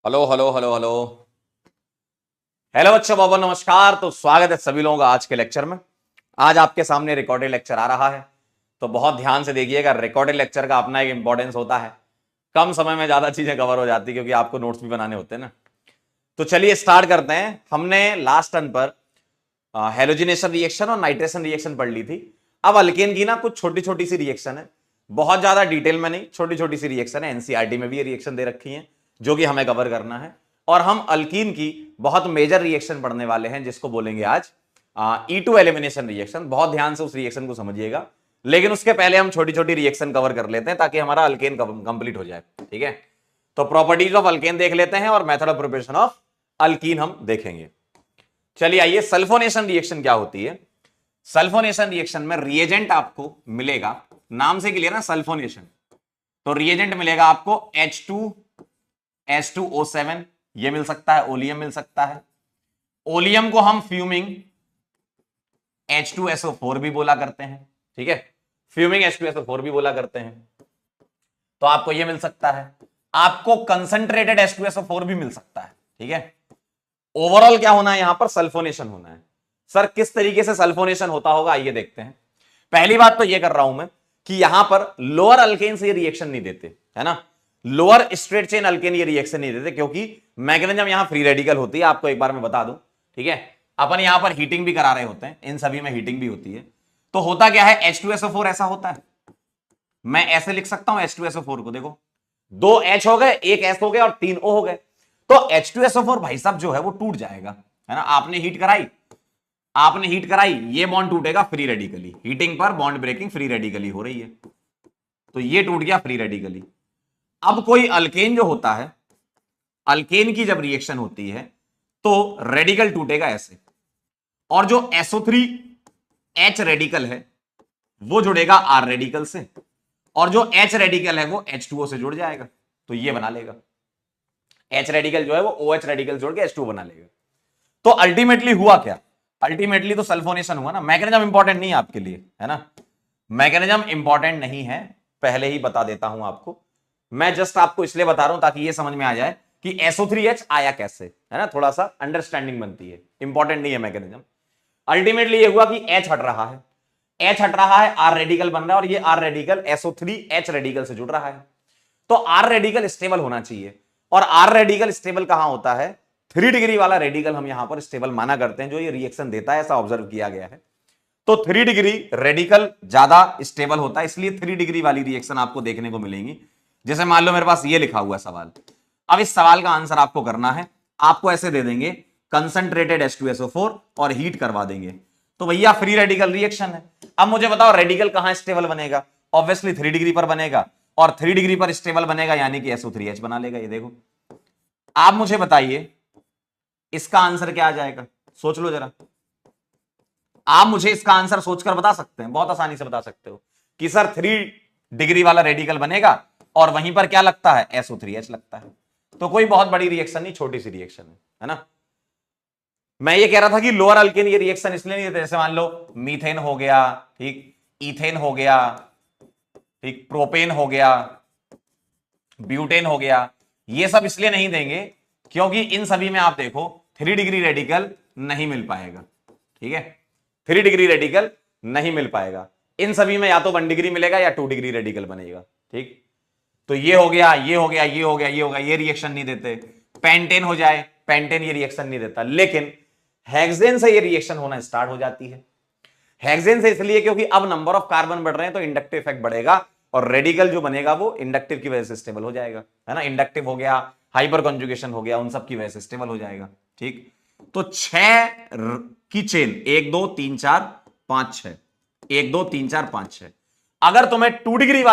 Hello hello hello hello hello बच्चों, बहुत बहुत नमस्कार। तो स्वागत है सभी लोगों का आज के लेक्चर में। आज आपके सामने रिकॉर्डेड लेक्चर आ रहा है, तो बहुत ध्यान से देखिएगा। रिकॉर्डेड लेक्चर का अपना एक इंपॉर्टेंस होता है, कम समय में ज्यादा चीजें कवर हो जाती है क्योंकि आपको नोट्स भी बनाने होते हैं ना। तो चलिए स्टार्ट करते हैं। हमने लास्ट टर्न पर हेलोजिनेशन रिएक्शन और नाइट्रेशन रिएक्शन पढ़ ली थी। अब अल्केन की ना कुछ छोटी छोटी सी रिएक्शन है, बहुत ज्यादा डिटेल में नहीं, छोटी छोटी सी रिएक्शन है। एनसीईआरटी में भी ये रिएक्शन दे रखी है जो कि हमें कवर करना है। और हम अल्कीन की बहुत मेजर रिएक्शन पढ़ने वाले हैं जिसको बोलेंगे आज E2 एलिमिनेशन रिएक्शन। बहुत ध्यान से उस रिएक्शन को समझिएगा, लेकिन उसके पहले हम छोटी छोटी रिएक्शन कवर कर लेते हैं ताकि हमारा अल्केन कंप्लीट हो जाए। ठीक है, तो प्रॉपर्टीज ऑफ अल्केन देख लेते हैं और method of preparation of alkyne हम देखेंगे। चलिए आइए, सल्फोनेशन रिएक्शन क्या होती है। सल्फोनेशन रिएक्शन में रिएजेंट आपको मिलेगा, नाम से क्लियर ना, सल्फोनेशन। तो रिएजेंट मिलेगा आपको H2S2O7, ये मिल सकता है, ओलियम मिल सकता है। ओलियम को हम फ्यूमिंग H2SO4 भी बोला करते हैं। ठीक है, फ्यूमिंग H2SO4 भी बोला करते हैं। तो आपको ये मिल सकता है। आपको कंसंट्रेटेड H2SO4 भी मिल सकता है। ठीक है, ओवरऑल क्या होना है, यहां पर सल्फोनेशन होना है। सर किस तरीके से सल्फोनेशन होता होगा, आइए देखते हैं। पहली बात तो ये कर रहा हूं मैं कि यहां पर लोअर अल्केन से ये रिएक्शन नहीं देते, है ना। लोअर स्ट्रेट चेन अल्केन ये रिएक्शन नहीं देते क्योंकि मैग्नीशियम यहां फ्री रेडिकल होती है। आपको एक बार मैं बता दूं, ठीक है, अपन यहां पर हीटिंग भी करा रहे होते हैं, इन सभी में हीटिंग भी होती है। तो होता क्या है, H2SO4 ऐसा होता है। मैं ऐसे लिख सकता हूं H2SO4 को, देखो 2 H हो गए, 1 S हो गया और 3 O हो गए। तो H2SO4 भाई साहब जो है वो टूट जाएगा, है ना। आपने हीट कराई, ये बॉन्ड टूटेगा फ्री रेडिकली। हीटिंग पर बॉन्ड ब्रेकिंग फ्री रेडिकली हो रही है, तो ये टूट गया फ्री रेडिकली। अब कोई अल्केन जो होता है, अल्केन की जब रिएक्शन होती है तो रेडिकल टूटेगा ऐसे, और जो SO3H रेडिकल है वो जुड़ेगा R रेडिकल से, और जो H रेडिकल है वो H2O से जुड़ जाएगा, तो ये बना लेगा। H रेडिकल जो है वो OH रेडिकल जोड़ के H2O बना लेगा। तो अल्टीमेटली हुआ क्या, अल्टीमेटली तो सल्फोनेशन हुआ ना। मैकेनिज्म इंपॉर्टेंट नहीं है आपके लिए, है ना, मैकेनिज्म इंपॉर्टेंट नहीं है, पहले ही बता देता हूं आपको। मैं जस्ट आपको इसलिए बता रहा हूं ताकि ये समझ में आ जाए कि SO3H आया कैसे, है ना, थोड़ा सा अंडरस्टैंडिंग बनती है। इंपॉर्टेंट नहीं है मैकेनिज्म। अल्टीमेटली ये हुआ कि H हट रहा है, H हट रहा है, R रेडिकल बन रहा है, और ये R रेडिकल SO3H रेडिकल से जुड़ रहा है। तो R रेडिकल स्टेबल होना चाहिए, और R रेडिकल स्टेबल कहां होता है, 3 डिग्री वाला रेडिकल हम यहां पर स्टेबल माना करते हैं जो ये रिएक्शन देता है, ऐसा ऑब्जर्व किया गया है। तो 3 डिग्री रेडिकल ज्यादा स्टेबल होता है, इसलिए 3 डिग्री वाली रिएक्शन आपको देखने को मिलेंगी। जैसे मान लो मेरे पास ये लिखा हुआ सवाल, अब इस सवाल का आंसर आपको करना है। आपको ऐसे दे देंगे कंसंट्रेटेड H2SO4 और हीट करवा देंगे, तो भैया फ्री रेडिकल रिएक्शन है। अब मुझे बताओ रेडिकल कहां स्टेबल बनेगा, ऑब्वियसली 3 डिग्री पर बनेगा, और 3 डिग्री पर स्टेबल बनेगा यानी कि SO3H बना लेगा। ये देखो, आप मुझे बताइए इसका आंसर क्या आ जाएगा, सोच लो जरा। आप मुझे इसका आंसर सोचकर बता सकते हैं, बहुत आसानी से बता सकते हो कि सर 3 डिग्री वाला रेडिकल बनेगा और वहीं पर क्या लगता है, SO3H लगता है। तो कोई बहुत बड़ी रिएक्शन नहीं, छोटी सी रिएक्शन है ना। मैं ये कह रहा था कि लोअर अल्केन ये रिएक्शन इसलिए नहीं देते, जैसे मान लो मीथेन हो गया, ठीक, इथेन हो गया, ठीक, प्रोपेन हो गया, ब्यूटेन हो गया, ये सब इसलिए नहीं देंगे क्योंकि इन सभी में आप देखो 3 डिग्री रेडिकल नहीं मिल पाएगा। ठीक है, 3 डिग्री रेडिकल नहीं मिल पाएगा। इन सभी में या तो 1 डिग्री मिलेगा या 2 डिग्री रेडिकल बनेगा। ठीक, तो ये हो गया, ये हो गया, ये हो गया, ये हो गया, ये रिएक्शन नहीं देते। पेंटेन हो जाए, पेंटेन ये रिएक्शन नहीं देता, लेकिन हेक्सेन से ये रिएक्शन होना स्टार्ट हो जाती है। हेक्सेन से इसलिए क्योंकि अब नंबर ऑफ कार्बन बढ़ रहे हैं तो इंडक्टिव इफेक्ट बढ़ेगा, और रेडिकल जो बनेगा वो इंडक्टिव की वजह से स्टेबल हो जाएगा, है ना। इंडक्टिव हो गया, हाइपर कंजुगेशन हो गया, उन सब की वजह से स्टेबल हो जाएगा। ठीक, तो 6 की चेन, 1 2 3 4 5 6, 1 2 3 4 5 6। अगर तुम्हें 2 डिग्री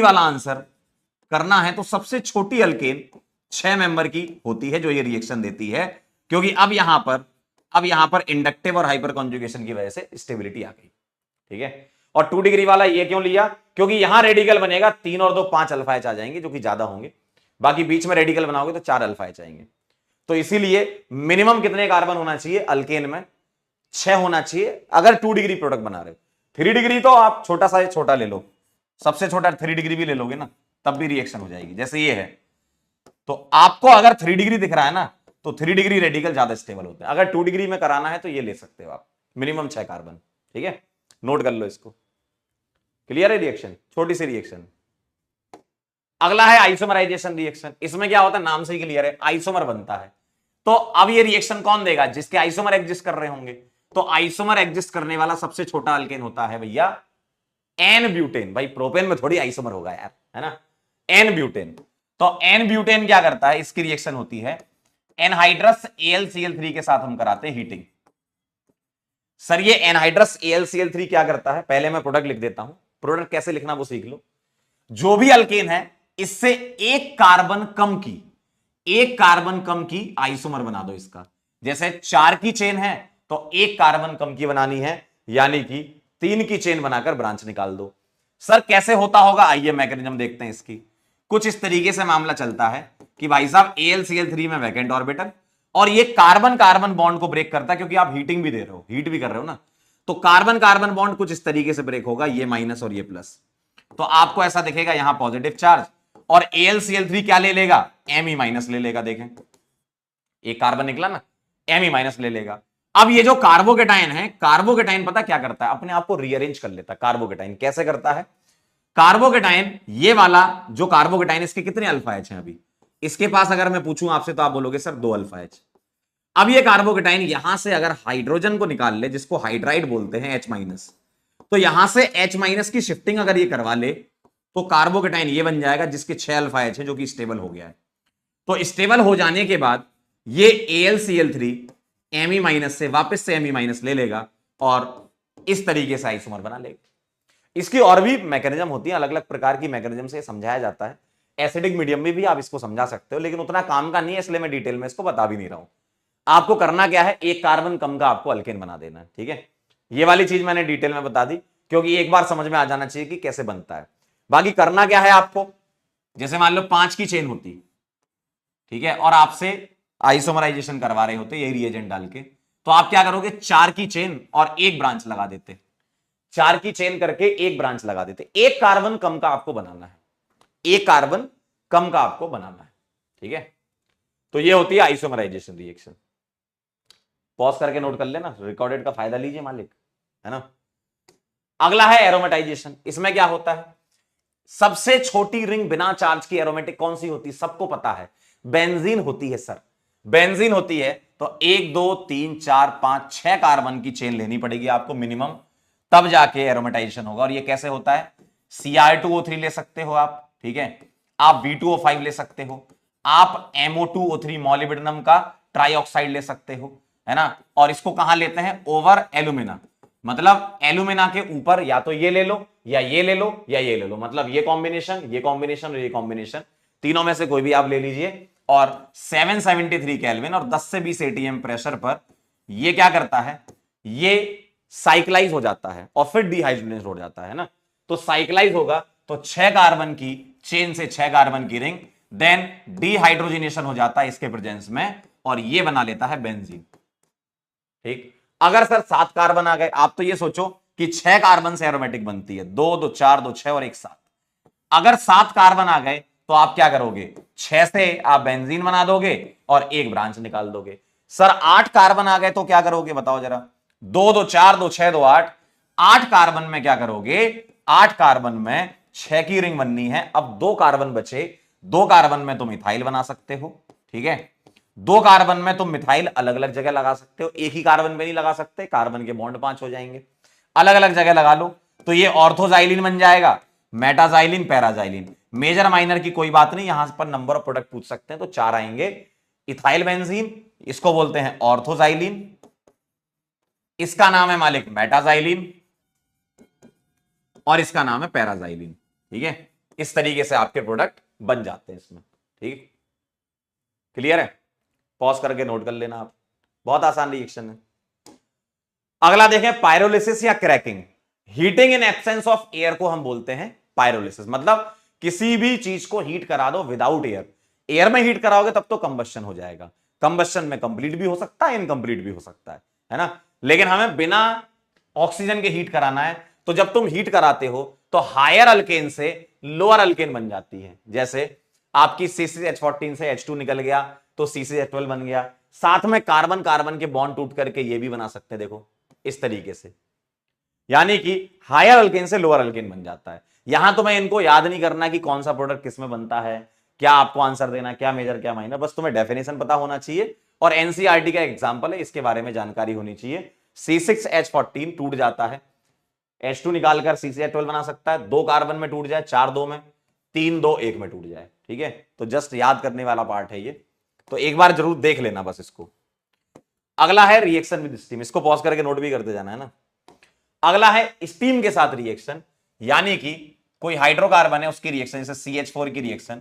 वाला आंसर करना है तो सबसे छोटी अल्केन 6 मेंबर की होती है जो ये रिएक्शन देती है, क्योंकि अब यहां पर इंडक्टिव और हाइपर कॉन्जुगेशन की वजह से स्टेबिलिटी आ गई। ठीक है, और 2 डिग्री वाला ये क्यों लिया, क्योंकि यहां रेडिकल बनेगा, 3 और 2 5 अल्फा एच आ जाएंगे जो कि ज्यादा होंगे, बाकी बीच में रेडिकल बनाओगे तो 4 अल्फा एच आएंगे। तो इसीलिए मिनिमम कितने कार्बन होना चाहिए अल्केन में, 6 होना चाहिए अगर 2 डिग्री प्रोडक्ट बना रहे। 3 डिग्री तो आप छोटा ले लो, सबसे छोटा 3 डिग्री भी ले लोगे ना, तब भी रिएक्शन हो जाएगी। जैसे ये है तो आपको अगर 3 डिग्री दिख रहा है ना, तो 3 डिग्री रेडिकल ज्यादा स्टेबल होते हैं। अगर 2 डिग्री में कराना है तो ये ले सकते हो आप, मिनिमम 6 कार्बन। ठीक है, नोट कर लो इसको। क्लियर है रिएक्शन, छोटी सी रिएक्शन। अगला है आइसोमराइजेशन रिएक्शन। इसमें क्या होता है, नाम से ही क्लियर है, आइसोमर बनता है। तो अब ये रिएक्शन कौन देगा, जिसके आइसोमर एग्जिस्ट कर रहे होंगे। तो आइसोमर एग्जिस्ट करने वाला सबसे छोटा अल्केन होता है भैया एन ब्यूटेन। भाई प्रोपेन में थोड़ी आइसोमर होगा यार, है ना, एन ब्यूटेन। तो एन ब्यूटेन क्या करता है, इसकी रिएक्शन होती है एनहाइड्रस AlCl3 के साथ हम कराते हैं हीटिंग। सर ये एनहाइड्रस AlCl3 क्या करता है, पहले मैं प्रोडक्ट लिख देता हूं, प्रोडक्ट कैसे लिखना वो सीख लो। जो भी अल्केन है इससे एक कार्बन कम की आइसोमर बना दो इसका। जैसे 4 की चेन है तो एक कार्बन कम की बनानी है, यानी कि 3 की चेन बनाकर ब्रांच निकाल दो। सर कैसे होता होगा, आइए मैकेनिज्म देखते हैं इसकी। कुछ इस तरीके से मामला चलता है कि भाई साहब AlCl3 में वैकेंट ऑर्बिटल, और ये कार्बन कार्बन बॉन्ड को ब्रेक करता है, क्योंकि आप हीटिंग भी दे रहे हो, हीट भी कर रहे हो ना। तो कार्बन कार्बन बॉन्ड कुछ इस तरीके से ब्रेक होगा, ये माइनस और ये प्लस। तो आपको ऐसा दिखेगा यहां पॉजिटिव चार्ज, और AlCl3 क्या ले लेगा, Me- ले लेगा। देखें एक कार्बन निकला ना, Me- ले लेगा। अब ये जो कार्बोकेटाइन है, कार्बोकेटाइन पता क्या करता है, अपने आप को रीअरेंज कर लेता है। कार्बोकेटाइन कैसे करता है, कार्बोकेटाइन ये वाला जो कार्बोकेटाइन, इसके कितने अल्फा एच हैं अभी, इसके पास अगर मैं पूछूं आपसे तो आप बोलोगे सर 2 अल्फा एच। अब ये कार्बोकेटाइन यहां से अगर हाइड्रोजन को निकाल ले, जिसको हाइड्राइड बोलते हैं H-, तो यहां से H- की शिफ्टिंग अगर ये करवा ले तो कार्बोकेटाइन ये बन जाएगा, जिसके 6 अल्फा एच है, जो कि स्टेबल हो गया है। तो स्टेबल हो जाने के बाद ये AlCl3 Me- से वापस से Me- ले लेगा और इस तरीके से आइसोमर बना लेगा। इसकी और भी मैकेनिज्म होती है, अलग अलग प्रकार की मैकेनिज्म से समझाया जाता है। एसिडिक मीडियम में भी आप इसको समझा सकते हो, लेकिन उतना काम का नहीं है, इसलिए मैं डिटेल में इसको बता भी नहीं रहा हूं। आपको करना क्या है, एक कार्बन कम का आपको अल्केन बना देना है। ठीक है, ये वाली चीज मैंने डिटेल में बता दी, क्योंकि एक बार समझ में आ जाना चाहिए कि कैसे बनता है। बाकी करना क्या है आपको, जैसे मान लो 5 की चेन होती, ठीक है, और आपसे आइसोमराइजेशन करवा रहे होते यही रिएजेंट डाल के, तो आप क्या करोगे, 4 की चेन और एक ब्रांच लगा देते, 4 की चेन करके एक ब्रांच लगा देते। एक कार्बन कम का आपको बनाना है, एक कार्बन कम का आपको बनाना है। ठीक है, तो ये होती है आइसोमराइजेशन रिएक्शन। पॉज करके नोट कर लेना, रिकॉर्डेड का फायदा लीजिए मालिक, है ना। अगला है एरोमेटाइजेशन। इसमें क्या होता है, सबसे छोटी रिंग बिना चार्ज की एरोमेटिक कौन सी होती है, सबको पता है, बेंजीन होती है सर। बेंजीन होती है तो 1 2 3 4 5 6 कार्बन की चेन लेनी पड़ेगी आपको मिनिमम, तब जाके एरोमेटाइजेशन होगा। और ये कैसे होता है, Cr2O3 ले सकते हो आप, ठीक है, आप V2O5 ले सकते हो, आप MO2O3 मॉलिब्डेनम का ट्राइऑक्साइड ले सकते हो, है ना। और इसको कहां लेते हैं, ओवर एल्यूमिना, मतलब एल्यूमिना के ऊपर, या तो ये ले लो या ये ले लो या ये ले लो, मतलब ये कॉम्बिनेशन और ये कॉम्बिनेशन, तीनों में से कोई भी आप ले लीजिए। और 773 केल्विन और 10 से 20 ATM प्रेशर पर ये क्या करता है, ये साइक्लाइज हो जाता है और फिर डिहाइड्रोजनेज हो जाता है ना। तो साइक्लाइज होगा तो 6 कार्बन की चेन से 6 कार्बन की रिंग, देन डिहाइड्रोजनेशन हो जाता है इसके प्रेजेंस में, और ये बना लेता है बेंजीन। ठीक, अगर सर 7 कार्बन आ गए, आप तो ये सोचो कि 6 कार्बन से एरोमेटिक बनती है, 2 2 4 2 6 और 1 7। अगर 7 कार्बन आ गए तो आप क्या करोगे, 6 से आप बेंजीन बना दोगे और एक ब्रांच निकाल दोगे। सर 8 कार्बन आ गए तो क्या करोगे बताओ जरा, 2 2 4 2 6 2 8, 8 कार्बन में क्या करोगे, 8 कार्बन में 6 की रिंग बननी है। अब 2 कार्बन बचे, 2 कार्बन में तुम इथाइल बना सकते हो, ठीक है। 2 कार्बन में तुम मिथाइल अलग अलग जगह लगा सकते हो, एक ही कार्बन में नहीं लगा सकते, कार्बन के बॉन्ड 5 हो जाएंगे, अलग अलग जगह लगा लो। तो ये ऑर्थोजाइलिन बन जाएगा, मेटाजाइलिन, पैराजाइलिन। मेजर माइनर की कोई बात नहीं, यहां पर नंबर ऑफ प्रोडक्ट पूछ सकते हैं, तो 4 आएंगे। इथाइल बेंजीन, इसको बोलते हैं ऑर्थोजाइलिन, इसका नाम है मालिक मेटाजाइलिन, और इसका नाम है पैराजाइलिन। ठीक है, इस तरीके से आपके प्रोडक्ट बन जाते हैं इसमें। ठीक, क्लियर है, पॉज करके नोट कर लेना आप, बहुत आसान रिएक्शन है। अगला देखें, पायरोलिसिस या cracking. Heating in absence of air को हम बोलते हैं पायरोलिसिस, मतलब किसी भी चीज को हीट करा दो विदाउट एयर। एयर में हीट कराओगे तब तो कंबस्शन हो जाएगा, कंबस्शन में कंप्लीट भी हो सकता है, इनकंप्लीट भी हो सकता है ना। लेकिन हमें बिना ऑक्सीजन के हीट कराना है, तो जब तुम हीट कराते हो तो हायर अल्केन से लोअर अल्केन बन जाती है। जैसे आपकी C6H14 से H2 निकल गया तो C6H12 बन गया। साथ में कार्बन कार्बन के बॉन्ड टूट करके ये भी बना सकते हैं, देखो इस तरीके से, यानी कि हायर अल्केन से लोअर अल्केन बन जाता है। यहां तो मैं इनको याद नहीं करना कि कौन सा प्रोडक्ट किस में बनता है, क्या आपको आंसर देना, क्या मेजर क्या माइनर, बस तुम्हें डेफिनेशन पता होना चाहिए और एनसीईआरटी का एग्जांपल है, इसके बारे में जानकारी होनी चाहिए। C6H14 टूट जाता है, H2 निकालकर C6H12 बना सकता है, 2 कार्बन में टूट जाए, 4 2 में, 3 2 1 में टूट जाए। ठीक है, तो जस्ट याद करने वाला पार्ट है ये, तो एक बार जरूर देख लेना बस इसको। अगला है रिएक्शन विद स्टीम, इसको पॉज करके नोट भी करते जाना है ना। अगला है स्टीम के साथ रिएक्शन, यानी कि कोई हाइड्रोकार्बन है उसकी रिएक्शन, जैसे CH4 की रिएक्शन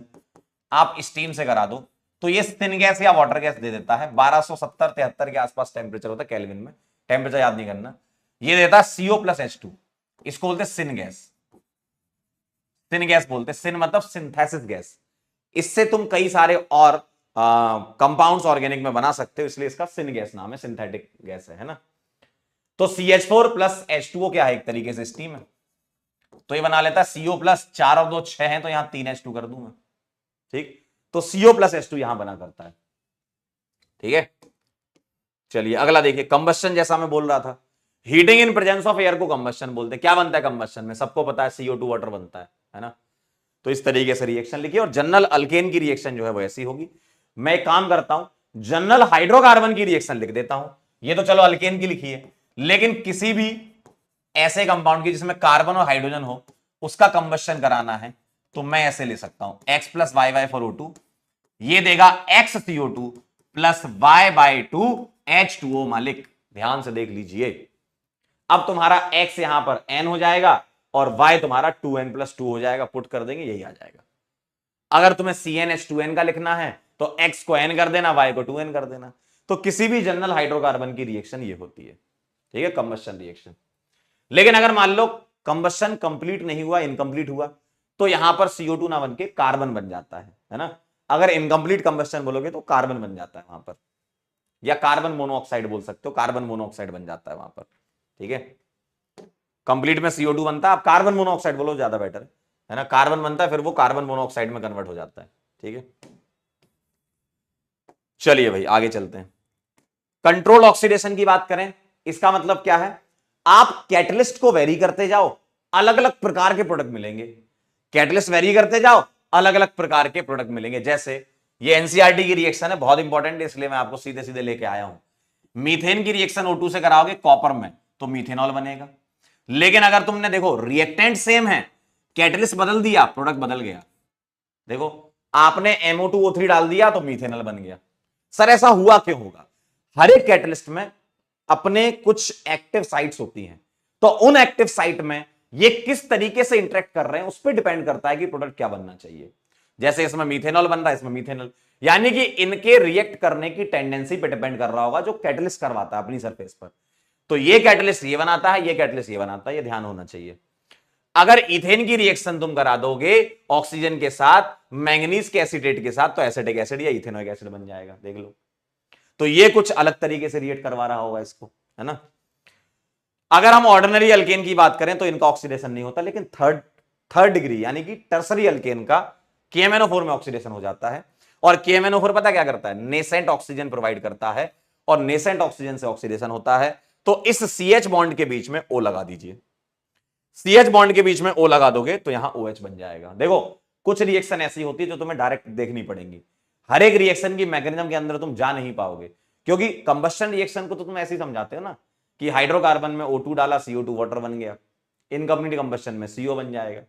आप स्टीम से करा दो तो ये थिन गैस या वाटर गैस दे देता है। 1270-73 के आसपास टेम्परेचर होता है केल्विन में, टेम्परेचर याद नहीं करना। ये देता है CO प्लस H2, इसको बोलते हैं सिन गैस। सिन गैस बोलते हैं, सिन मतलब सिंथेसिस गैस। इससे तुम कई सारे और कंपाउंड्स ऑर्गेनिक में बना सकते हो, इसलिए इसका सिन गैस नाम है, सिंथेटिक गैस है ना। तो CH4 प्लस H2O क्या है, एक तरीके से स्टीम है, तो ये बना लेता है CO प्लस, 4 और 2 6 है तो यहां 3 H2 कर दूं मैं। ठीक, तो CO प्लस H2 यहां बना करता है। ठीक है, चलिए अगला देखिए, कंबस्शन जैसा मैं बोल रहा था, heating in presence of air को कंबस्शन बोलते हैं। क्या बनता है कंबस्शन में, सबको पता है CO2 वाटर बनता है ना। तो इस तरीके से रिएक्शन लिखिए, और जनरल अल्केन की रिएक्शन जो है वो ऐसी होगी। मैं एक काम करता हूं, जनरल हाइड्रोकार्बन की रिएक्शन लिख देता हूं। ये तो चलो अल्केन की लिखी है, लेकिन किसी भी ऐसे कंपाउंड की जिसमें कार्बन और हाइड्रोजन हो उसका कंबस्शन कराना है तो मैं ऐसे ले सकता हूं, X plus Y by 4 O2, ये देगा X CO2 plus Y by 2 H2O। मालिक ध्यान से देख लीजिए, अब तुम्हारा X यहां पर N हो जाएगा और Y तुम्हारा 2N प्लस 2 हो जाएगा, पुट कर देंगे यही आ जाएगा। अगर तुम्हें CnH2n का लिखना है तो X को N कर देना, Y को 2N कर देना। तो किसी भी जनरल हाइड्रोकार्बन की रिएक्शन ये होती है, ठीक है, कंबस्शन रिएक्शन। लेकिन अगर मान लो कंबस्शन कंप्लीट नहीं हुआ, इनकम्प्लीट हुआ, तो यहां पर CO2 ना बन के कार्बन बन जाता है ना। अगर इनकम्प्लीट कंबस्शन बोलोगे तो कार्बन बन जाता है वहां पर, या कार्बन मोनोऑक्साइड बोल सकते हो, कार्बन मोनोऑक्साइड बन जाता है वहां पर। ठीक है, कंप्लीट में CO2 बनता है, आप कार्बन मोनोऑक्साइड बोलो ज्यादा बेटर है ना। कार्बन बनता है फिर वो कार्बन मोनोऑक्साइड में कन्वर्ट हो जाता है। ठीक है, चलिए भाई आगे चलते हैं। कंट्रोल ऑक्सीडेशन की बात करें, इसका मतलब क्या है, आप कैटलिस्ट को वेरी करते जाओ, अलग अलग प्रकार के प्रोडक्ट मिलेंगे। कैटलिस्ट वेरी करते जाओ, अलग अलग प्रकार के प्रोडक्ट मिलेंगे। जैसे ये एनसीईआरटी की रिएक्शन है, बहुत इंपॉर्टेंट है, इसलिए मैं आपको सीधे सीधे लेके आया हूं। मीथेन की रिएक्शन O2 से कराओगे कॉपर में तो मीथेनॉल बनेगा। लेकिन अगर तुमने देखो रिएक्टेंट सेम है, कैटलिस्ट बदल दिया, प्रोडक्ट बदल गया। देखो आपने MO2O3 डाल दिया तो मीथेनॉल बन गया। सर ऐसा हुआ क्यों होगा, हर एक कैटलिस्ट में अपने कुछ एक्टिव साइट्स होती हैं, तो उन एक्टिव साइट में ये किस तरीके से इंटरेक्ट कर रहे हैं उस पर डिपेंड करता है कि प्रोडक्ट क्या बनना चाहिए। जैसे इसमें मीथेनॉल बन रहा है, इसमें मीथेनॉल, यानी कि इनके रिएक्ट करने की टेंडेंसी पे डिपेंड कर रहा होगा जो कैटलिस्ट करवाता है अपनी सरफेस पर। तो ये कैटलिस्ट ये बनाता है, ये कैटलिस्ट ये बनाता है, ये ध्यान होना चाहिए। अगर इथेन की रिएक्शन तुम करा दोगे ऑक्सीजन के साथ, मैंगनीज के एसिटेट के साथ, तो एसिटिक एसिड या इथेनोइक एसिड बन जाएगा, देख लो। तो ये कुछ अलग तरीके से रिएक्ट करवा रहा होगा इसको, है ना। अगर हम ऑर्डिनरी अल्केन की बात करें तो इनका ऑक्सीडेशन नहीं होता, लेकिन थर्ड डिग्री यानी कि टर्सरी अल्केन का KMnO4 में ऑक्सीडेशन हो जाता है। और KMnO4 पता क्या करता है, नेसेंट ऑक्सीजन प्रोवाइड करता है, और नेसेंट ऑक्सीजन से ऑक्सीडेशन होता है। तो इस CH बॉन्ड के बीच में O लगा दीजिए, CH बॉन्ड के बीच में O लगा दोगे तो यहां OH बन जाएगा। देखो कुछ रिएक्शन ऐसी होती है जो तुम्हें डायरेक्ट देखनी पड़ेंगी, हर एक रिएक्शन की मैकेनिज्म के अंदर तुम जा नहीं पाओगे, क्योंकि कंबस्शन रिएक्शन को तो तुम ऐसे ही समझाते हो ना कि हाइड्रोकार्बन में O2 डाला, CO2 वाटर बन गया, इनकम्प्लीट कंबस्शन में CO बन जाएगा।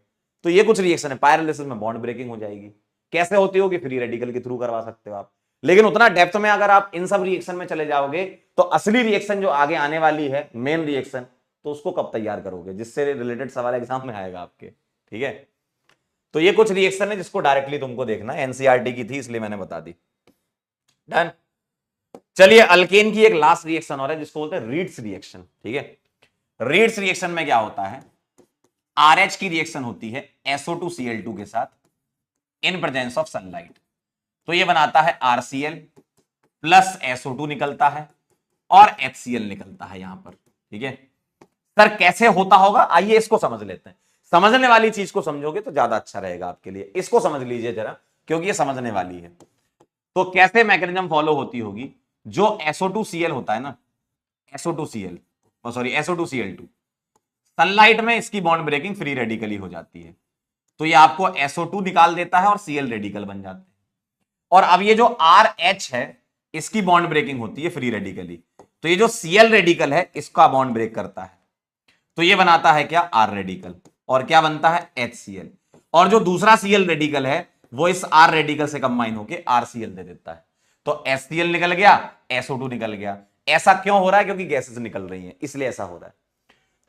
तो ये कुछ रिएक्शन है, पायरोलिसिस में बॉन्ड ब्रेकिंग हो जाएगी। कैसे होती होगी, फ्री रेडिकल के थ्रू करवा सकते हो आप। लेकिन उतना डेप्थ में अगर आप इन सब रिएक्शन में चले जाओगे तो असली रिएक्शन जो आगे आने वाली है, मेन रिएक्शन, तो उसको कब तैयार करोगे, जिससे रिलेटेड सवाल एग्जाम में आएगा आपके। ठीक है, तो ये कुछ रिएक्शन है जिसको डायरेक्टली तुमको देखना है, एनसीईआरटी की थी इसलिए मैंने बता दी। डन। चलिए अल्केन की एक लास्ट रिएक्शन और है जिसको बोलते हैं रीड्स रिएक्शन। ठीक है, रीड्स रिएक्शन में क्या होता है, RH की रिएक्शन होती है SO2Cl2 के साथ इन प्रेजेंस ऑफ सनलाइट। तो ये बनाता है RCl प्लस SO2 निकलता है और HCl निकलता है यहां पर। ठीक है सर, कैसे होता होगा, आइए इसको समझ लेते हैं। समझने वाली चीज को समझोगे तो ज्यादा अच्छा रहेगा आपके लिए। इसको समझ लीजिए जरा क्योंकि ये समझने वाली है। तो कैसे मैकेनिज्म फॉलो होती होगी, जो SO2Cl होता है ना, SO2Cl सॉरी SO2Cl2, सनलाइट में इसकी बॉन्ड ब्रेकिंग फ्री रेडिकली हो जाती है, तो ये आपको SO2 निकाल देता है और Cl रेडिकल बन जाते हैं। और अब ये जो RH है इसकी बॉन्ड ब्रेकिंग होती है फ्री रेडिकली, तो ये जो Cl रेडिकल है इसका बॉन्ड ब्रेक करता है, तो ये बनाता है क्या, R रेडिकल, और क्या बनता है, HCl। और जो दूसरा Cl रेडिकल है वो इस R रेडिकल से कंबाइन होकर RCl दे देता है, तो HCl निकल गया, SO2 निकल गया। ऐसा क्यों हो रहा है, क्योंकि गैसेस निकल रही हैं इसलिए ऐसा हो रहा है।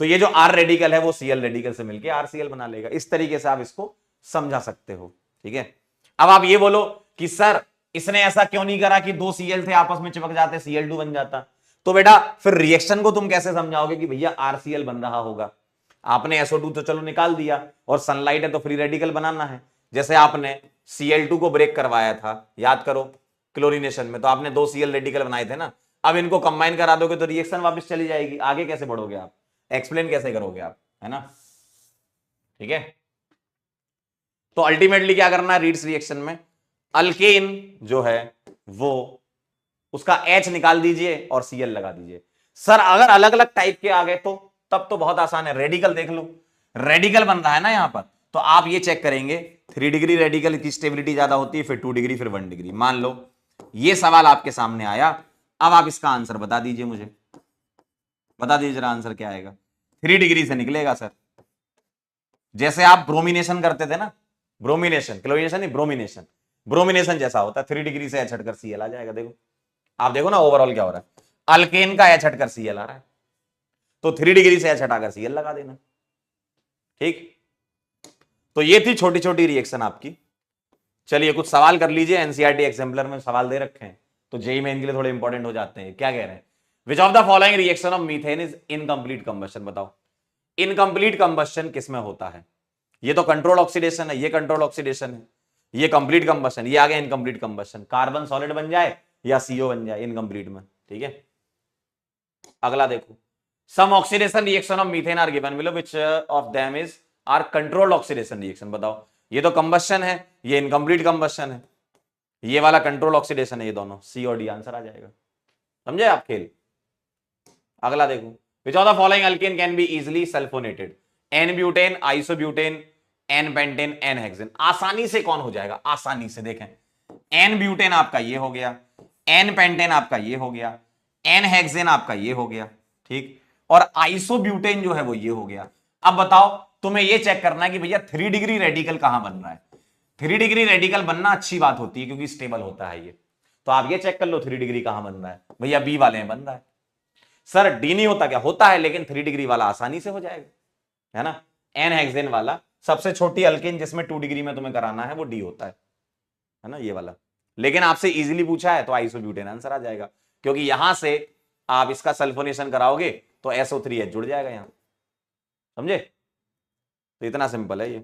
तो ये जो R रेडिकल है वो Cl रेडिकल से मिलकर RCl बना लेगा। इस तरीके से आप इसको समझा सकते हो, ठीक है। अब आप ये बोलो कि सर इसने ऐसा क्यों नहीं करा कि दो Cl थे आपस में चिपक जाते, Cl2 बन जाता, तो बेटा फिर रिएक्शन को तुम कैसे समझाओगे कि भैया RCl बन रहा होगा। आपने SO2 तो चलो निकाल दिया, और सनलाइट है तो फ्री रेडिकल बनाना है। जैसे आपने Cl2 को ब्रेक करवाया था, याद करो क्लोरीनेशन में, तो आपने दो Cl रेडिकल बनाए थे ना, अब इनको कंबाइन करा दोगे तो रिएक्शन वापस चली जाएगी, आगे कैसे बढ़ोगे आप, एक्सप्लेन कैसे करोगे आप, है ना, ठीक है। तो अल्टीमेटली क्या करना है रीड्स रिएक्शन में, अल्केन जो है वो उसका H निकाल दीजिए और Cl लगा दीजिए। सर अगर अलग अलग टाइप के आ गए तो तब तो बहुत आसान है, रेडिकल देख लो, रेडिकल बन रहा है ना यहां पर, तो आप ये चेक करेंगे 3 डिग्री रेडिकल की स्टेबिलिटी ज्यादा होती है, फिर 2 डिग्री, फिर 1 डिग्री। मान लो ये सवाल आपके सामने आया, अब आप इसका आंसर बता दीजिए, मुझे बता दीजिए जरा आंसर क्या आएगा। 3 डिग्री से निकलेगा सर, जैसे आप ब्रोमिनेशन करते थे ना, ब्रोमिनेशन, क्लोरीनेशन नहीं, ब्रोमिनेशन, ब्रोमिनेशन जैसा होता है, 3 डिग्री से H हटकर Cl आ जाएगा। देखो आप देखो ना ओवरऑल क्या हो रहा है, अल्केन का H हटकर Cl आ रहा है, तो 3 डिग्री से H हटाकर Cl लगा देना, ठीक। तो ये थी छोटी छोटी रिएक्शन आपकी। चलिए कुछ सवाल कर लीजिए, एनसीईआरटी एग्जाम्पलर में सवाल दे रखे हैं तो जेईई मेन के लिए थोड़े इंपॉर्टेंट हो जाते हैं। क्या कह रहे हैं, विच of the following reaction of methane is incomplete combustion, बताओ इनकंप्लीट कंबशन किसमें होता है। ये तो कंट्रोल ऑक्सीडेशन है, ये कंट्रोल ऑक्सीडेशन है, ये कंप्लीट कंबशन, ये आ गया इनकंप्लीट कंबशन, कार्बन सॉलिड बन जाए या CO बन जाए इनकंप्लीट में, ठीक है। अगला देखो, some oxidation reaction of methane are given below, which of them is are controlled oxidation reaction, बताओ। ये तो कंबशन है, ये इनकंप्लीट कंबशन है, ये वाला कंट्रोल ऑक्सीडेशन है, ये दोनों C और D आंसर आ जाएगा, समझे आप खेल। अगला देखो, which of the following alkane can be easily sulphonated, N butane, isobutane, N pentane, N hexane. आसानी से कौन हो जाएगा, आसानी से देखें, N ब्यूटेन आपका ये हो गया, N पेंटेन आपका ये हो गया, N हेक्सेन आपका ये हो गया, ठीक, और आइसोब्यूटेन जो है वो ये हो गया। अब बताओ तुम्हें ये चेक करना है कि भैया 3 डिग्री रेडिकल कहां बन रहा है। 3 डिग्री रेडिकल बनना अच्छी बात होती है क्योंकि स्टेबल होता है ये, तो आप ये चेक कर लो 3 डिग्री कहां बन रहा है, भैया B वाले में बन रहा है। सर D नहीं होता क्या, होता है, लेकिन 3 डिग्री वाला आसानी से हो जाएगा, है ना। N हेक्सेन वाला सबसे छोटी अल्केन जिसमें 2 डिग्री में तुम्हें कराना है वो D होता है ना, ये वाला। लेकिन आपसे इजीली पूछा है तो आइसोब्यूटेन आंसर आ जाएगा, क्योंकि यहां से आप इसका सल्फोनेशन कराओगे तो SO3H जुड़ जाएगा यहां, समझे। तो इतना सिंपल है ये।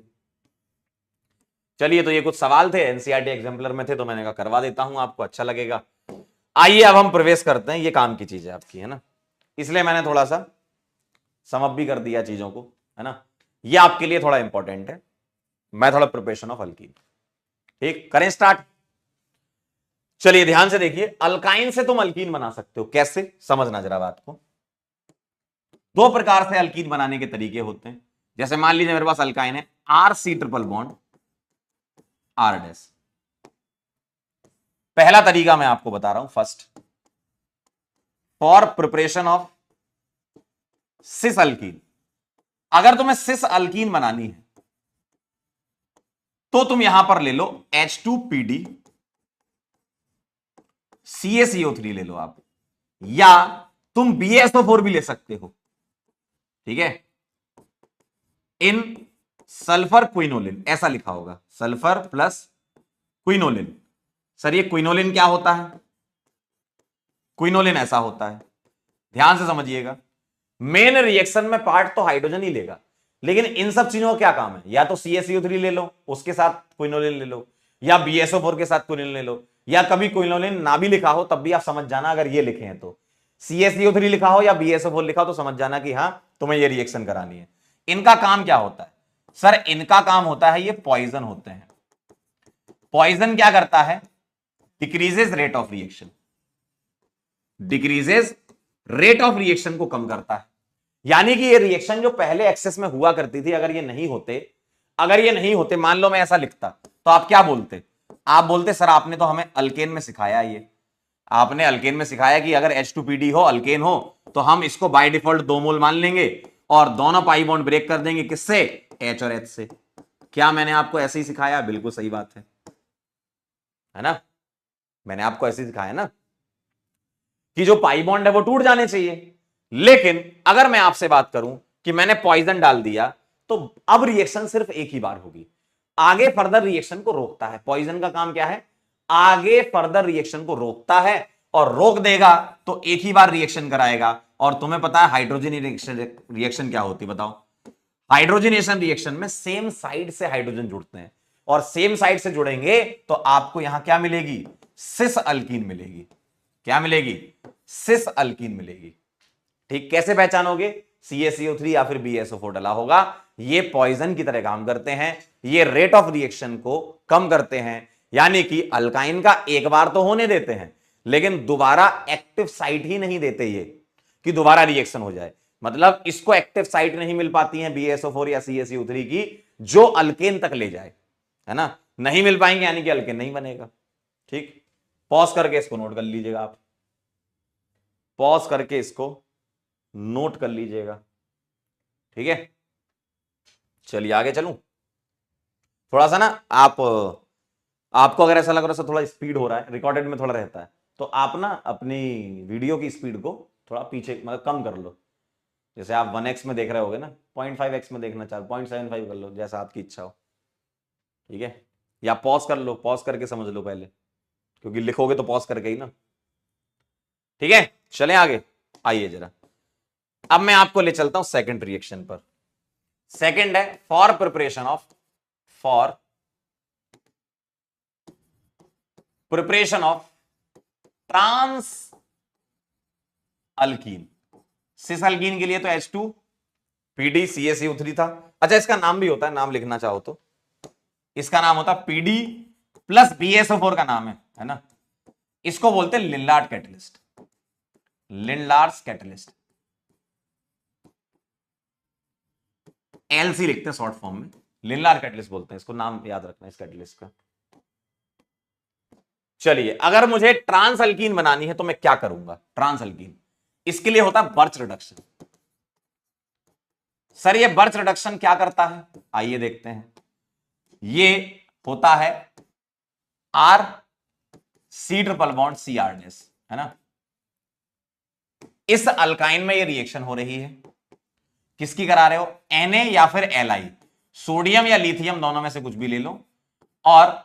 चलिए तो ये कुछ सवाल थे, एनसीईआरटी एग्जाम्पलर में थे तो मैंने कहा करवा देता हूं, आपको अच्छा लगेगा। आइए अब हम प्रवेश करते हैं, ये काम की चीज है आपकी, है ना, इसलिए मैंने थोड़ा सा समअप भी कर दिया चीजों को, है ना। ये आपके लिए थोड़ा इंपॉर्टेंट है, method of preparation of alkyne, ठीक। करें स्टार्ट। चलिए ध्यान से देखिए, अल्काइन से तुम अल्कीन बना सकते हो, कैसे समझना जरा बात को। 2 प्रकार से अल्कीन बनाने के तरीके होते हैं। जैसे मान लीजिए मेरे पास अल्काइन है RC triple bond R dash. पहला तरीका मैं आपको बता रहा हूं, first for preparation of cis alkene. अगर तुम्हें सिस अल्कीन बनानी है तो तुम यहां पर ले लो H2PD CaCO3 ले लो आप, या तुम BSO4 भी ले सकते हो, ठीक है, इन सल्फर क्विनोलिन, ऐसा लिखा होगा सल्फर प्लस क्विनोलिन। सर ये क्विनोलिन क्या होता है, क्विनोलिन ऐसा होता है, ध्यान से समझिएगा। मेन रिएक्शन में पार्ट तो हाइड्रोजन ही लेगा, लेकिन इन सब चीजों का क्या काम है, या तो CaCO3 ले लो उसके साथ क्विनोलिन ले लो, या BSO4 के साथ क्विनोलिन ले लो, या कभी क्विनोलिन ना भी लिखा हो तब भी आप समझ जाना, अगर ये लिखे हैं तो CaCO3 लिखा हो या BSO4 लिखा हो तो समझ जाना कि हाँ तुम्हें ये रिएक्शन करानी है। इनका काम क्या होता है, सर इनका काम होता है ये पॉइजन होते हैं। पॉइजन क्या करता है? Decreases rate of reaction, decreases rate of reaction को कम करता है। यानी कि ये रिएक्शन जो पहले एक्सेस में हुआ करती थी, अगर ये नहीं होते, मान लो मैं ऐसा लिखता, तो आप क्या बोलते? आप बोलते सर आपने तो हमें अल्केन में सिखाया, ये आपने अल्केन में सिखाया कि अगर H2PD हो, अल्केन हो, तो हम इसको बाय डिफॉल्ट 2 मोल मान लेंगे और दोनों पाई बॉन्ड ब्रेक कर देंगे, किससे? H और H से। क्या मैंने आपको ऐसे ही सिखाया? बिल्कुल सही बात है ना? मैंने आपको ऐसे ही सिखाया ना कि जो पाई बॉन्ड है वो टूट जाने चाहिए। लेकिन अगर मैं आपसे बात करूं कि मैंने पॉइजन डाल दिया, तो अब रिएक्शन सिर्फ एक ही बार होगी, आगे फर्दर रिएक्शन को रोकता है। पॉइजन का काम क्या है? आगे फर्दर रिएक्शन को रोकता है, और रोक देगा तो एक ही बार रिएक्शन कराएगा। और तुम्हें पता है हाइड्रोजन रिएक्शन क्या होती है? बताओ। हाइड्रोजनेशन रिएक्शन में सेम साइड से हाइड्रोजन जुड़ते हैं, और सेम साइड से जुड़ेंगे तो आपको यहां क्या मिलेगी? सिस अल्कीन मिलेगी। क्या मिलेगी? सिस अल्कीन मिलेगी। ठीक, कैसे पहचानोगे? CaCO3 या फिर BaSO4 डला होगा। ये पॉइजन की तरह काम करते हैं, ये रेट ऑफ रिएक्शन को कम करते हैं। यानी कि अल्काइन का एक बार तो होने देते हैं, लेकिन दोबारा एक्टिव साइट ही नहीं देते ये कि दोबारा रिएक्शन हो जाए। मतलब इसको एक्टिव साइट नहीं मिल पाती है BaSO4 या CaCO3 की जो अल्केन तक ले जाए, है ना? नहीं मिल पाएंगे, यानी कि अल्केन नहीं बनेगा। ठीक, पॉज करके इसको नोट कर लीजिएगा, आप पॉज करके इसको नोट कर लीजिएगा। ठीक है, चलिए आगे चलूं। थोड़ा सा ना आपको अगर ऐसा लग रहा है थोड़ा स्पीड हो रहा है, रिकॉर्डेड में थोड़ा रहता है, तो आप ना अपनी वीडियो की स्पीड को थोड़ा पीछे मतलब कम कर लो। जैसे आप 1x में देख रहे होगे ना, 0.5x में देखना चाहो 0.75 कर लो, जैसा आपकी इच्छा हो। ठीक है, या पॉज कर लो, पॉज करके समझ लो पहले, क्योंकि लिखोगे तो पॉज करके ही ना। ठीक है, चलें आगे। आइए जरा, अब मैं आपको ले चलता हूं सेकंड रिएक्शन पर। सेकंड है for preparation of trans alkene. Cis alkene के लिए तो H2PD CaCO3 था। अच्छा, इसका नाम भी होता है, नाम लिखना चाहो तो इसका नाम होता है PD प्लस BaSO4 का नाम है ना? इसको बोलते हैं लिनलार्ड कैटलिस्ट, लिनलार्ड कैटलिस्ट, LC लिखते हैं शॉर्ट फॉर्म में, लिनलार्ड कैटलिस्ट बोलते हैं इसको। नाम याद रखना इस कैटलिस्ट का। चलिए, अगर मुझे ट्रांस अल्कीन बनानी है तो मैं क्या करूंगा? ट्रांस अल्कीन, इसके लिए होता है बर्च रिडक्शन। सर ये बर्च रिडक्शन क्या करता है? आइए देखते हैं। ये होता है R C triple bond CR dash, है ना? इस अल्काइन में ये रिएक्शन हो रही है, किसकी करा रहे हो? Na या फिर Li, सोडियम या लिथियम दोनों में से कुछ भी ले लो, और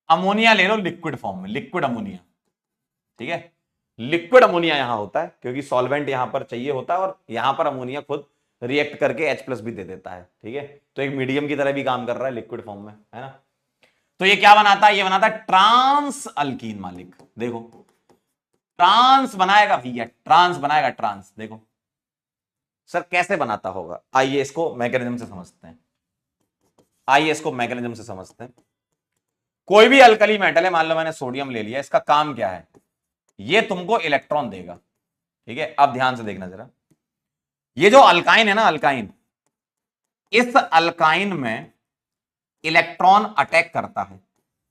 अमोनिया ले लो लिक्विड फॉर्म में, लिक्विड अमोनिया। ठीक है, लिक्विड अमोनिया यहां होता है क्योंकि सॉल्वेंट यहां पर चाहिए होता है, और यहां पर अमोनिया खुद रिएक्ट करके H+ भी दे देता है। ठीक है, तो एक मीडियम की तरह भी काम कर रहा है लिक्विड फॉर्म में, है ना? तो ये क्या बनाता है? ये बनाता है ट्रांस अल्कीन। मालिक देखो, ट्रांस बनाएगा भैया, ट्रांस बनाएगा, ट्रांस। देखो सर कैसे बनाता होगा, आइए इसको मैकेनिज्म से समझते हैं। कोई भी अल्कली मेटल है, मान लो मैंने सोडियम ले लिया, इसका काम क्या है? ये तुमको इलेक्ट्रॉन देगा। ठीक है, अब ध्यान से देखना जरा, ये जो अल्काइन है ना, अल्काइन, इस अल्काइन में इलेक्ट्रॉन अटैक करता है।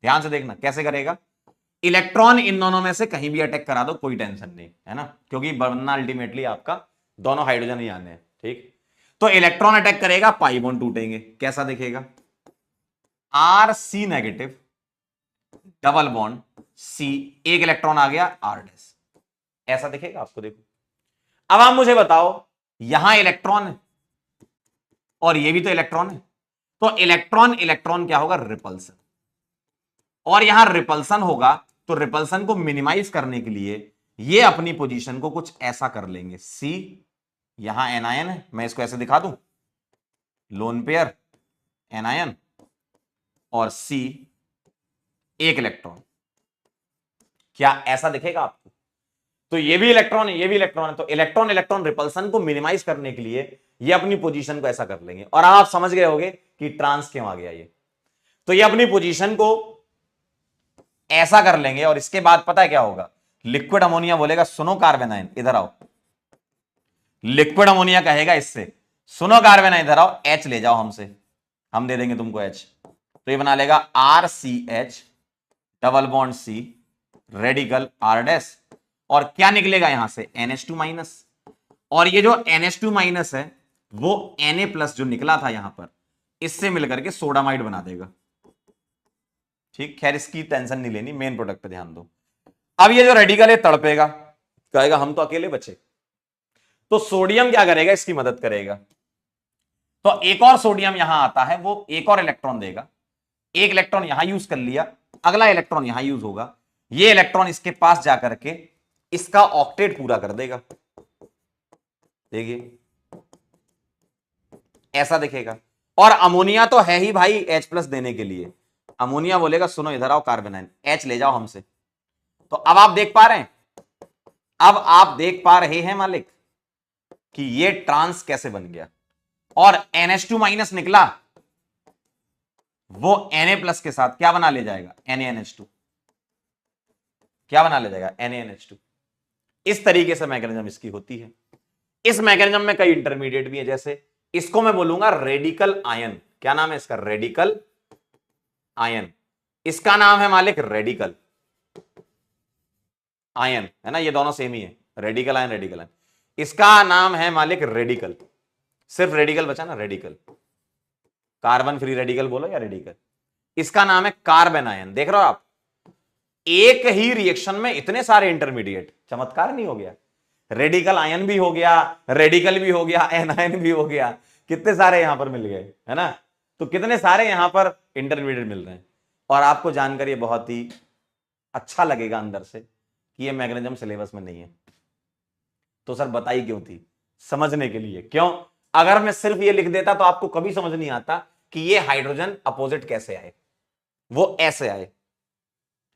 ध्यान से देखना कैसे करेगा। इलेक्ट्रॉन इन दोनों में से कहीं भी अटैक करा दो, कोई टेंशन नहीं, है ना? क्योंकि बनना अल्टीमेटली आपका दोनों हाइड्रोजन ही आने हैं। ठीक, तो इलेक्ट्रॉन अटैक करेगा, पाई बॉन्ड टूटेंगे। कैसा दिखेगा? Rc negative double bond C, एक इलेक्ट्रॉन आ गया R डैश, ऐसा दिखेगा आपको। देखो, अब आप मुझे बताओ, यहां इलेक्ट्रॉन है और ये भी तो इलेक्ट्रॉन है, तो इलेक्ट्रॉन इलेक्ट्रॉन क्या होगा? रिपल्सन। और यहां रिपल्सन होगा, तो रिपल्सन को मिनिमाइज करने के लिए ये अपनी पोजीशन को कुछ ऐसा कर लेंगे। C, यहां एनायन है, मैं इसको ऐसे दिखा दूं, लोन पेयर एनायन, और C एक इलेक्ट्रॉन। क्या ऐसा दिखेगा आपको? तो ये भी इलेक्ट्रॉन है, ये भी इलेक्ट्रॉन है, तो इलेक्ट्रॉन इलेक्ट्रॉन रिपल्सन को मिनिमाइज करने के लिए ये अपनी पोजीशन को ऐसा कर लेंगे। और आप समझ गए होंगे कि ट्रांस क्यों आ गया ये। तो ये अपनी पोजीशन को ऐसा कर लेंगे और इसके बाद पता है क्या होगा, लिक्विड अमोनिया बोलेगा सुनो कार्बन आयन इधर आओ, लिक्विड अमोनिया कहेगा इससे सुनो कार्बन आयन इधर आओ, H ले जाओ हमसे, हम दे देंगे तुमको H। तो ये बना लेगा RCH double bond C radical R dash, और क्या निकलेगा यहां से NH2 माइनस, और ये जो NH2 माइनस है वो Na प्लस जो निकला था यहां पर इससे मिलकर के सोडामाइड बना देगा। ठीक, खैर इसकी टेंशन नहीं लेनी, मेन प्रोडक्ट पे ध्यान दो। अब ये जो रेडिकल है तड़पेगा, कहेगा हम तो अकेले बचे, तो सोडियम क्या करेगा, इसकी मदद करेगा। तो एक और सोडियम यहां आता है, वो एक और इलेक्ट्रॉन देगा, एक इलेक्ट्रॉन यहां यूज कर लिया, अगला इलेक्ट्रॉन यहां यूज होगा, ये इलेक्ट्रॉन इसके पास जाकर के इसका ऑक्टेट पूरा कर देगा। देखिए ऐसा दिखेगा, और अमोनिया तो है ही भाई H प्लस देने के लिए, अमोनिया बोलेगा सुनो इधर आओ कार्बन आयन, H ले जाओ हमसे। तो अब आप देख पा रहे हैं, अब आप देख पा रहे हैं मालिक कि ये ट्रांस कैसे बन गया, और NH2 माइनस निकला वो Na प्लस के साथ क्या बना ले जाएगा, NaNH2, क्या बना ले जाएगा NaNH2। इस तरीके से मैकेनिज्म इसकी होती है। इस मैकेनिज्म में कई इंटरमीडिएट भी है, जैसे इसको मैं बोलूंगा रेडिकल आयन, क्या नाम है इसका, रेडिकल आयन, इसका नाम है मालिक रेडिकल आयन, है ना, ये दोनों सेम ही है, रेडिकल आयन रेडिकल आयन, इसका नाम है मालिक रेडिकल, सिर्फ रेडिकल बचा ना, रेडिकल, कार्बन फ्री रेडिकल बोलो या रेडिकल, इसका नाम है कार्बन आयन। देख रहे हो आप, एक ही रिएक्शन में इतने सारे इंटरमीडिएट, चमत्कार नहीं हो गया, रेडिकल आयन भी हो गया, रेडिकल भी हो गया, एनायन भी हो गया, कितने सारे यहां पर मिल गए, है ना, तो कितने सारे यहां पर इंटरमीडिएट मिल रहे हैं। और आपको जानकर ये बहुत ही अच्छा लगेगा अंदर से कि ये मैकेनिज्म सिलेबस में नहीं है, तो सर बताई क्यों थी, समझने के लिए। क्यों, अगर मैं सिर्फ ये लिख देता तो आपको कभी समझ नहीं आता कि ये हाइड्रोजन अपोजिट कैसे आए, वो ऐसे आए।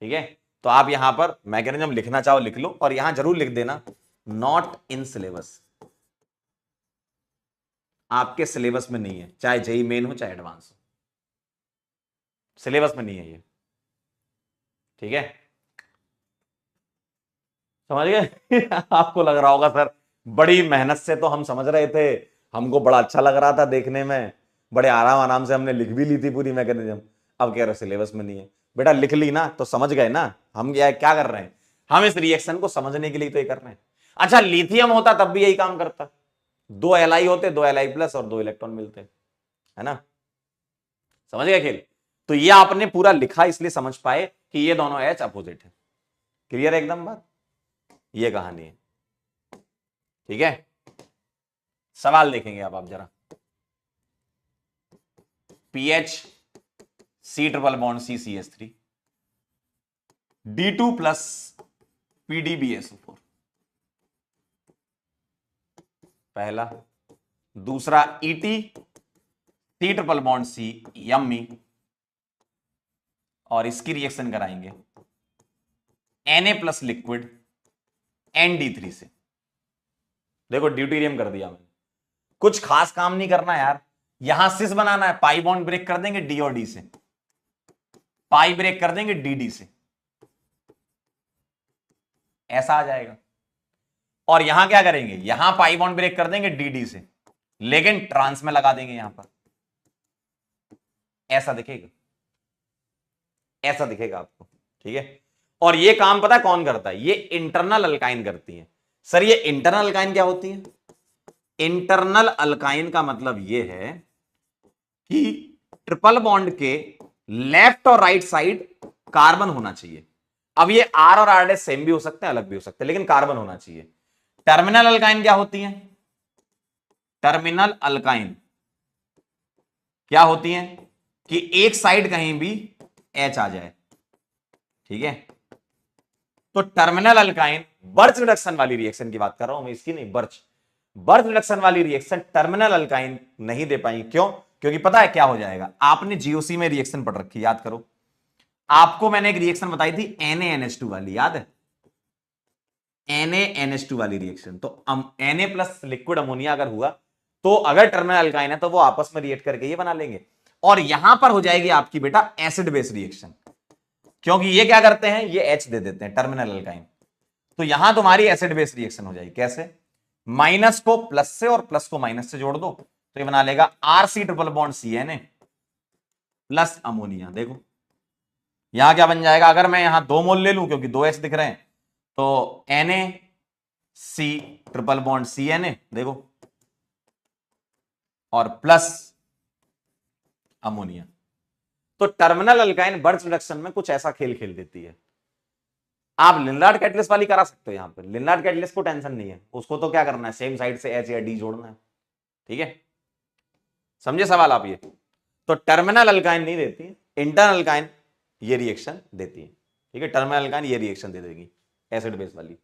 ठीक है, तो आप यहां पर मैकेनिज्म लिखना चाहो लिख लो, और यहां जरूर लिख देना नॉट इन सिलेबस, आपके सिलेबस में नहीं है, चाहे जेई मेन हो चाहे एडवांस हो, सिलेबस में नहीं है ये। ठीक है, समझ गए आपको लग रहा होगा सर बड़ी मेहनत से तो हम समझ रहे थे, हमको बड़ा अच्छा लग रहा था देखने में, बड़े आराम आराम से हमने लिख भी ली थी पूरी मैकेनिज्म, अब कह रहे सिलेबस में नहीं है। बेटा लिख ली ना तो समझ गए ना, हम क्या कर रहे हैं, हम इस रिएक्शन को समझने के लिए तो ये कर रहे हैं। अच्छा लिथियम होता तब भी यही काम करता, 2 Li होते, 2 Li प्लस और 2 इलेक्ट्रॉन मिलते, है ना, समझ गए खेल। तो ये आपने पूरा लिखा इसलिए समझ पाए कि ये दोनों H अपोजिट है। क्लियर है एकदम बात, ये कहानी है। ठीक है, सवाल देखेंगे आप जरा, pH C triple bond CCH3 D2 plus PDBSO4, पहला, दूसरा ET C triple bond C yummy, और इसकी रिएक्शन कराएंगे Na प्लस लिक्विड ND3 से। देखो ड्यूटेरियम कर दिया मैंने, कुछ खास काम नहीं करना यार, यहां सिस बनाना है, पाई बॉन्ड ब्रेक कर देंगे D और D से, पाई ब्रेक कर देंगे DD से, ऐसा आ जाएगा। और यहां क्या करेंगे, यहां पाई बॉन्ड ब्रेक कर देंगे DD से, लेकिन ट्रांस में लगा देंगे यहां पर, ऐसा दिखेगा, ऐसा दिखेगा आपको। ठीक है, और ये काम पता है कौन करता है, ये इंटरनल अल्काइन करती है। सर ये इंटरनल अल्काइन क्या होती है, इंटरनल अल्काइन का मतलब ये है कि ट्रिपल बॉन्ड के लेफ्ट और राइट साइड कार्बन होना चाहिए। अब ये R और R डैश सेम भी हो सकते हैं, अलग भी हो सकते हैं, लेकिन कार्बन होना चाहिए। टर्मिनल अल्काइन क्या होती है, टर्मिनल अल्काइन क्या होती है कि एक साइड कहीं भी H आ जाए। ठीक है, तो टर्मिनल अल्काइन बर्च रिडक्शन वाली रिएक्शन की बात कर रहा हूं मैं, इसकी नहीं, बर्च रिडक्शन वाली रिएक्शन टर्मिनल अल्काइन नहीं दे पाई। क्यों, क्योंकि पता है क्या हो जाएगा, आपने जीओसी में रिएक्शन पढ़ रखी, याद करो, आपको मैंने एक रिएक्शन बताई थी NaNH2 वाली, याद है, NaNH2 वाली रिएक्शन। तो Na प्लस लिक्विड अमोनिया अगर हुआ तो अगर टर्मिनल अल्काइन है तो वो आपस में रिएक्ट करके ये बना लेंगे, और यहां पर हो जाएगी आपकी बेटा एसिड बेस रिएक्शन। क्योंकि ये क्या करते हैं, ये H दे देते हैं टर्मिनल अल्काइन। तो यहां तुम्हारी एसिड बेस रिएक्शन हो जाएगी। कैसे? माइनस को प्लस से और प्लस को माइनस से जोड़ दो तो ये बना लेगा RC triple bond CNA plus ammonia. देखो यहां क्या बन जाएगा, अगर मैं यहां 2 मोल ले लूं क्योंकि 2 H दिख रहे हैं, तो NaC ट्रिपल बॉन्ड CNA देखो और प्लस अमोनिया। तो टर्मिनल अल्काइन बर्च रिडक्शन में कुछ ऐसा खेल खेल देती है। आप लिनरार्ड कैटलिस्ट वाली करा सकते हो। यहां पर लिनरार्ड कैटलिस्ट को टेंशन नहीं है, उसको तो क्या करना है, सेम साइड से H या D जोड़ना है। ठीक है, समझे सवाल आप? ये तो टर्मिनल अल्काइन नहीं देती, इंटरनल अल्काइन ये रिएक्शन देती है। ठीक है, टर्मिनल अल्काइन ये रिएक्शन दे देगी एसिड बेस वाली।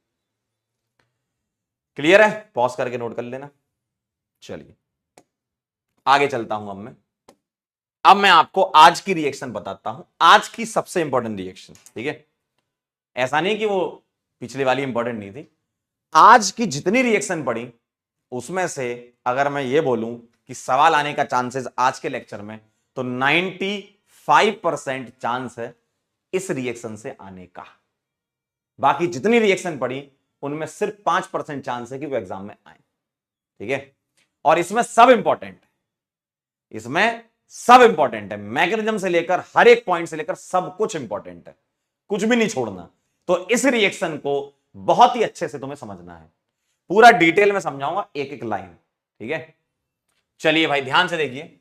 क्लियर है? पॉज करके नोट कर लेना। चलिए आगे चलता हूं। अब मैं आपको आज की रिएक्शन बताता हूं, आज की सबसे इंपॉर्टेंट रिएक्शन। ठीक है, ऐसा नहीं कि वो पिछली वाली इंपॉर्टेंट नहीं थी। आज की जितनी रिएक्शन पड़ी उसमें से अगर मैं ये बोलूं कि सवाल आने का चांसेस आज के लेक्चर में, तो 95% चांस है इस रिएक्शन से आने का। बाकी जितनी रिएक्शन पड़ी उनमें सिर्फ 5% चांस है कि वो एग्जाम में आए। ठीक है, और इसमें सब इंपॉर्टेंट है, इसमें सब इंपॉर्टेंट है, मैकेनिज्म से लेकर हर एक पॉइंट से लेकर सब कुछ इंपॉर्टेंट है, कुछ भी नहीं छोड़ना। तो इस रिएक्शन को बहुत ही अच्छे से तुम्हें समझना है, पूरा डिटेल में समझाऊंगा एक एक लाइन। ठीक है, चलिए भाई ध्यान से देखिए।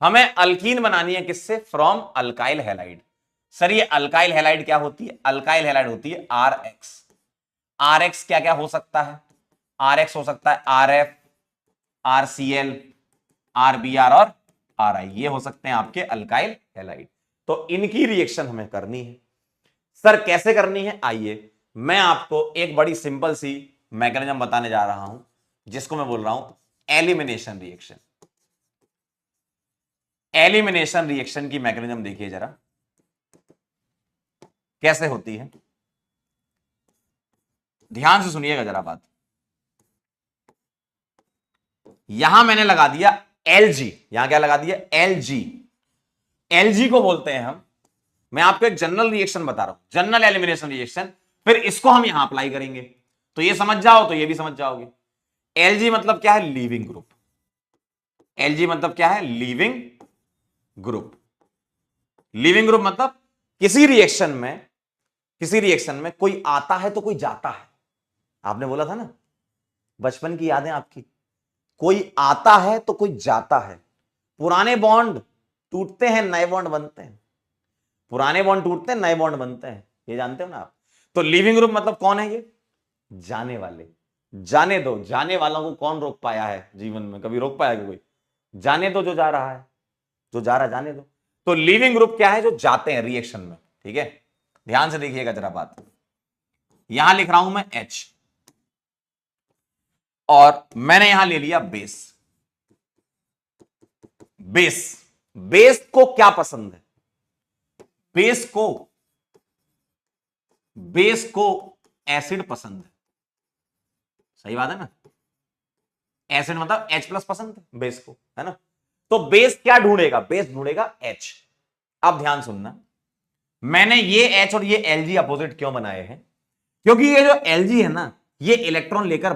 हमें अल्कीन बनानी है किससे? From alkyl halide. सर ये अल्काइल हैलाइड क्या होती है? अल्काइल हैलाइड होती है RX। RX क्या क्या हो सकता है? RX हो सकता है RF, RCl, RBr और RI, ये हो सकते हैं आपके अल्काइल हैलाइड। तो इनकी रिएक्शन हमें करनी है। सर कैसे करनी है? आइए मैं आपको एक बड़ी सिंपल सी मैकेनिज्म बताने जा रहा हूं, जिसको मैं बोल रहा हूं एलिमिनेशन रिएक्शन। एलिमिनेशन रिएक्शन की मैकेनिज्म देखिए जरा कैसे होती है, ध्यान से सुनिएगा जरा बात। यहां मैंने लगा दिया Lg, यहां क्या लगा दिया? Lg। Lg को बोलते हैं हम, मैं आपको एक जनरल रिएक्शन बता रहा हूं, जनरल एलिमिनेशन रिएक्शन, फिर इसको हम यहां अप्लाई करेंगे। तो ये समझ जाओ तो ये भी समझ जाओगे। Lg मतलब क्या है? Leaving group. Lg मतलब क्या है? Leaving group. लीविंग ग्रुप मतलब किसी रिएक्शन में कोई आता है तो कोई जाता है। आपने बोला था ना, बचपन की यादें आपकी, कोई आता है तो कोई जाता है। पुराने बॉन्ड टूटते हैं, नए बॉन्ड बनते हैं। पुराने बॉन्ड टूटते हैं, नए बॉन्ड बनते हैं, ये जानते हो ना आप। तो लिविंग ग्रुप मतलब कौन है? ये जाने वाले। जाने दो, जाने वालों को कौन रोक पाया है जीवन में? कभी रोक पाया कोई? जाने दो, जो जा रहा है, जो जा रहा है जाने दो। तो लिविंग ग्रुप क्या है? जो जाते हैं रिएक्शन में। ठीक है, ध्यान से देखिएगा जरा बात। यहां लिख रहा हूं मैं H, और मैंने यहां ले लिया बेस। बेस को क्या पसंद है? बेस को एसिड पसंद है। सही बात है ना? एसिड मतलब H+ पसंद है बेस को, है ना? तो बेस क्या ढूंढेगा? Base ढूंढेगा H। अब ध्यान सुनना, मैंने ये H और ये Lg अपोजिट क्यों बनाए हैं? क्योंकि ये जो Lg है ना, ये इलेक्ट्रॉन लेकर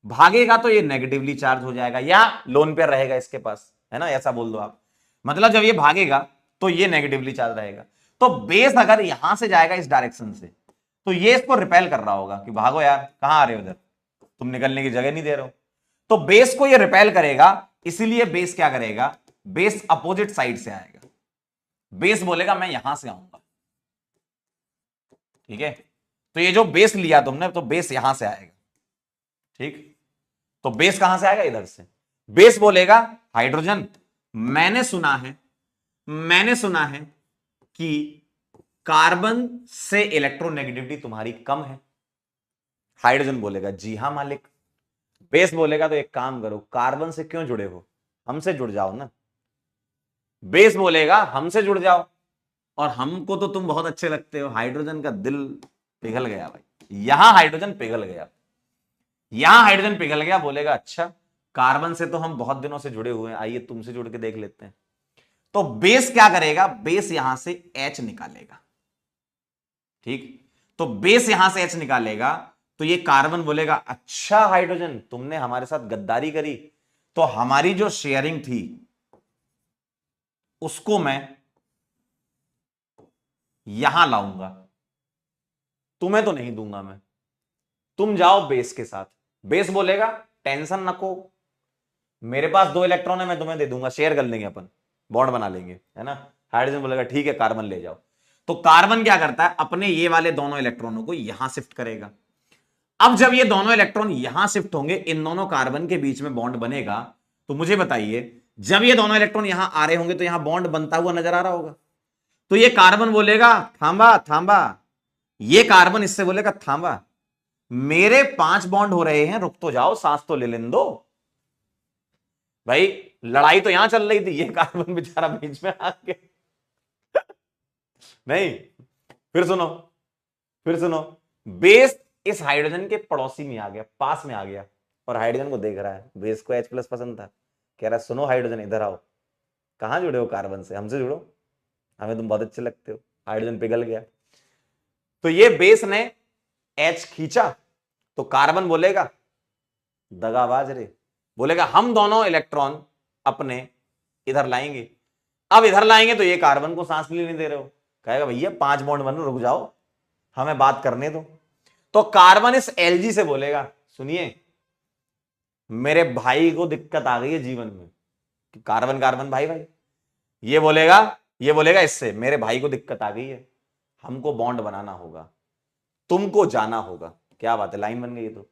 भागेगा तो ये नेगेटिवली चार्ज हो जाएगा या लोन पेयर रहेगा इसके पास, है ना? ऐसा बोल दो आप। मतलब जब ये भागेगा तो ये नेगेटिवली चार्ज रहेगा। तो बेस अगर यहां से जाएगा इस डायरेक्शन से, तो ये इसको रिपेल कर रहा होगा कि भागो यार, कहां आ रहे हो, उधर तुम निकलने की जगह नहीं दे रहे हो। तो बेस को ये रिपेल करेगा, इसीलिए बेस क्या करेगा? बेस अपोजिट साइड से आएगा। बेस बोलेगा मैं यहां से आऊंगा। ठीक है, तो ये जो बेस लिया तुमने, तो बेस यहां से आएगा। ठीक, तो बेस कहां से आएगा? इधर से। बेस बोलेगा हाइड्रोजन, मैंने सुना है कि कार्बन से इलेक्ट्रोनेगेटिविटी तुम्हारी कम है। हाइड्रोजन बोलेगा जी हां मालिक। बेस बोलेगा तो एक काम करो, कार्बन से क्यों जुड़े हो, हमसे जुड़ जाओ ना। बेस बोलेगा हमसे जुड़ जाओ, और हमको तो तुम बहुत अच्छे लगते हो। हाइड्रोजन का दिल पिघल गया भाई, यहां हाइड्रोजन पिघल गया, बोलेगा अच्छा कार्बन से तो हम बहुत दिनों से जुड़े हुए हैं, आइए तुमसे जुड़ के देख लेते हैं। तो बेस क्या करेगा? बेस यहां से H निकालेगा। ठीक। तो बेस यहां से H निकालेगा तो ये कार्बन बोलेगा अच्छा हाइड्रोजन तुमने हमारे साथ गद्दारी करी, तो हमारी जो शेयरिंग थी उसको मैं यहां लाऊंगा, तुम्हें तो नहीं दूंगा मैं, तुम जाओ बेस के साथ। बेस बोलेगा टेंशन नको, मेरे पास 2 इलेक्ट्रॉन है, मैं तुम्हें दे दूंगा, शेयर कर लेंगे अपन, बॉन्ड बना लेंगे, है ना। हाइड्रोजन बोलेगा ठीक है कार्बन ले जाओ। तो कार्बन क्या करता है, अपने ये वाले दोनों इलेक्ट्रॉनों को यहां शिफ्ट करेगा। अब जब ये दोनों इलेक्ट्रॉन यहां शिफ्ट होंगे, इन दोनों कार्बन के बीच में बॉन्ड बनेगा, तो मुझे बताइए जब ये दोनों इलेक्ट्रॉन यहां आ रहे होंगे तो यहां बॉन्ड बनता हुआ नजर आ रहा होगा। तो ये कार्बन बोलेगा थांबा थांबा, ये कार्बन इससे बोलेगा थांबा, मेरे 5 बॉन्ड हो रहे हैं, रुक तो जाओ, सांस तो ले लेने दो भाई, लड़ाई तो यहां चल रही थी, ये कार्बन बेचारा बीच में आ गया। नहीं, फिर सुनो, फिर सुनो, बेस इस हाइड्रोजन के पड़ोसी में आ गया, पास में आ गया, और हाइड्रोजन को देख रहा है, बेस को H+ पसंद था, कह रहा है सुनो हाइड्रोजन इधर आओ, कहां जुड़े हो कार्बन से, हमसे जुड़ो, हमें तुम बहुत अच्छे लगते हो। हाइड्रोजन पिघल गया। तो ये बेस ने H खींचा, तो कार्बन बोलेगा दगाबाज रे, बोलेगा हम दोनों इलेक्ट्रॉन अपने इधर लाएंगे। अब इधर लाएंगे तो ये कार्बन को सांस लेने दे रहे हो, कहेगा भैया 5 बॉन्ड बन, रुक जाओ, हमें बात करने दो। तो कार्बन इस Lg से बोलेगा सुनिए मेरे भाई को दिक्कत आ गई है जीवन में, कार्बन कार्बन भाई भाई, ये बोलेगा इससे मेरे भाई को दिक्कत आ गई है, हमको बॉन्ड बनाना होगा, तुमको जाना होगा। क्या बात है, लाइन बन गई। तो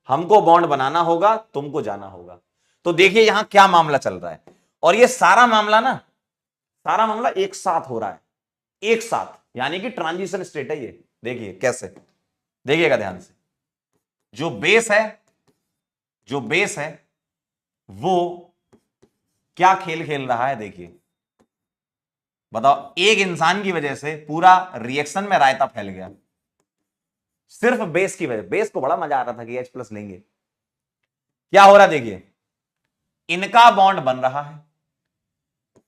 हमको बॉन्ड बनाना होगा, तुमको जाना होगा। तो देखिए यहां क्या मामला चल रहा है, और ये सारा मामला एक साथ हो रहा है, एक साथ, यानी कि ट्रांजिशन स्टेट है ये। देखिए कैसे, देखिएगा ध्यान से, जो बेस है वो क्या खेल खेल रहा है, देखिए बताओ, एक इंसान की वजह से पूरा रिएक्शन में रायता फैल गया, सिर्फ बेस की वजह। बेस को बड़ा मजा आ रहा था कि H+ लेंगे। क्या हो रहा है देखिए, इनका बॉन्ड बन रहा है,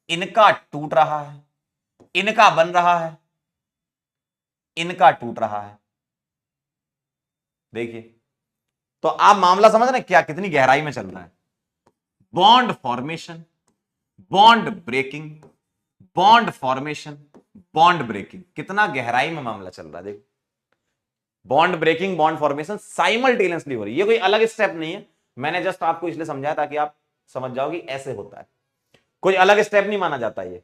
इनका टूट रहा है, इनका बन रहा है, इनका टूट रहा है। देखिए, तो आप मामला समझ रहे हैं क्या, कितनी गहराई में चल रहा है। Bond formation, bond breaking, bond formation, bond breaking, कितना गहराई में मामला चल रहा है। देखो, bond breaking, bond formation simultaneously हो रही है। ये कोई अलग स्टेप नहीं है, मैंने जस्ट आपको इसलिए समझाया ताकि आप समझ जाओ कि ऐसे होता है, कोई अलग स्टेप नहीं माना जाता। ये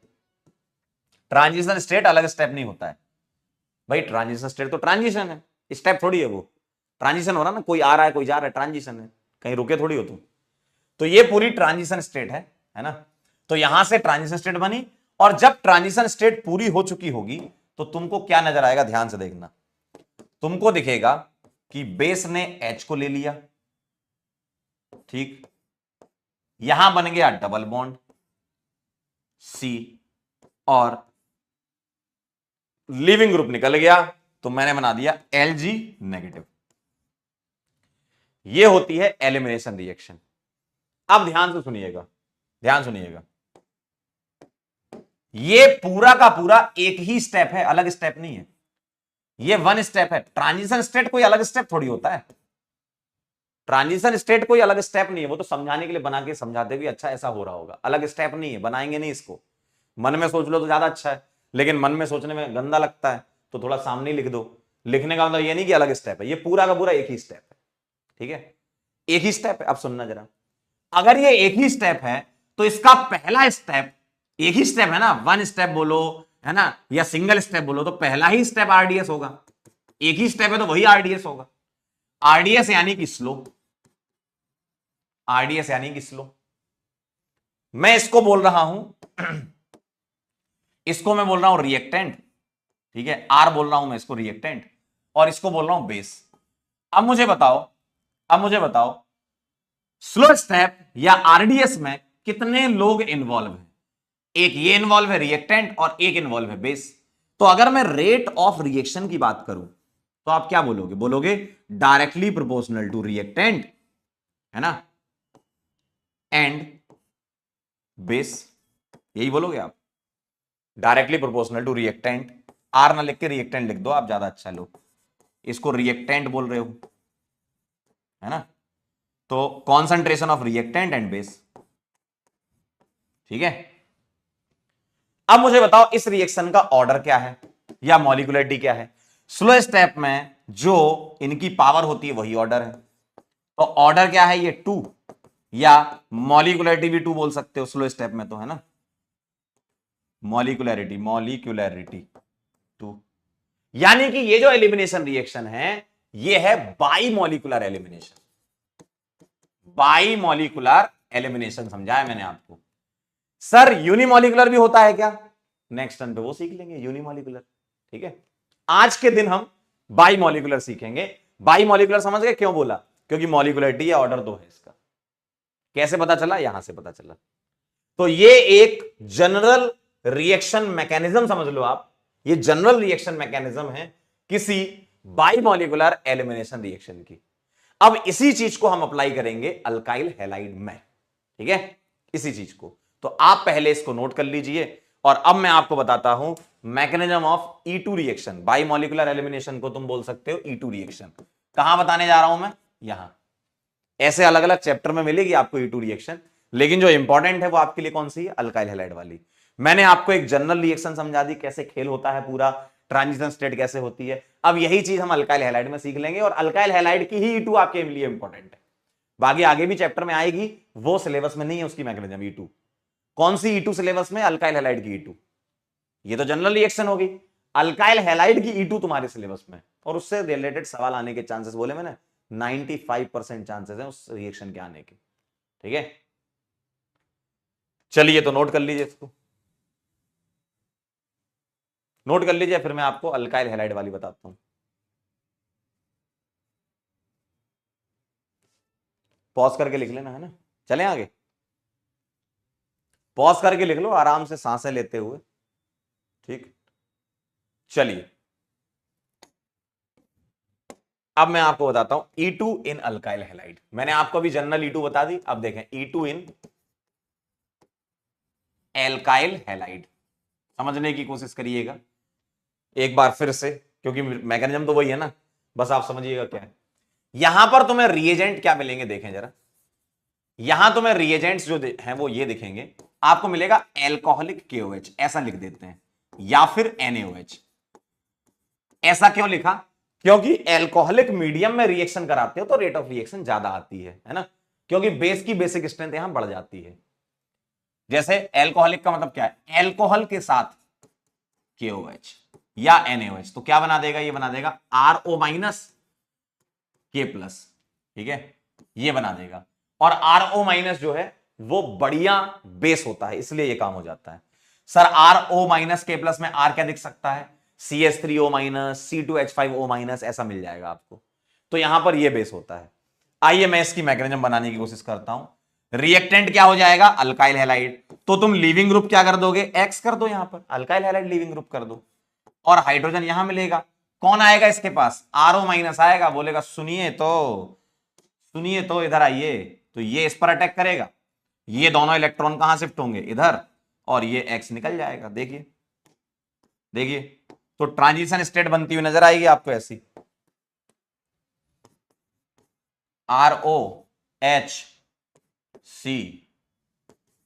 ट्रांजिशन स्टेट अलग स्टेप नहीं होता है भाई, ट्रांजिशन स्टेट तो ट्रांजिशन है, स्टेप थोड़ी है वो। ट्रांजिशन हो रहा ना, कोई आ रहा है कोई जा रहा है, ट्रांजिशन है, कहीं रुके थोड़ी हो तुम। तो ये पूरी ट्रांजिशन स्टेट है ना। तो यहां से ट्रांजिशन स्टेट बनी, और जब ट्रांजिशन स्टेट पूरी हो चुकी होगी तो तुमको क्या नजर आएगा, ध्यान से देखना, तुमको दिखेगा कि बेस ने H को ले लिया, ठीक, यहां बन गया डबल बॉन्ड C, और लिविंग ग्रुप निकल गया, तो मैंने बना दिया Lg नेगेटिव। ये होती है एलिमिनेशन रिएक्शन। अब ध्यान से सुनिएगा, ध्यान सुनिएगा, ये पूरा का पूरा एक ही स्टेप है, अलग स्टेप नहीं है, ये वन स्टेप है। ट्रांजिशन स्टेट कोई अलग स्टेप थोड़ी होता है, ट्रांजिशन स्टेट कोई अलग स्टेप नहीं है, वो तो समझाने के लिए बना के समझाते भी, अच्छा ऐसा हो रहा होगा, अलग स्टेप नहीं है, बनाएंगे नहीं इसको, मन में सोच लो तो ज्यादा अच्छा है, लेकिन मन में सोचने में गंदा लगता है तो थोड़ा सामने लिख दो। लिखने का मतलब ये नहीं कि अलग स्टेप है, ये पूरा का पूरा एक ही स्टेप है, ठीक है, एक ही स्टेप है। अब सुनना जरा, अगर ये एक ही स्टेप है तो इसका पहला स्टेप, एक ही स्टेप है ना, वन स्टेप बोलो है ना, या सिंगल स्टेप बोलो, तो पहला ही स्टेप आरडीएस होगा। एक ही स्टेप है तो वही आरडीएस होगा। आरडीएस यानी कि स्लो, आरडीएस यानी कि स्लो। मैं इसको बोल रहा हूं इसको मैं बोल रहा हूं रिएक्टेंट, ठीक है, आर बोल रहा हूं मैं इसको रिएक्टेंट, और इसको बोल रहा हूं बेस। अब मुझे बताओ स्लो स्टेप या आरडीएस में कितने लोग इन्वॉल्व हैं। एक ये इन्वॉल्व है रिएक्टेंट, और एक इन्वॉल्व है बेस। तो अगर मैं रेट ऑफ रिएक्शन की बात करूं तो आप क्या बोलोगे, बोलोगे डायरेक्टली प्रोपोर्शनल टू रिएक्टेंट, है ना, एंड बेस, यही बोलोगे आप, directly proportional to reactant are ना लिख के रिएक्टेंट लिख दो आप, ज्यादा अच्छा लो, इसको रिएक्टेंट बोल रहे हो, है ना। तो concentration of reactant and base, ठीक है। अब मुझे बताओ इस रिएक्शन का ऑर्डर क्या है या मॉलिक्युलरिटी क्या है। स्लो स्टेप में जो इनकी पावर होती है वही ऑर्डर है, तो ऑर्डर क्या है, ये 2, या मॉलिक्युलरिटी भी 2 बोल सकते हो स्लो स्टेप में, तो है ना, मॉलिक्युलरिटी 2। यानी कि ये जो एलिमिनेशन रिएक्शन है ये है by molecular elimination, by molecular elimination, समझाया मैंने आपको। सर यूनिमॉलिक्यूलर भी होता है क्या, नेक्स्ट टर्न पे वो सीख लेंगे यूनिमॉलिक्यूलर, ठीक है। आज के दिन हम बाई मॉलिक्यूलर सीखेंगे। बाई मॉलिक्यूलर समझ गए क्यों बोला, क्योंकि मॉलिक्युलरिटी या ऑर्डर 2 है इसका। कैसे पता चला, यहां से पता चला। तो ये एक जनरल रिएक्शन मैकेनिज्म समझ लो आप, ये जनरल रिएक्शन मैकेनिज्म है किसी बाई मॉलिक्यूलर एलिमिनेशन रिएक्शन की। अब इसी चीज को हम अप्लाई करेंगे अल्काइल हैलाइड में, ठीक है, इसी चीज को। तो आप पहले इसको नोट कर लीजिए और अब मैं आपको बताता हूं mechanism of E2 reaction. By molecular elimination को तुम बोल सकते हो E2 रिएक्शन। कहां बताने जा रहा हूं मैं, यहां। ऐसे अलग अलग चैप्टर में मिलेगी आपको E2 रिएक्शन, लेकिन जो इंपॉर्टेंट है वो आपके लिए कौन सी है, अल्काइल हैलाइड वाली। मैंने आपको एक जनरल रिएक्शन समझा दी, कैसे खेल होता है पूरा, ट्रांजिशन स्टेट कैसे होती है। अब यही चीज हम अल्काइल हैलाइड में सीख लेंगे और अल्काइल हैलाइड की ही E2 आपके लिए इंपॉर्टेंट है। बाकी आगे भी चैप्टर में आएगी, वो सिलेबस में नहीं है उसकी मैकेनिज्म E2। कौन सी E2 सिलेबस में, अल्काइल हैलाइड की E2। ये तो जनरल रिएक्शन होगी, अल्काइल हैलाइड की E2 तुम्हारे सिलेबस में, और उससे रिलेटेड सवाल आने के चांसेस बोले मैंने 95% चांसेस है उस रिएक्शन के आने के, ठीक है। चलिए तो नोट कर लीजिए इसको, नोट कर लीजिए, फिर मैं आपको अल्काइल हैलाइड वाली बताता हूं। पॉज करके लिख लेना, है ना। चलें आगे, पॉज करके लिख लो आराम से सांसें लेते हुए, ठीक। चलिए अब मैं आपको बताता हूं E2 इन अल्काइल हैलाइड। मैंने आपको अभी जनरल E2 बता दी, अब देखें E2 इन एल्काइल हैलाइड, समझने की कोशिश करिएगा एक बार फिर से, क्योंकि मैकेनिज्म तो वही है ना, बस आप समझिएगा क्या है। यहां पर तुम्हें रिएजेंट क्या मिलेंगे, देखें जरा। यहां तुम्हें रिएजेंट्स जो हैं वो ये दिखेंगे, आपको मिलेगा एल्कोहलिक KOH, ऐसा लिख देते हैं, या फिर NaOH। ऐसा क्यों लिखा, क्योंकि एल्कोहलिक मीडियम में रिएक्शन कराते हो तो रेट ऑफ रिएक्शन ज्यादा आती है ना, क्योंकि बेस की बेसिक स्ट्रेंथ यहां बढ़ जाती है। जैसे एल्कोहलिक का मतलब क्या है, एल्कोहल के साथ KOH या NaOH, तो क्या बना देगा, ये बना देगा RO माइनस K प्लस, ठीक है, ये बना देगा। और RO माइनस जो है वो बढ़िया बेस होता है, इसलिए ये काम हो जाता है। Sir RO minus K plus में R क्या दिख सकता है, CH3O माइनस, C2H5O माइनस, ऐसा मिल जाएगा आपको। तो यहां पर ये बेस होता है। आइए मैं इसकी मैकेनिज्म बनाने की कोशिश करता हूं। रिएक्टेंट क्या हो जाएगा, अल्काइल हैलाइड, तो तुम लीविंग ग्रुप क्या कर दोगे, X कर दो, यहां पर अल्काइल हैलाइड लीविंग ग्रुप कर दो, और हाइड्रोजन यहां मिलेगा। कौन आएगा इसके पास, RO माइनस आएगा, बोलेगा सुनिए तो इधर आइए, तो ये इस पर अटैक करेगा, ये दोनों इलेक्ट्रॉन कहां शिफ्ट होंगे, इधर, और ये X निकल जाएगा। देखिए देखिए, तो ट्रांजिशन स्टेट बनती हुई नजर आएगी आपको ऐसी, ROHC,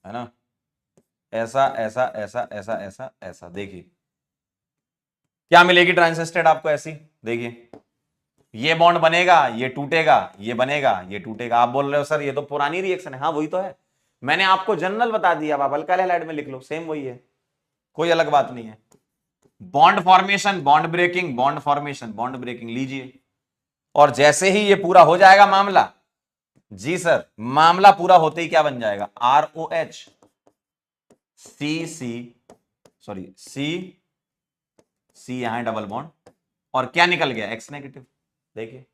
है ना, ऐसा ऐसा ऐसा ऐसा ऐसा ऐसा। देखिए क्या मिलेगी ट्रांजिशन स्टेट आपको ऐसी, देखिए ये बॉन्ड बनेगा, ये टूटेगा, ये बनेगा, ये टूटेगा। आप बोल रहे हो सर ये तो पुरानी रिएक्शन है, हाँ वही तो है, मैंने आपको जनरल बता दिया, अब आप अल्काइल हैलाइड में लिख लो, सेम वही है, कोई अलग बात नहीं है। Bond formation, bond breaking, bond formation, bond breaking लीजिए, और जैसे ही ये पूरा हो जाएगा मामला, जी सर, मामला पूरा होते ही क्या बन जाएगा, ROH C यहां डबल बॉन्ड, और क्या निकल गया, X नेगेटिव। देखिए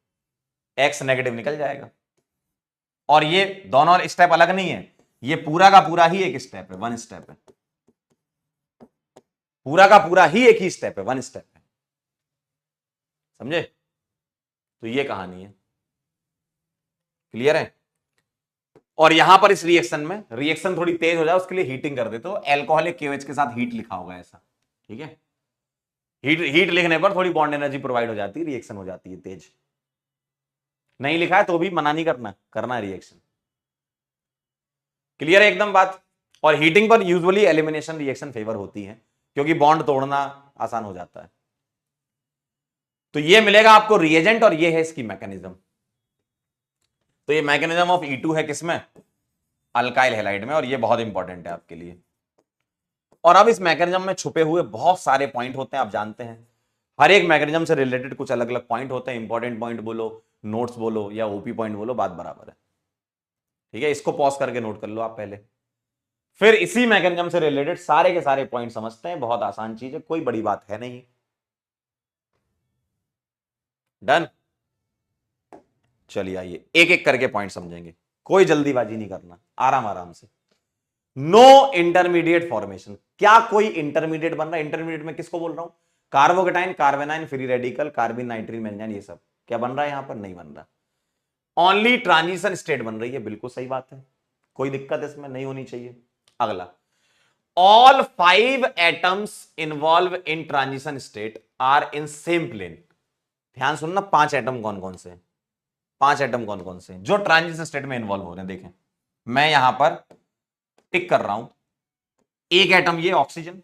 X नेगेटिव निकल जाएगा, और ये दोनों स्टेप अलग नहीं है, ये पूरा का पूरा ही एक स्टेप है, वन स्टेप है, पूरा का पूरा ही एक ही स्टेप है, वन स्टेप है, समझे। तो ये कहानी है, क्लियर है। और यहां पर इस रिएक्शन में, रिएक्शन थोड़ी तेज हो जाए उसके लिए हीटिंग कर देते हो, एल्कोहलिक KOH के साथ हीट लिखा होगा ऐसा, ठीक है। हीट हीट लिखने पर थोड़ी बॉन्ड एनर्जी प्रोवाइड हो जाती है, रिएक्शन हो जाती है तेज। नहीं लिखा है तो भी मना नहीं करना, करना है रिएक्शन। क्लियर है एकदम बात। और हीटिंग पर यूजुअली एलिमिनेशन रिएक्शन फेवर होती है, क्योंकि बॉन्ड तोड़ना आसान हो जाता है। तो ये मिलेगा आपको रिएजेंट, और ये है इसकी मैकेनिज्म। तो ये मैकेनिज्म ऑफ E2 है किसमें, अल्काइल हैलाइड में, और ये बहुत इंपॉर्टेंट है आपके लिए। और अब इस मैकेनिज्म में छुपे हुए बहुत सारे पॉइंट होते हैं, आप जानते हैं हर एक मैकेनिज्म से रिलेटेड कुछ अलग अलग पॉइंट होते हैं। इंपॉर्टेंट पॉइंट बोलो, नोट्स बोलो, या ओपी पॉइंट बोलो, बात बराबर है। ठीक है, इसको पॉज करके नोट कर लो आप पहले, फिर इसी मैकेनिज्म से रिलेटेड सारे के सारे पॉइंट समझते हैं। बहुत आसान चीज है, कोई बड़ी बात है नहीं। डन। चलिए आइए एक एक करके पॉइंट समझेंगे, कोई जल्दीबाजी नहीं करना, आराम आराम से। नो इंटरमीडिएट फॉर्मेशन, क्या कोई इंटरमीडिएट बन रहा है? इंटरमीडिएट में किसको बोल रहा हूं, कार्बोकेटाइन, कार्बेनाइन, फ्री रेडिकल, कार्बिन, नाइट्रीन, बेंजीन, ये सब क्या बन रहा है? यहां पर नहीं बन रहा। ओनली ट्रांजिशन स्टेट बन रही है, बिल्कुल सही बात है, कोई दिक्कत इसमें नहीं होनी चाहिए। अगला, all 5 atoms involve in transition state are in same plane. ध्यान सुनना, 5 एटम कौन कौन से, 5 एटम कौन कौन से जो ट्रांजिशन स्टेट में इन्वॉल्व हो रहे हैं? देखें, मैं यहां पर टिक कर रहा हूं। एक एटम ये ऑक्सीजन,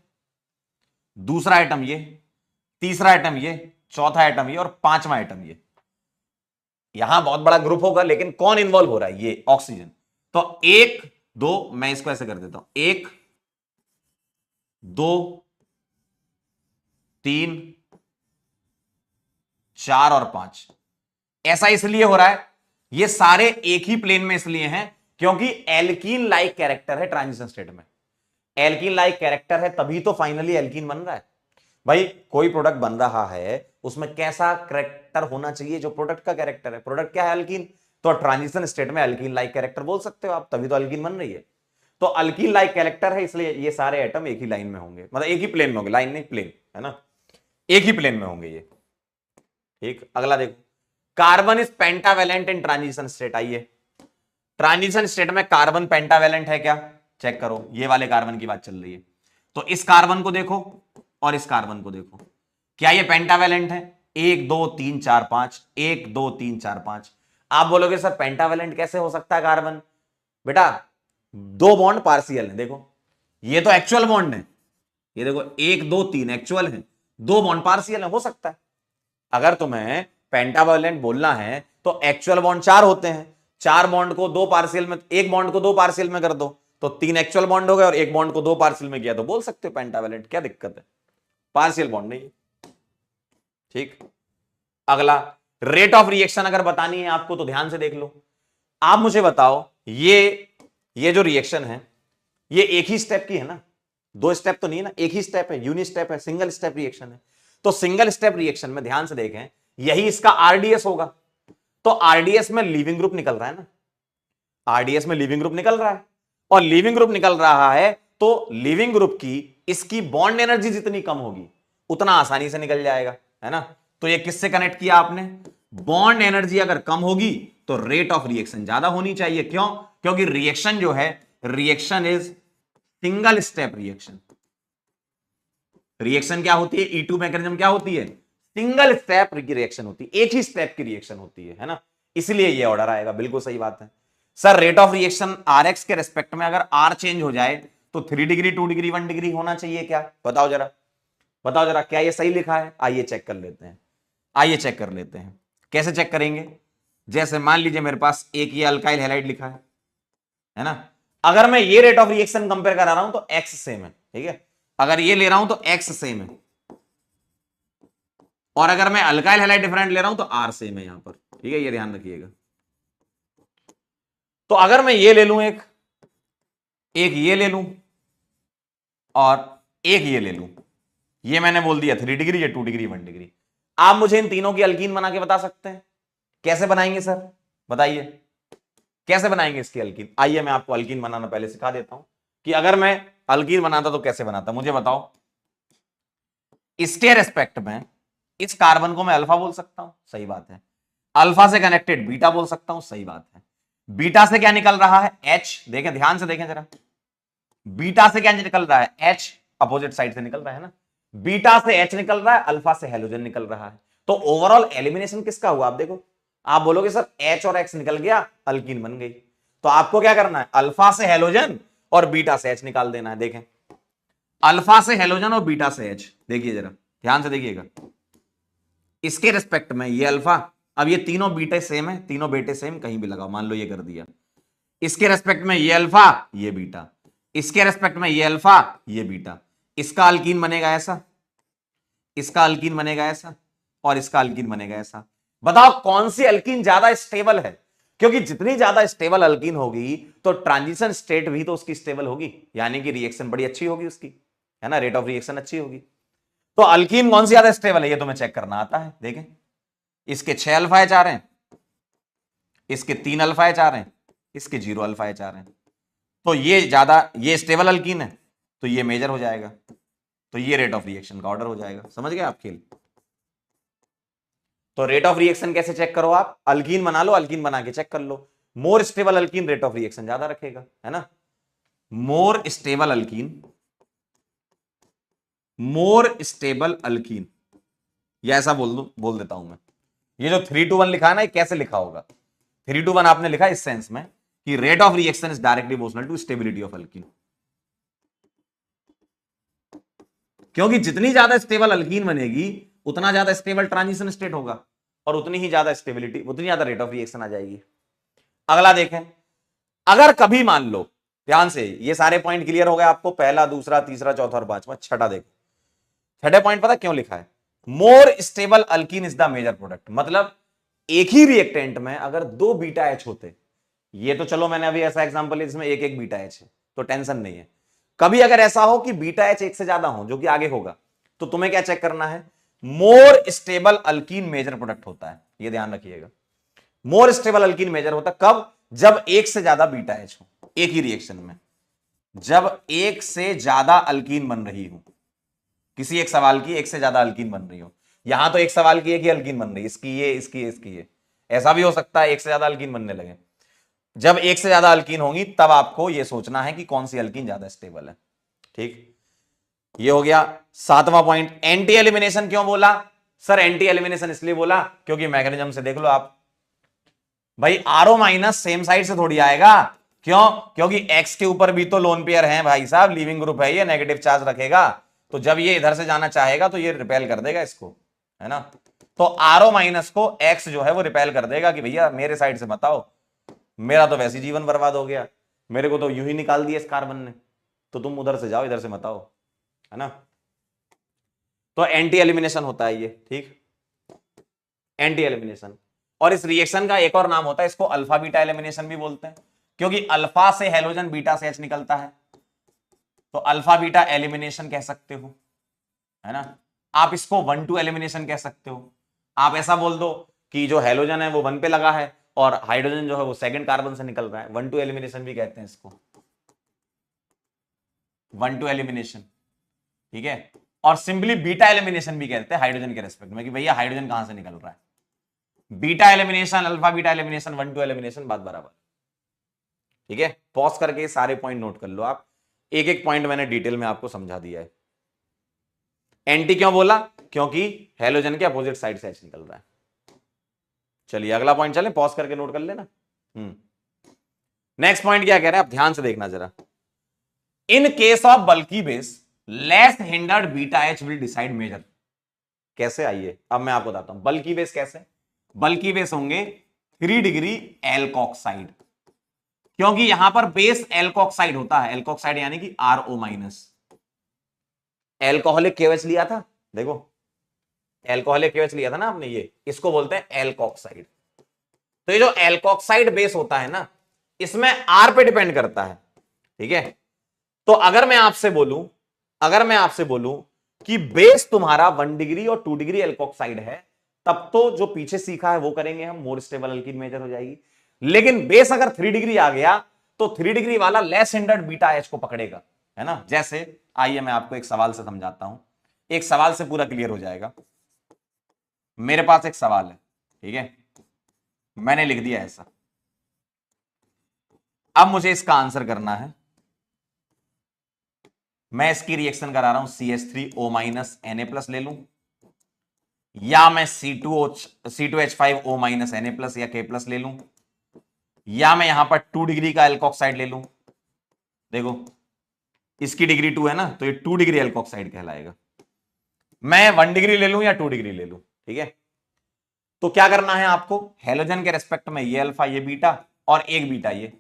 दूसरा एटम ये, तीसरा एटम ये, चौथा एटम ये, और पांचवा एटम ये। यहां बहुत बड़ा ग्रुप होगा, लेकिन कौन इन्वॉल्व हो रहा है? ये ऑक्सीजन। तो 1 2, मैं इसको ऐसे कर देता हूं, 1 2 3 4 और 5। ऐसा इसलिए हो रहा है, ये सारे एक ही प्लेन में इसलिए हैं क्योंकि एल्कीन लाइक कैरेक्टर है ट्रांजिशन स्टेट में। एल्कीन लाइक कैरेक्टर है तभी तो फाइनली एल्कीन बन रहा है। भाई कोई प्रोडक्ट बन रहा है, उसमें कैसा कैरेक्टर होना चाहिए? जो प्रोडक्ट का कैरेक्टर है। प्रोडक्ट क्या है? एल्कीन। तो ट्रांजिशन स्टेट में एल्कीन लाइक कैरेक्टर बोल सकते हो आप, तभी तो एल्कीन बन रही है। तो अल्कीन लाइक कैरेक्टर है, इसलिए ये सारे एटम एक ही लाइन में होंगे, मतलब एक ही प्लेन में होंगे, लाइन नहीं प्लेन, है ना, एक ही प्लेन में होंगे ये। ठीक, अगला देखो, carbon is pentavalent in transition state. आइए, ट्रांजिशन स्टेट में कार्बन पेंटावेलेंट है क्या? चेक करो, ये वाले कार्बन की बात चल रही है। तो इस कार्बन को देखो और इस कार्बन को देखो, क्या ये पेंटावेलेंट है? 1 2 3 4 5, 1 2 3 4 5। आप बोलोगे सर पेंटावेलेंट कैसे हो सकता है कार्बन? बेटा 2 बॉन्ड पार्शियल है, देखो ये तो एक्चुअल बॉन्ड है, ये देखो 1 2 3 एक्चुअल है, 2 बॉन्ड पार्शियल है। हो सकता है, अगर तुम्हें पेंटावेलेंट बोलना है तो एक्चुअल बॉन्ड 4 होते हैं, 4 बॉन्ड को 2 पार्शियल में, एक बॉन्ड को 2 पार्शियल में कर दो तो 3 एक्चुअल बॉन्ड हो गए, और एक बॉन्ड को 2 पार्शियल में किया तो बोल सकते हो पेंटावेलेंट, क्या दिक्कत है? पार्शियल बॉन्ड नहीं। ठीक, अगला, रेट ऑफ रिएक्शन अगर बतानी है आपको तो ध्यान से देख लो। आप मुझे बताओ, ये जो रिएक्शन है ये एक ही स्टेप की है ना, 2 स्टेप तो नहीं है ना, एक ही स्टेप है, यूनि स्टेप है, सिंगल स्टेप रिएक्शन है। तो सिंगल स्टेप रिएक्शन में ध्यान से देखें, यही इसका आरडीएस होगा। तो आरडीएस में लीविंग ग्रुप निकल रहा है ना, आरडीएस में लीविंग ग्रुप निकल रहा है, और लीविंग ग्रुप निकल रहा है तो लीविंग ग्रुप की इसकी बॉन्ड एनर्जी जितनी कम होगी उतना आसानी से निकल जाएगा, है ना। तो ये किससे कनेक्ट किया आपने? बॉन्ड एनर्जी अगर कम होगी तो रेट ऑफ रिएक्शन ज्यादा होनी चाहिए। क्यों? क्योंकि रिएक्शन जो है, reaction is single step reaction. Reaction क्या होती है? E2 मैकेनिज्म क्या होती है? सिंगल स्टेप रिएक्शन होती है, एक ही स्टेप की रिएक्शन होती है ना, इसलिए ये ऑर्डर आएगा। बिल्कुल सही बात है sir. Rate of reaction Rx के रेस्पेक्ट में अगर R चेंज हो जाए तो 3 डिग्री 2 डिग्री 1 डिग्री होना चाहिए क्या? बताओ जरा, बताओ जरा, क्या ये सही लिखा है? आइए चेक कर लेते हैं, आइए चेक कर लेते हैं। कैसे चेक करेंगे? जैसे मान लीजिए मेरे पास एक ये अल्काइल हैलाइड लिखा है ना, अगर मैं ये रेट ऑफ रिएक्शन कंपेयर करा रहा हूं तो एक्स सेम है, ठीक है। अगर ये ले रहा हूं तो एक्स सेम है, और अगर मैं अल्काइल हैलाइड डिफरेंट ले रहा हूं तो आर सेम है यहां पर, ठीक है, ये ध्यान रखिएगा। तो अगर मैं ये ले लूं, एक ये ले लूं और एक ये ले लूं, ये मैंने बोल दिया 3 डिग्री, ये 2 डिग्री 1 डिग्री। आप मुझे इन तीनों की अल्कीन बना के बता सकते हैं? कैसे बनाएंगे सर, बताइए कैसे बनाएंगे इसकी अल्कीन? आइए मैं आपको अल्कीन बनाना पहले सिखा देता हूं कि अगर मैं अल्कीन बनाता तो कैसे बनाता। मुझे बताओ, इसके रेस्पेक्ट में इस कार्बन को मैं अल्फा बोल सकता हूं, सही बात है। अल्फा से कनेक्टेड बीटा बोल सकता हूं, सही बात है। बीटा से क्या निकल रहा है? H। देखें, ध्यान से देखें जरा, बीटा से क्या निकल रहा है? H अपोजिट साइड से निकल रहा है ना। बीटा से एच निकल रहा है, अल्फा से हेलोजन निकल रहा है। तो ओवरऑल एलिमिनेशन किसका हुआ आप देखो, आप बोलोगे सर एच और एक्स निकल गया, अल्कीन बन गई। तो आपको क्या करना है, अल्फा से हेलोजन और बीटा से एच निकाल देना है। देखें, अल्फा से हेलोजन और बीटा से एच, देखिए जरा ध्यान से देखिएगा, इसके रिस्पेक्ट में ये अल्फा, अब ये तीनों बीटे सेम है, तीनों बेटे सेम, कहीं भी लगाओ, मान लो ये कर दिया, इसके रेस्पेक्ट में ये अल्फा ये बीटा, इसके रेस्पेक्ट में ये अल्फा ये बीटा, इसका अल्कीन बनेगा ऐसा, इसका अल्कीन बनेगा ऐसा, और इसका अल्कीन बनेगा ऐसा। बताओ कौन सी अल्कीन ज्यादा स्टेबल है, क्योंकि जितनी ज्यादा स्टेबल अल्कीन होगी तो ट्रांजिशन स्टेट भी तो उसकी स्टेबल होगी, यानी कि रिएक्शन बड़ी अच्छी होगी उसकी, है ना, रेट ऑफ रिएक्शन अच्छी होगी। तो अल्कीन कौन सी ज्यादा स्टेबल है ये तुम्हें चेक करना आता है। देखें, इसके 6 अल्फा एच आ रहे हैं, इसके 3 अल्फा एच आ रहे हैं, इसके 0 अल्फा एच आ रहे हैं, तो ये ज्यादा, ये स्टेबल अल्कीन है, तो ये मेजर हो जाएगा, तो ये रेट ऑफ रिएक्शन का ऑर्डर हो जाएगा। समझ गए आप खेल। तो रेट ऑफ रिएक्शन कैसे चेक करो आप, अल्कीन बना लो, अल्कीन बना के चेक कर लो, more stable alkene rate of reaction ज्यादा रखेगा, है ना, more stable alkene, more stable alkene, या ऐसा बोल देता हूं मैं, ये जो 3:1 लिखा है ना, ये कैसे लिखा होगा, 3:1 आपने लिखा इस सेंस में कि rate of reaction is directly proportional to stability of alkene, क्योंकि जितनी ज्यादा स्टेबल अल्कीन बनेगी उतना ज्यादा स्टेबल ट्रांजिशन स्टेट होगा, और उतनी ही ज्यादा स्टेबिलिटी, उतनी ज्यादा रेट ऑफ रिएक्शन आ जाएगी। अगला देखें, अगर कभी मान लो, ध्यान से, ये सारे पॉइंट क्लियर हो गए आपको, पहला दूसरा तीसरा चौथा और पांचवा, छठा देखो, छठे पॉइंट पता क्यों लिखा है, more stable alkene is the major product, मतलब एक ही रिएक्टेंट में अगर 2 बीटा एच होते, ये तो चलो मैंने अभी ऐसा एग्जांपल है जिसमें एक बीटा एच है तो टेंशन नहीं है, कभी अगर ऐसा हो कि बीटा एच एक से ज्यादा हो, जो कि आगे होगा, तो तुम्हें क्या चेक करना है, more stable alkene major product होता है, ये ध्यान रखिएगा, मोर स्टेबल अल्कीन मेजर होता है कब, जब एक से ज्यादा बीटा एच हो एक ही रिएक्शन में, जब एक से ज्यादा अल्कीन बन रही हो, किसी एक सवाल की एक से ज्यादा अल्कीन बन रही हो, यहां तो एक सवाल की एक ही अल्कीन बन रही है, इसकी ये इसकी ये इसकी ये, ऐसा भी हो सकता है एक से ज्यादा अल्कीन बनने लगे, जब एक से ज्यादा अल्कीन होंगी तब आपको यह सोचना है कि कौन सी अल्कीन ज्यादा स्टेबल है। ठीक, ये हो गया 7वां पॉइंट। एंटी एलिमिनेशन क्यों बोला सर, एंटी एलिमिनेशन इसलिए बोला क्योंकि मैकेनिज्म से देख लो आप, भाई आरओ माइनस सेम साइड से थोड़ी आएगा, क्यों, क्योंकि एक्स के ऊपर भी तो लोन पेयर है भाई साहब, लिविंग ग्रुप है, ये नेगेटिव चार्ज रखेगा, तो जब ये इधर से जाना चाहेगा तो ये रिपेल कर देगा इसको, है ना, तो आरओ माइनस को एक्स जो है वो रिपेल कर देगा कि भैया मेरे साइड से बताओ, मेरा तो वैसे जीवन बर्बाद हो गया, मेरे को तो यूं ही निकाल दिया इस कार्बन ने, तो तुम उधर से जाओ इधर से मत आओ, है ना, तो एंटी एलिमिनेशन होता है ये। ठीक, एंटी एलिमिनेशन, और इस रिएक्शन का एक और नाम होता है, इसको अल्फा बीटा एलिमिनेशन भी बोलते हैं, क्योंकि अल्फा से हेलोजन बीटा से एच निकलता है, तो अल्फा बीटा एलिमिनेशन कह सकते हो, है ना, आप इसको 1-2 एलिमिनेशन कह सकते हो, आप ऐसा बोल दो कि जो हेलोजन है वो 1 पे लगा है और हाइड्रोजन जो है वो सेकंड कार्बन से निकल रहा है, 1-2 एलिमिनेशन भी कहते हैं इसको, 1-2 एलिमिनेशन, ठीक है, और सिंपली बीटा एलिमिनेशन भी कहते हैं हाइड्रोजन के रेस्पेक्ट में कि भैया हाइड्रोजन कहां से निकल रहा है, beta elimination, alpha beta elimination, 1-2 elimination, बात बराबर। ठीक है, पॉज करके सारे पॉइंट नोट कर लो आप, एक एक पॉइंट मैंने डिटेल में आपको समझा दिया है। एंटी क्यों बोला, क्योंकि हेलोजन के अपोजिट साइड से एच निकल रहा है। चलिए अगला पॉइंट चले, पॉज करके नोट कर लेना। नेक्स्ट पॉइंट क्या कह रहे हैं आप ध्यान से देखना जरा, in case of bulky base less hindered beta H will decide major. कैसे, आइए अब मैं आपको बताता हूं बल्की बेस कैसे, बल्की बेस होंगे 3 डिग्री एल्कोक्साइड, क्योंकि यहां पर बेस एल्कोक्साइड होता है, एल्कोक्साइड यानी कि RO माइनस, एल्कोहलिक केवच लिया था, देखो एल्कोहलिक केवच लिया था ना आपने, ये इसको बोलते हैं एल्कोक्साइड। तो ये जो एल्कोक्साइड बेस होता है ना, इसमें R पे डिपेंड करता है, ठीक है, तो अगर मैं आपसे बोलूं कि बेस तुम्हारा 1 डिग्री और 2 डिग्री एल्कोक्साइड है, तब तो जो पीछे सीखा है वो करेंगे हम, मोर स्टेबल अल्कीन मेजर हो जाएगी, लेकिन बेस अगर 3 डिग्री आ गया तो 3 डिग्री वाला लेस हिंडर्ड बीटा एच को पकड़ेगा, है ना। जैसे आइए मैं आपको एक सवाल से समझाता हूं, एक सवाल से पूरा क्लियर हो जाएगा। मेरे पास एक सवाल है, ठीक है, मैंने लिख दिया ऐसा, अब मुझे इसका आंसर करना है, मैं इसकी रिएक्शन करा रहा हूं CH3O माइनस Na+ ले लूं, या मैं C2H5O माइनस Na+ या K+ ले लूं, या मैं यहां पर 2 डिग्री का एल्कोक्साइड ले लूं। देखो इसकी डिग्री 2 है ना, तो ये 2 डिग्री एल्कोक्साइड कहलाएगा। मैं 1 डिग्री ले लूं या 2 डिग्री ले लूं, ठीक है। तो क्या करना है आपको, हेलोजन के रेस्पेक्ट में ये अल्फा ये बीटा और एक बीटा ये,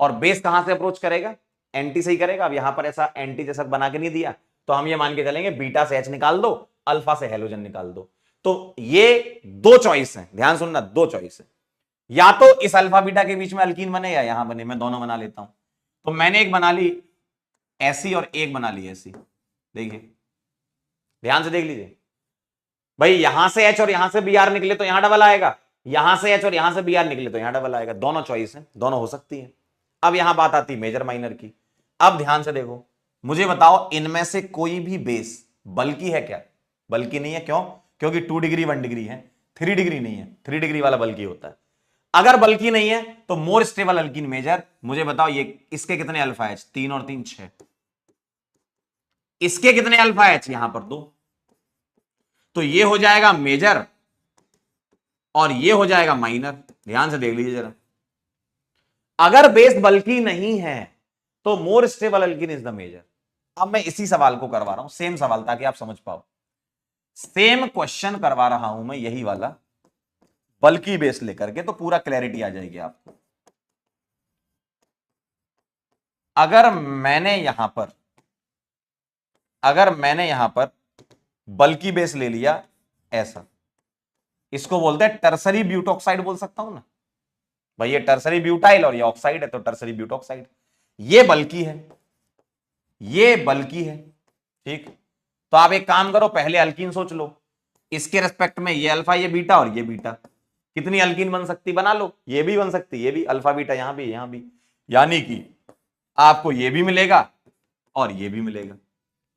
और बेस कहां से अप्रोच करेगा, एंटी से ही करेगा। अब यहां पर ऐसा एंटी जैसा बना के नहीं दिया, तो हम ये मान के चलेंगे बीटा से H निकाल दो, अल्फा से हेलोजन निकाल दो। तो ये दो चॉइस है, ध्यान सुनना, दो चॉइस है, या तो इस अल्फा बीटा के बीच में अल्कीन बने या यहां बने। मैं दोनों बना लेता हूं। तो मैंने एक बना ली ऐसी और एक बना ली ऐसी। देखिए ध्यान से देख लीजिए भाई, यहां से H और यहां से Br निकले तो यहां डबल आएगा, यहां से H और यहां से Br निकले तो यहां डबल आएगा। दोनों चॉइस है, दोनों हो सकती है। अब यहां बात आती मेजर माइनर की। अब ध्यान से देखो, मुझे बताओ इनमें से कोई भी बेस बल्कि है क्या? बल्कि नहीं है। क्यों? क्योंकि 2 डिग्री 1 डिग्री है, 3 डिग्री नहीं है। 3 डिग्री वाला बल्कि होता है। अगर बल्कि नहीं है तो मोर स्टेबल अल्कीन मेजर। मुझे बताओ ये इसके कितने अल्फा H? 3 और 3 6। इसके कितने अल्फा H? यहां पर 2। तो ये हो जाएगा मेजर और ये हो जाएगा माइनर। ध्यान से देख लीजिए जरा, अगर बेस बल्कि नहीं है तो more stable alkene is the major. अब मैं इसी सवाल को करवा रहा हूं, सेम सवाल, ताकि आप समझ पाओ। सेम क्वेश्चन करवा रहा हूं मैं, यही वाला, बल्कि बेस लेकर के, तो पूरा क्लैरिटी आ जाएगी आपको। अगर मैंने यहां पर बल्कि बेस ले लिया ऐसा, इसको बोलते हैं टर्सरी ब्यूटॉक्साइड, बोल सकता हूं ना भाई। ये टर्सरी ब्यूटाइल और ये ऑक्साइड है, तो टर्सरी ब्यूटॉक्साइड। ये बल्कि है, ये बल्कि है, ठीक। तो आप एक काम करो, पहले अल्कीन सोच लो। इसके रेस्पेक्ट में ये अल्फा ये बीटा और ये बीटा, कितनी अल्कीन बन सकती बना लो। ये भी बन सकती, ये भी अल्फा बीटा, यहां भी यहां भी, यानी कि आपको ये भी मिलेगा और ये भी मिलेगा।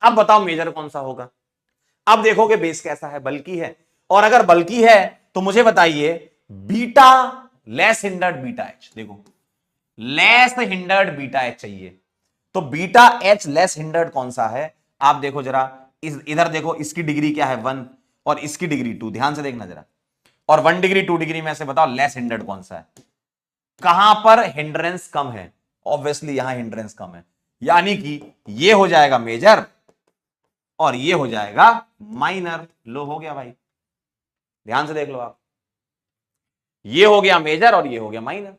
अब बताओ मेजर कौन सा होगा? अब देखोगे बेस कैसा है, बल्कि है। और अगर बल्कि है तो मुझे बताइए beta less hindered beta H। देखो लेस हिंडर्ड बीटा H चाहिए, तो बीटा H लेस हिंडर्ड कौन सा है? आप देखो जरा, इधर देखो, इसकी डिग्री क्या है 1 और इसकी डिग्री 2। ध्यान से देखना जरा, और 1 डिग्री 2 डिग्री में से बताओ लेस हिंडर्ड कौन सा है? कहां पर हिंड्रेंस कम है? ऑब्वियसली यहां हिंड्रेंस कम है, यानी कि ये हो जाएगा मेजर और ये हो जाएगा माइनर। लो हो गया भाई, ध्यान से देख लो आप, ये हो गया मेजर और ये हो गया माइनर।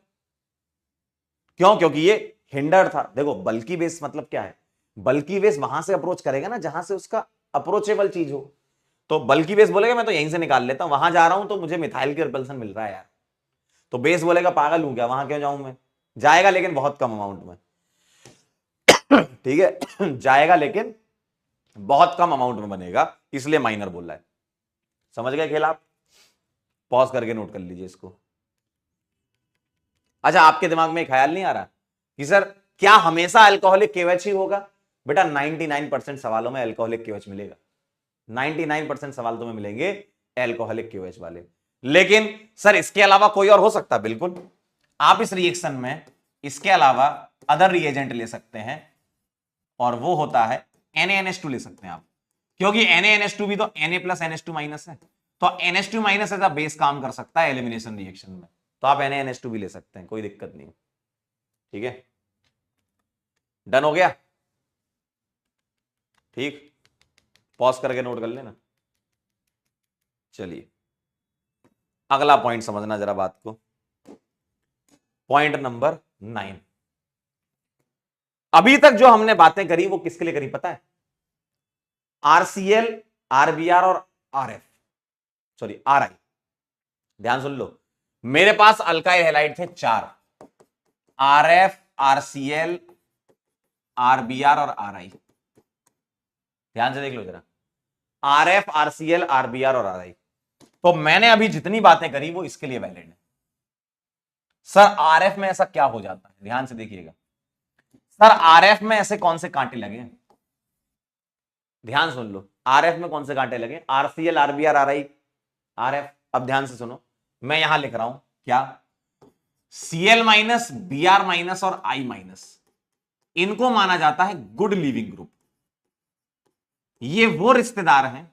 क्यों? क्योंकि ये हिंडर था। देखो बल्कि बेस मतलब क्या है? बल्कि बेस वहां से अप्रोच करेगा ना जहां से उसका अप्रोचेबल चीज हो। तो बल्कि बेस बोलेगा मैं तो यहीं से निकाल लेता हूं, वहां जा रहा हूं तो मुझे मिथाइल की रिपल्सन मिल रहा है यार। तो बेस बोलेगा पागल हूं क्या, वहां क्यों जाऊं मैं? जाएगा लेकिन बहुत कम अमाउंट में, ठीक है। जाएगा लेकिन बहुत कम अमाउंट में बनेगा, इसलिए माइनर बोल रहा है। समझ गए खेल आप? पॉज करके नोट कर लीजिए इसको। अच्छा, आपके दिमाग में ख्याल नहीं आ रहा कि सर क्या हमेशा अल्कोहलिक KOH ही होगा? बेटा 99% सवालों में अल्कोहलिक KOH मिलेगा। 99% सवाल तुम्हें मिलेंगे अल्कोहलिक KOH वाले। लेकिन सर इसके अलावा कोई और हो सकता है? बिल्कुल, आप इस रिएक्शन में इसके अलावा अदर रिएजेंट ले सकते हैं, और वो होता है NaNH2 ले सकते हैं आप, क्योंकि NaNH2 भी तो Na+NH2 माइनस है। तो NH2 minus as a base काम कर सकता है एलिमिनेशन रिएक्शन में, तो आप NaNH2 भी ले सकते हैं, कोई दिक्कत नहीं। ठीक है, डन हो गया? ठीक, पॉज करके नोट कर लेना। चलिए अगला पॉइंट समझना जरा बात को, पॉइंट नंबर 9। अभी तक जो हमने बातें करी वो किसके लिए करी पता है? RCl, RBr और RI। ध्यान सुन लो, मेरे पास अल्काइल हैलाइड थे 4, RF, RCl, RBr और RI। ध्यान से देख लो जरा, RF, RCl, RBr और RI। तो मैंने अभी जितनी बातें करी वो इसके लिए वैलिड है। सर RF में ऐसा क्या हो जाता है? ध्यान से देखिएगा सर, RF में ऐसे कौन से कांटे लगे? ध्यान सुन लो, RF में कौन से कांटे लगे? RCl, RBr, RI, RF। अब ध्यान से सुनो, मैं यहां लिख रहा हूं क्या, Cl माइनस, Br माइनस और I माइनस, इनको माना जाता है गुड लीविंग ग्रुप। ये वो रिश्तेदार हैं,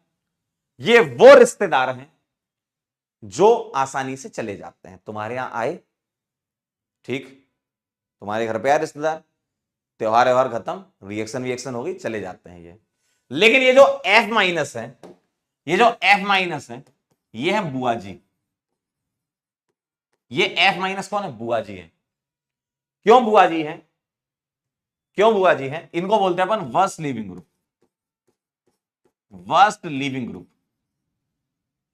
ये वो रिश्तेदार हैं जो आसानी से चले जाते हैं। तुम्हारे यहां आए, ठीक, तुम्हारे घर पे आए रिश्तेदार, त्योहार व्यवहार खत्म, रिएक्शन हो गई, चले जाते हैं ये। लेकिन ये जो F माइनस है, ये जो F माइनस है, ये है बुआ जी। ये F माइनस कौन है? बुआ जी है। क्यों बुआ जी है? क्यों बुआ जी है? इनको बोलते हैं अपन worst leaving group. Worst leaving group,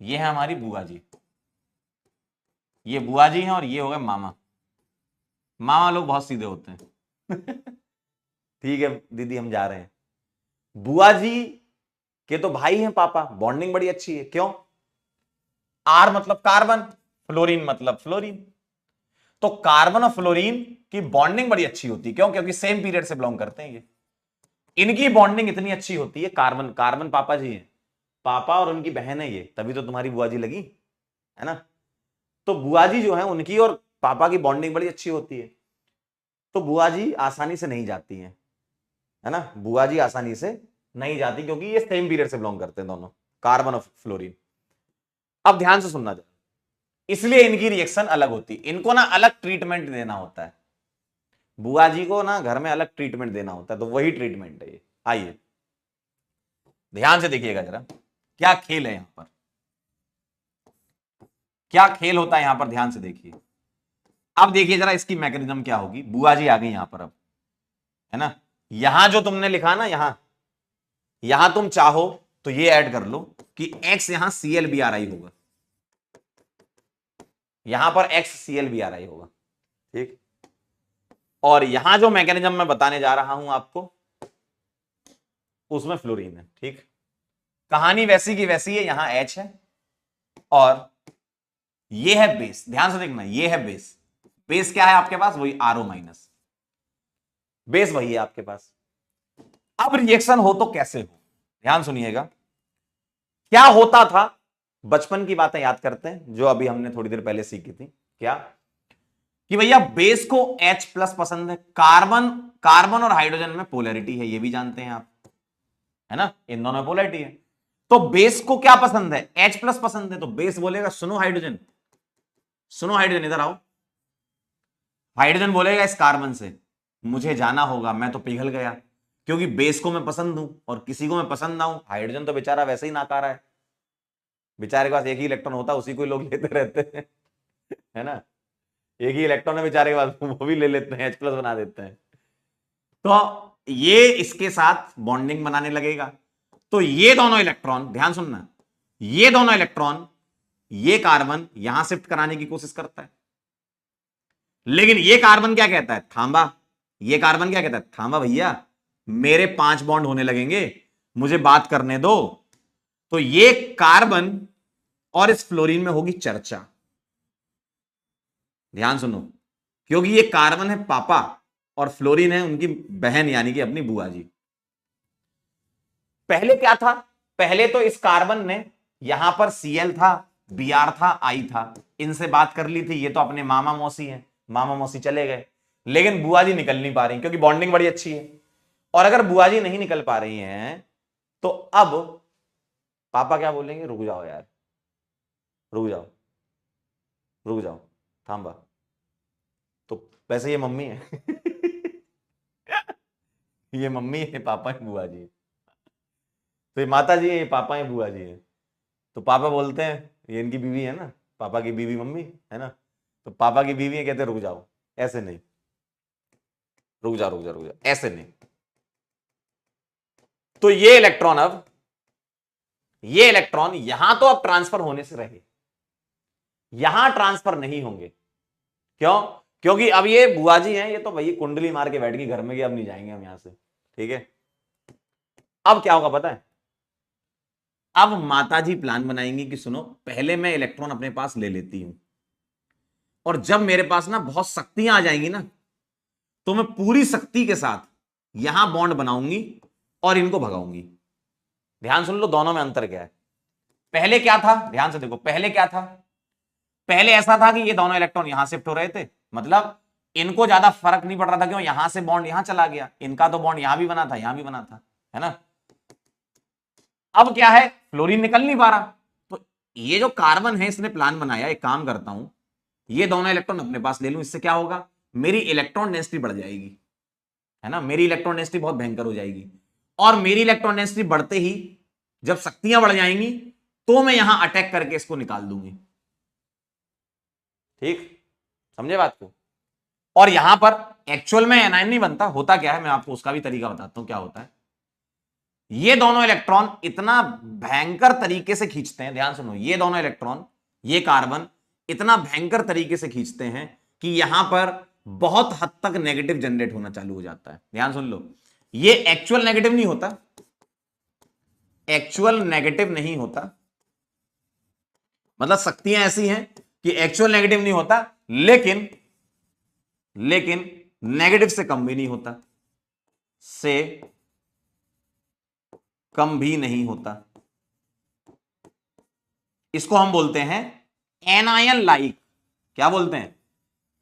ये है हमारी बुआ जी। ये बुआ जी हैं और ये हो गए मामा। मामा लोग बहुत सीधे होते हैं। ठीक है दीदी, हम जा रहे हैं। बुआ जी के तो भाई हैं पापा, बॉन्डिंग बड़ी अच्छी है। क्यों? आर मतलब कार्बन, फ्लोरीन मतलब फ्लोरीन। तो कार्बन और फ्लोरीन की बॉन्डिंग बड़ी अच्छी होती है। क्यों? क्योंकि सेम पीरियड से बिलोंग करते हैं ये। इनकी बॉन्डिंग इतनी अच्छी होती है, कार्बन कार्बन पापा जी हैं, पापा और उनकी बहन है ये, तभी तो तुम्हारी बुआ जी लगी है ना। तो बुआ जी जो है उनकी और पापा की बॉन्डिंग बड़ी अच्छी होती है। तो बुआ जी आसानी से नहीं जाती हैं, है ना। बुआ जी आसानी से नहीं जाती क्योंकि ये सेम पीरियड से बिलोंग करते हैं दोनों, कार्बन और फ्लोरीन। अब ध्यान से सुनना जरा, इसलिए इनकी रिएक्शन अलग होती है। इनको ना अलग ट्रीटमेंट देना होता है, बुआ जी को ना घर में अलग ट्रीटमेंट देना होता है, तो वही ट्रीटमेंट है ये। आइए ध्यान से देखिएगा जरा, क्या खेल है यहां पर, क्या खेल होता है यहां पर, ध्यान से देखिए। अब देखिए जरा इसकी मैकेनिज्म क्या होगी। बुआ जी आ गई यहां पर, अब है ना, यहां जो तुमने लिखा ना, यहां तुम चाहो तो ये ऐड कर लो कि x यहां ClBr होगा, यहां पर x ClBr होगा, ठीक। और यहां जो मैकेनिज्म मैं बताने जा रहा हूं आपको, उसमें फ्लोरीन है, ठीक। कहानी वैसी की वैसी है, यहां H है और ये है बेस। ध्यान से देखना, ये है बेस। बेस क्या है आपके पास? वही RO माइनस, बेस वही है आपके पास। अब रिएक्शन हो तो कैसे हो, ध्यान सुनिएगा। क्या होता था, बचपन की बातें याद करते हैं जो अभी हमने थोड़ी देर पहले सीखी थी। क्या? कि भैया बेस को H प्लस पसंद है, कार्बन कार्बन और हाइड्रोजन में पोलैरिटी है, ये भी जानते हैं आप, है ना, इन दोनों में पोलैरिटी है। तो बेस को क्या पसंद है? H प्लस पसंद है। तो बेस बोलेगा सुनो हाइड्रोजन, सुनो हाइड्रोजन इधर आओ। हाइड्रोजन बोलेगा इस कार्बन से मुझे जाना होगा, मैं तो पिघल गया, क्योंकि बेस को मैं पसंद हूं और किसी को मैं पसंद ना हूं। हाइड्रोजन तो बेचारा वैसे ही नाकारा है, बेचारे के पास एक ही इलेक्ट्रॉन होता है, उसी को लोग लेते रहते हैं, है ना। एक ही इलेक्ट्रॉन है बेचारे के पास, वो भी ले लेते हैं, H प्लस बना देते हैं। तो ये इसके साथ बॉन्डिंग बनाने लगेगा। तो ये दोनों इलेक्ट्रॉन, ध्यान सुनना, ये दोनों इलेक्ट्रॉन ये कार्बन यहां शिफ्ट कराने की कोशिश करता है, लेकिन ये कार्बन क्या कहता है? थांबा। ये कार्बन क्या कहता है? थांबा भैया, मेरे 5 बॉन्ड होने लगेंगे, मुझे बात करने दो। तो ये कार्बन और इस फ्लोरीन में होगी चर्चा। ध्यान सुनो, क्योंकि ये कार्बन है पापा और फ्लोरीन है उनकी बहन, यानी कि अपनी बुआ जी। पहले क्या था? पहले तो इस कार्बन ने यहां पर Cl था, Br था, I था, इनसे बात कर ली थी, ये तो अपने मामा मौसी हैं, मामा मौसी चले गए। लेकिन बुआ जी निकल नहीं पा रही क्योंकि बॉन्डिंग बड़ी अच्छी है। और अगर बुआ जी नहीं निकल पा रही हैं तो अब पापा क्या बोलेंगे? रुक जाओ यार, रुक जाओ, रुक जाओ, थांबा। तो वैसे ये मम्मी है। ये मम्मी है, पापा है, बुआ जी है। तो ये माता जी है, ये पापा है, बुआ जी है। तो पापा बोलते हैं, ये इनकी बीवी है ना, पापा की बीवी मम्मी है ना, तो पापा की बीवी है, कहते रुक जाओ, ऐसे नहीं, रुक जा रुक जा रुक जा, ऐसे नहीं। तो ये इलेक्ट्रॉन अब, ये इलेक्ट्रॉन यहां तो अब ट्रांसफर होने से रहे, यहां ट्रांसफर नहीं होंगे। क्यों? क्योंकि अब ये बुआ जी हैं, ये तो भाई कुंडली मार के बैठ गई घर में कि अब नहीं जाएंगे हम यहां से, ठीक है। अब क्या होगा पता है? अब माताजी प्लान बनाएंगी कि सुनो, पहले मैं इलेक्ट्रॉन अपने पास ले लेती हूं, और जब मेरे पास ना बहुत शक्तियां आ जाएंगी ना, तो मैं पूरी शक्ति के साथ यहां बॉन्ड बनाऊंगी और इनको भगाऊंगी। ध्यान सुन लो, दोनों में अंतर क्या है। पहले क्या था? ध्यान से देखो, पहले क्या था? पहले ऐसा था कि ये दोनों इलेक्ट्रॉन यहां शिफ्ट हो रहे थे, मतलब इनको ज्यादा फर्क नहीं पड़ रहा था, क्यों? यहां से बॉन्ड यहां चला गया, इनका तो बॉन्ड यहां भी बना था, यहां भी बना था, है ना। अब क्या है, फ्लोरीन निकल नहीं पा रहा, तो ये जो कार्बन है इसने प्लान बनाया, एक काम करता हूं, ये दोनों इलेक्ट्रॉन अपने पास ले लूं, इससे क्या होगा, मेरी इलेक्ट्रॉन डेंसिटी बढ़ जाएगी, है ना, मेरी इलेक्ट्रॉन डेंसिटी बहुत भयंकर हो जाएगी, और मेरी इलेक्ट्रॉन डेंसिटी बढ़ते ही जब शक्तियां बढ़ जाएंगी तो मैं यहां अटैक करके इसको निकाल दूंगी। ठीक, समझे बात को। और यहां पर एक्चुअल में एनायन नहीं बनता, होता क्या है मैं आपको उसका भी तरीका बताता हूं क्या होता है। ये दोनों इलेक्ट्रॉन इतना भयंकर तरीके से खींचते हैं, ध्यान सुनो, ये दोनों इलेक्ट्रॉन, ये कार्बन इतना भयंकर तरीके से खींचते हैं कि यहां पर बहुत हद तक नेगेटिव जनरेट होना चालू हो जाता है। ध्यान सुन लो, ये एक्चुअल नेगेटिव नहीं होता, एक्चुअल नेगेटिव नहीं होता, मतलब शक्तियां ऐसी हैं कि एक्चुअल नेगेटिव नहीं होता, लेकिन नेगेटिव से कम भी नहीं होता, से कम भी नहीं होता। इसको हम बोलते हैं एनायन लाइक। क्या बोलते हैं,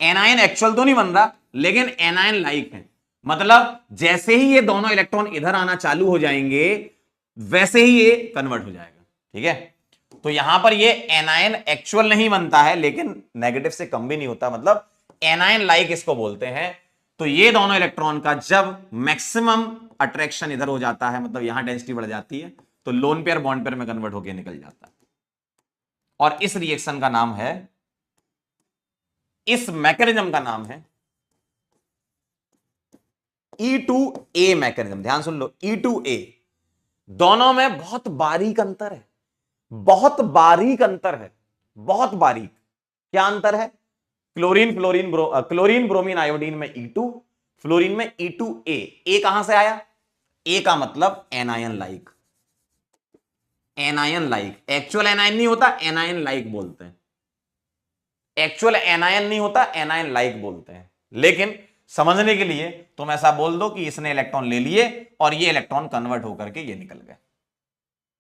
एनायन एक्चुअल तो नहीं बन रहा लेकिन एनायन लाइक है, मतलब जैसे ही ये दोनों इलेक्ट्रॉन इधर आना चालू हो जाएंगे वैसे ही ये कन्वर्ट हो जाएगा। ठीक है, तो यहां पर ये एनायन एक्चुअल नहीं बनता है लेकिन नेगेटिव से कम भी नहीं होता, मतलब एनायन लाइक इसको बोलते हैं। तो ये दोनों इलेक्ट्रॉन का जब मैक्सिमम अट्रैक्शन इधर हो जाता है, मतलब यहां डेंसिटी बढ़ जाती है, तो लोन पेयर बॉन्ड पेयर में कन्वर्ट होकर निकल जाता है, और इस रिएक्शन का नाम है, इस मैकेनिज्म का नाम है E2A मैकेनिज्म। ध्यान सुन लो, E2A। दोनों में बहुत बारीक अंतर है, बहुत बारीक अंतर है, बहुत बारीक। क्या अंतर है, क्लोरीन ब्रोमीन आयोडीन में E2, फ्लोरीन में E2A। ए कहां से आया, ए का मतलब anion like, anion like, actual anion नहीं होता, एनायन लाइक बोलते हैं, एक्चुअल एनायन नहीं होता, एनायन लाइक बोलते हैं। लेकिन समझने के लिए तुम ऐसा बोल दो कि इसने इलेक्ट्रॉन ले लिए और ये इलेक्ट्रॉन कन्वर्ट होकर के ये निकल गए,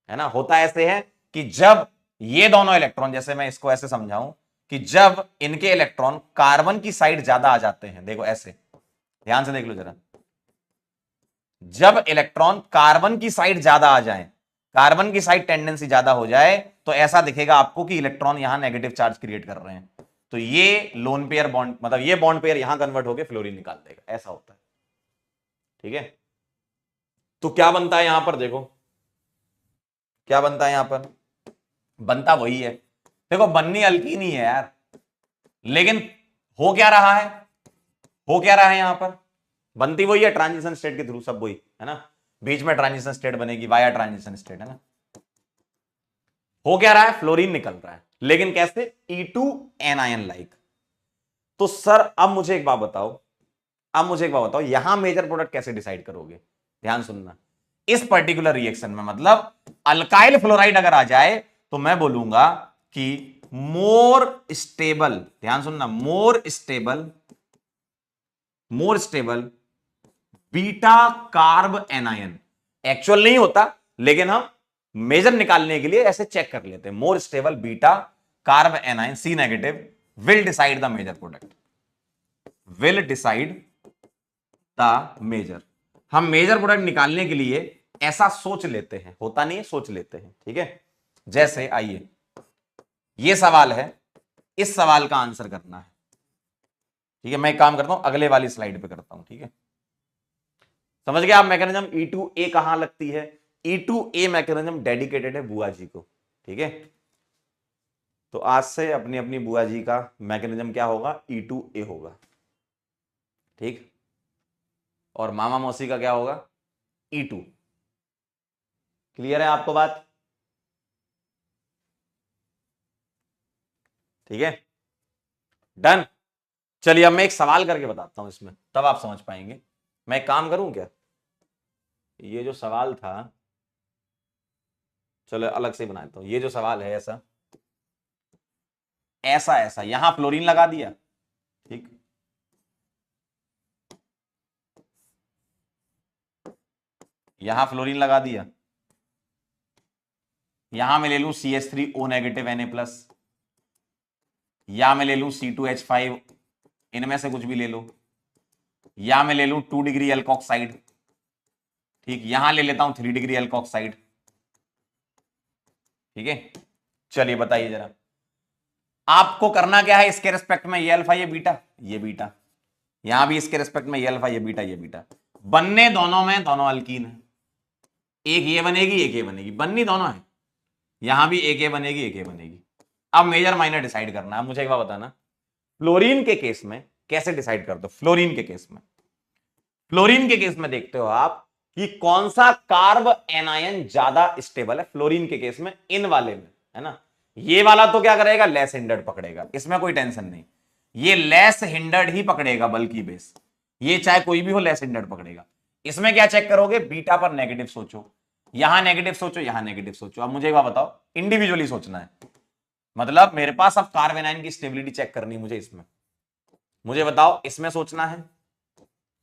है ना। होता ऐसे है कि जब ये दोनों इलेक्ट्रॉन, जैसे मैं इसको ऐसे समझाऊं कि जब इनके इलेक्ट्रॉन कार्बन की साइड ज्यादा आ जाते हैं, देखो ऐसे, ध्यान से देख लो जरा, जब इलेक्ट्रॉन कार्बन की साइड ज्यादा आ जाए, कार्बन की साइड टेंडेंसी ज्यादा हो जाए, तो ऐसा दिखेगा आपको कि इलेक्ट्रॉन यहां नेगेटिव चार्ज क्रिएट कर रहे हैं, तो ये लोन पेयर बॉन्ड, मतलब ये बॉन्ड पेयर यहां कन्वर्ट होकर फ्लोरीन निकाल देगा, ऐसा होता है। ठीक है, तो क्या बनता है यहां पर, देखो क्या बनता है यहां पर, बनता वही है, देखो बननी अल्कीन ही है यार, लेकिन हो क्या रहा है, हो क्या रहा है यहां पर, बनती वही है ट्रांजिशन स्टेट के थ्रू, सब वही है ना, बीच में ट्रांजिशन स्टेट बनेगी वाया ट्रांजिशन स्टेट, है ना। हो क्या रहा है, फ्लोरीन निकल रहा है, लेकिन कैसे, E2 एनायन लाइक। तो सर अब मुझे एक बात बताओ, अब मुझे एक बात बताओ, यहां मेजर प्रोडक्ट कैसे डिसाइड करोगे, ध्यान सुनना, इस पर्टिकुलर रिएक्शन में, मतलब अल्काइल फ्लोराइड अगर आ जाए तो मैं बोलूंगा कि मोर स्टेबल, ध्यान सुनना, मोर stable beta carb anion, actual नहीं होता लेकिन हम मेजर निकालने के लिए ऐसे चेक कर लेते हैं, more stable beta carbanion C negative will decide the major product, will decide the major. हम मेजर प्रोडक्ट निकालने के लिए ऐसा सोच लेते हैं, होता नहीं है, सोच लेते हैं। ठीक है, जैसे आइए ये सवाल है, इस सवाल का आंसर करना है। ठीक है, मैं एक काम करता हूं, अगले वाली स्लाइड पे करता हूं। ठीक है, समझ गए आप मैकेनिज्म, E2A कहां लगती है, E2A मैकेनिज्म डेडिकेटेड है बुआ जी को। ठीक है, तो आज से अपनी अपनी बुआ जी का मैकेनिज्म क्या होगा, E2A होगा। ठीक, और मामा मौसी का क्या होगा, E2। क्लियर है आपको बात, ठीक है, डन। चलिए अब मैं एक सवाल करके बताता हूं इसमें, तब आप समझ पाएंगे। मैं एक काम करूं क्या, ये जो सवाल था, चलो अलग से बनाता हूं, ये जो सवाल है ऐसा ऐसा ऐसा, यहां फ्लोरीन लगा दिया, ठीक, यहां फ्लोरीन लगा दिया, यहां मैं ले लूं CH3O नेगेटिव Na+, या मैं ले लूं C2H5, इनमें से कुछ भी ले लो, या मैं ले लूं 2 डिग्री एल्कोक्साइड, ठीक, यहां ले लेता हूं 3 डिग्री एल्कोक्साइड, ठीक है, चलिए बताइए जरा, आपको करना क्या है इसके रिस्पेक्ट में, ये अल्फा ये बीटा, ये बीटा, यहां भी इसके रिस्पेक्ट में ये अल्फा ये बीटा, ये बीटा, बनने दोनों में दोनों अल्कीन है, एक ये बनेगी एक ये बनेगी, बननी दोनों है, यहां भी एक ये बनेगी एक ये बनेगी। अब मेजर माइनर डिसाइड करना है। मुझे एक बात बताना, फ्लोरीन के केस में कैसे डिसाइड करते हो? फ्लोरीन के केस में, फ्लोरीन के केस में देखते हो आप कि कौन सा कार्ब एनायन ज्यादा स्टेबल है फ्लोरीन के केस में, इन वाले में, है ना। ये वाला तो क्या करेगा, लेस हिंडर्ड पकड़ेगा, इसमें कोई टेंशन नहीं, ये लेस हिंडर्ड ही पकड़ेगा बल्कि बेस, ये चाहे कोई भी हो लेस हिंडर्ड पकड़ेगा। इसमें क्या चेक करोगे, बीटा पर नेगेटिव सोचो, यहां नेगेटिव सोचो, यहां नेगेटिव सोचो। अब मुझे एक बात बताओ, इंडिविजुअली सोचना है, मतलब मेरे पास अब कार्ब एनायन की स्टेबिलिटी चेक करनी है मुझे इसमें, मुझे बताओ इसमें सोचना है